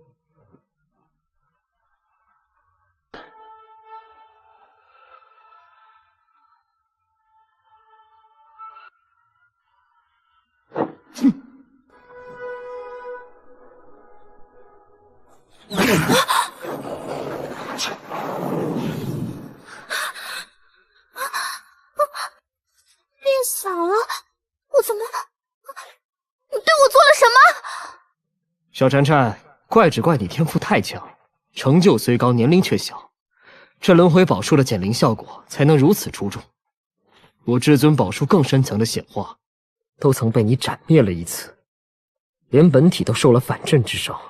变小了，我怎么？你对我做了什么？小婵婵，怪只怪你天赋太强，成就虽高，年龄却小，这轮回宝术的减龄效果才能如此出众。我至尊宝术更深层的显化，都曾被你斩灭了一次，连本体都受了反震之伤。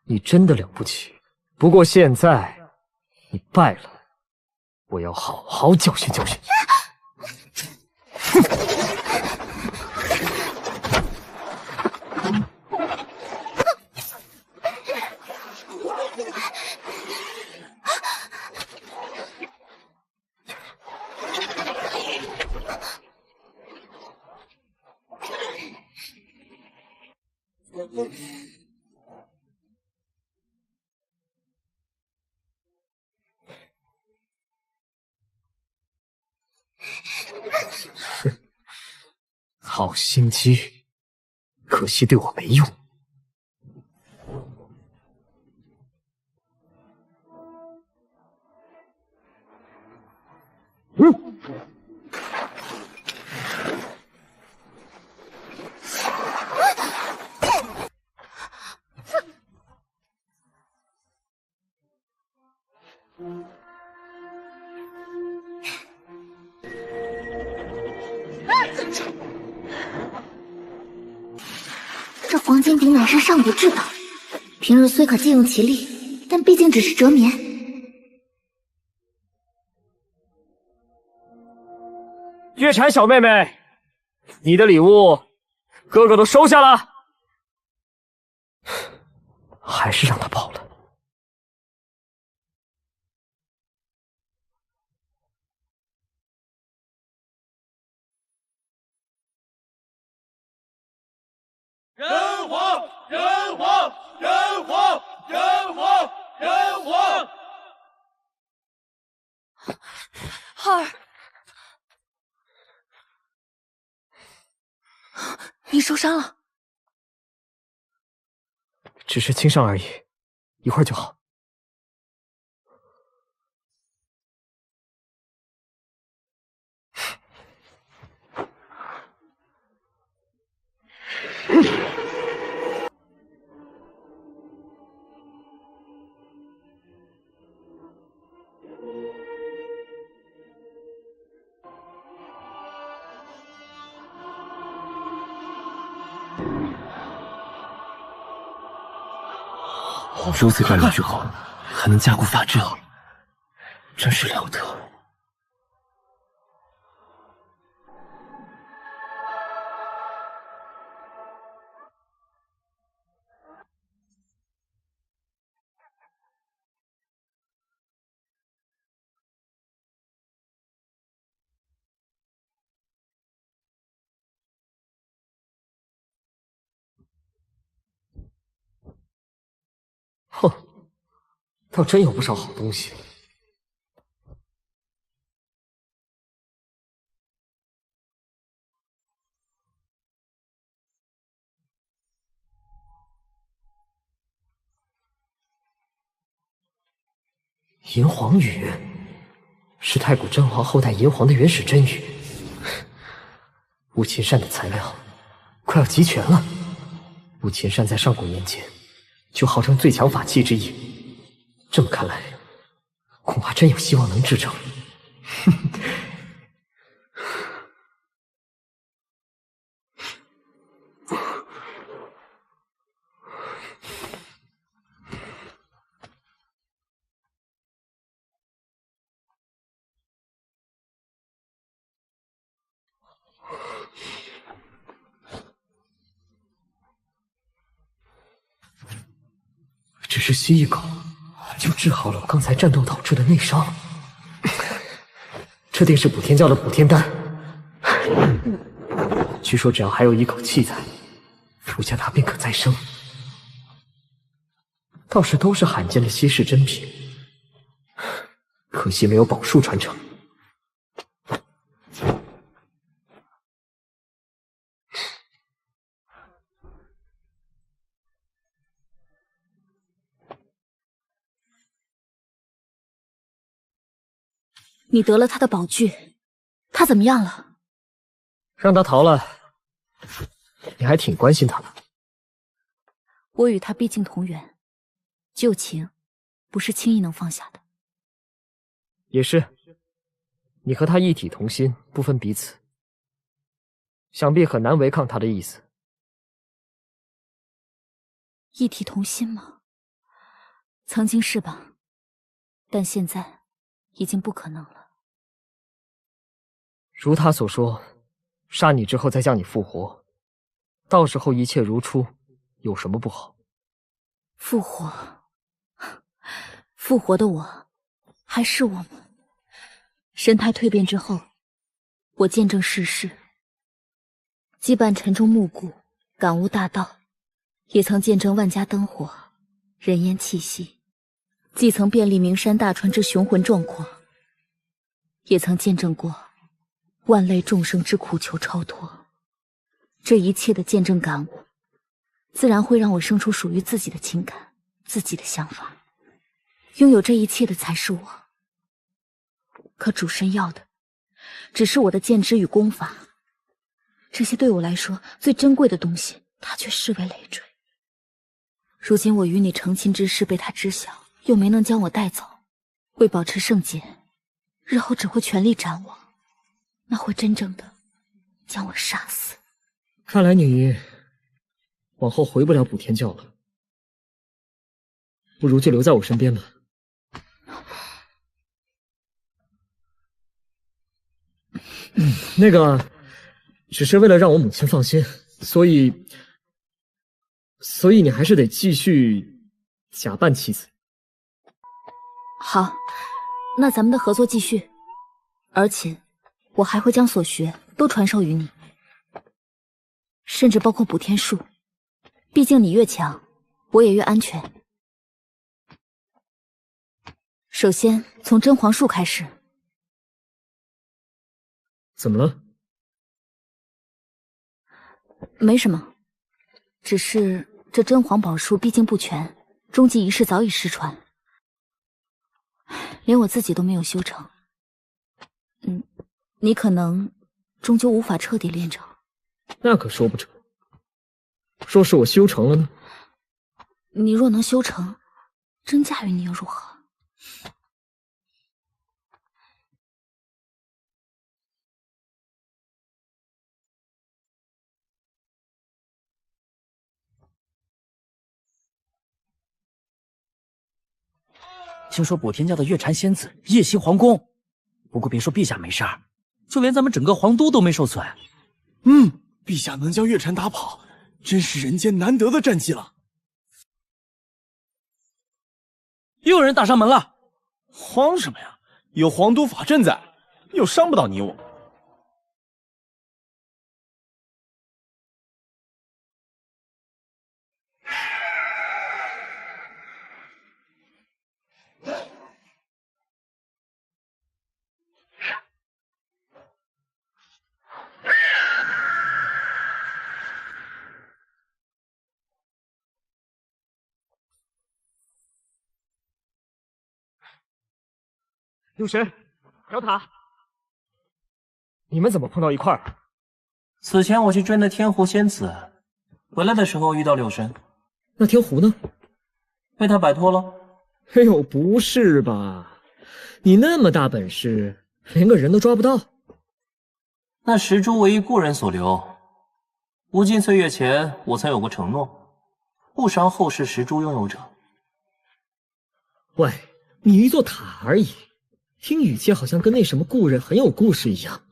你真的了不起，不过现在你败了，我要好好教训教训你。好心机，可惜对我没用。这黄金鼎乃是上古至宝，平日虽可借用其力，但毕竟只是折棉。月蝉小妹妹，你的礼物，哥哥都收下了。还是让他跑了。人皇，人皇，人皇，人皇，人皇。受伤了？只是轻伤而已，一会儿就好。如此战力之后，还能加固法阵，真是了得。哼，倒真有不少好东西。炎黄羽是太古真皇后代炎黄的原始真羽，雾秦扇的材料快要集全了。雾秦扇在上古年间就号称最强法器之一，这么看来，恐怕真有希望能制成。只是吸一口，就治好了我刚才战斗导致的内伤，这定是补天教的补天丹。据说只要还有一口气在，服下它便可再生。倒是都是罕见的稀世珍品，可惜没有宝术传承。你得了他的宝具，他怎么样了？让他逃了，你还挺关心他的。我与他毕竟同源，旧情不是轻易能放下的。也是，你和他一体同心，不分彼此，想必很难违抗他的意思。一体同心吗？曾经是吧，但现在已经不可能了。如他所说，杀你之后再将你复活，到时候一切如初，有什么不好？复活？复活的我，还是我吗？神胎蜕变之后，我见证世事，羁绊沉重暮鼓，感悟大道，也曾见证万家灯火，人烟气息，既曾遍历名山大川之雄浑壮阔，也曾见证过万类众生之苦求超脱。这一切的见证感悟，自然会让我生出属于自己的情感，自己的想法。拥有这一切的才是我。可主神要的，只是我的剑知与功法。这些对我来说最珍贵的东西，他却视为累赘。如今我与你成亲之事被他知晓，又没能将我带走，为保持圣洁，日后只会全力斩我，那会真正的将我杀死。看来你往后回不了补天教了，不如就留在我身边吧。那个，只是为了让我母亲放心，所以你还是得继续假扮妻子。好，那咱们的合作继续，而且我还会将所学都传授于你，甚至包括补天术。毕竟你越强，我也越安全。首先从真皇术开始。怎么了？没什么，只是这真皇宝术毕竟不全，终极仪式早已失传，连我自己都没有修成。你可能终究无法彻底练成。那可说不准。说是我修成了呢？你若能修成，真驾驭你又如何？听说补天教的月禅仙子夜袭皇宫，不过别说陛下没事儿，就连咱们整个皇都都没受损。陛下能将月禅打跑，真是人间难得的战绩了。又有人打上门了，慌什么呀？有皇都法阵在，又伤不到你我。柳神，小塔，你们怎么碰到一块儿？此前我去追那天狐仙子，回来的时候遇到柳神。那天狐呢？被他摆脱了。哎呦，不是吧？你那么大本事，连个人都抓不到？那石珠为一故人所留，无尽岁月前，我曾有过承诺，不伤后世石珠拥有者。喂，你一座塔而已。听语气好像跟那什么故人很有故事一样，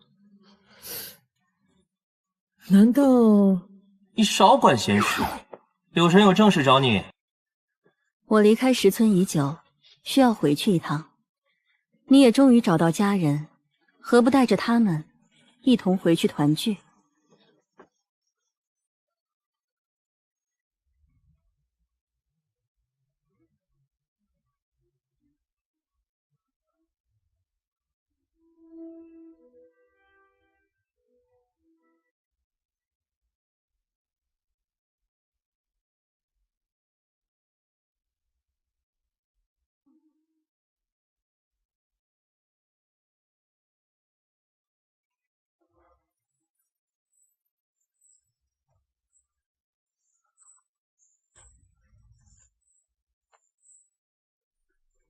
难道……你少管闲事，柳神有正事找你。我离开石村已久，需要回去一趟。你也终于找到家人，何不带着他们一同回去团聚？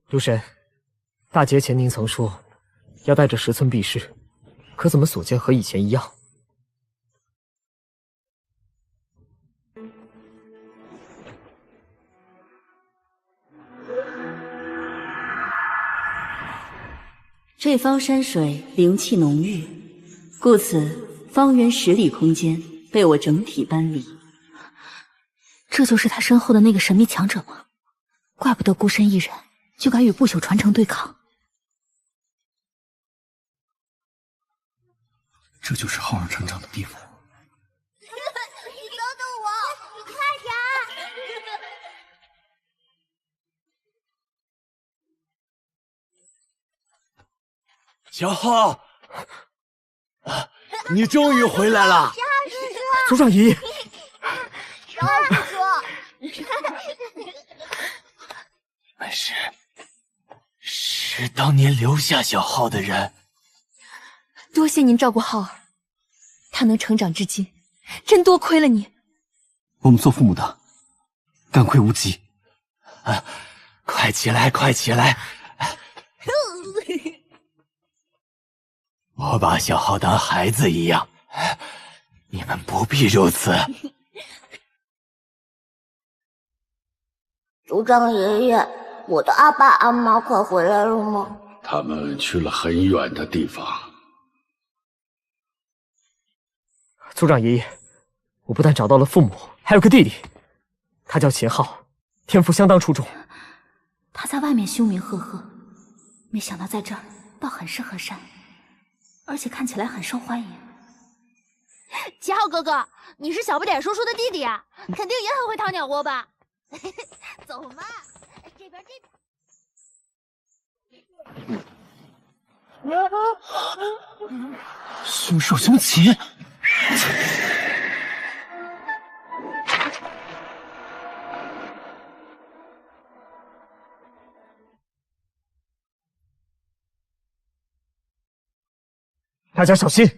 刘神，大劫前您曾说要带着石村避世，可怎么所见和以前一样？这方山水灵气浓郁，故此方圆10里空间被我整体搬离。这就是他身后的那个神秘强者吗？怪不得孤身一人就敢与不朽传承对抗。这就是浩然成长的地方。你等等我，你快点！小浩，你终于回来了！族长姨，小浩叔叔，你们是当年留下小浩的人。多谢您照顾浩儿，他能成长至今，真多亏了你。我们做父母的，感愧无极。快起来，快起来！我把小浩当孩子一样，你们不必如此。族长爷爷，我的阿爸阿妈快回来了吗？他们去了很远的地方。族长爷爷，我不但找到了父母，还有个弟弟，他叫秦昊，天赋相当出众。他在外面凶名赫赫，没想到在这儿倒很是和善，而且看起来很受欢迎。秦昊哥哥，你是小不点叔叔的弟弟啊，肯定也很会掏鸟窝吧？走嘛，这边。凶手凶器。大家小心！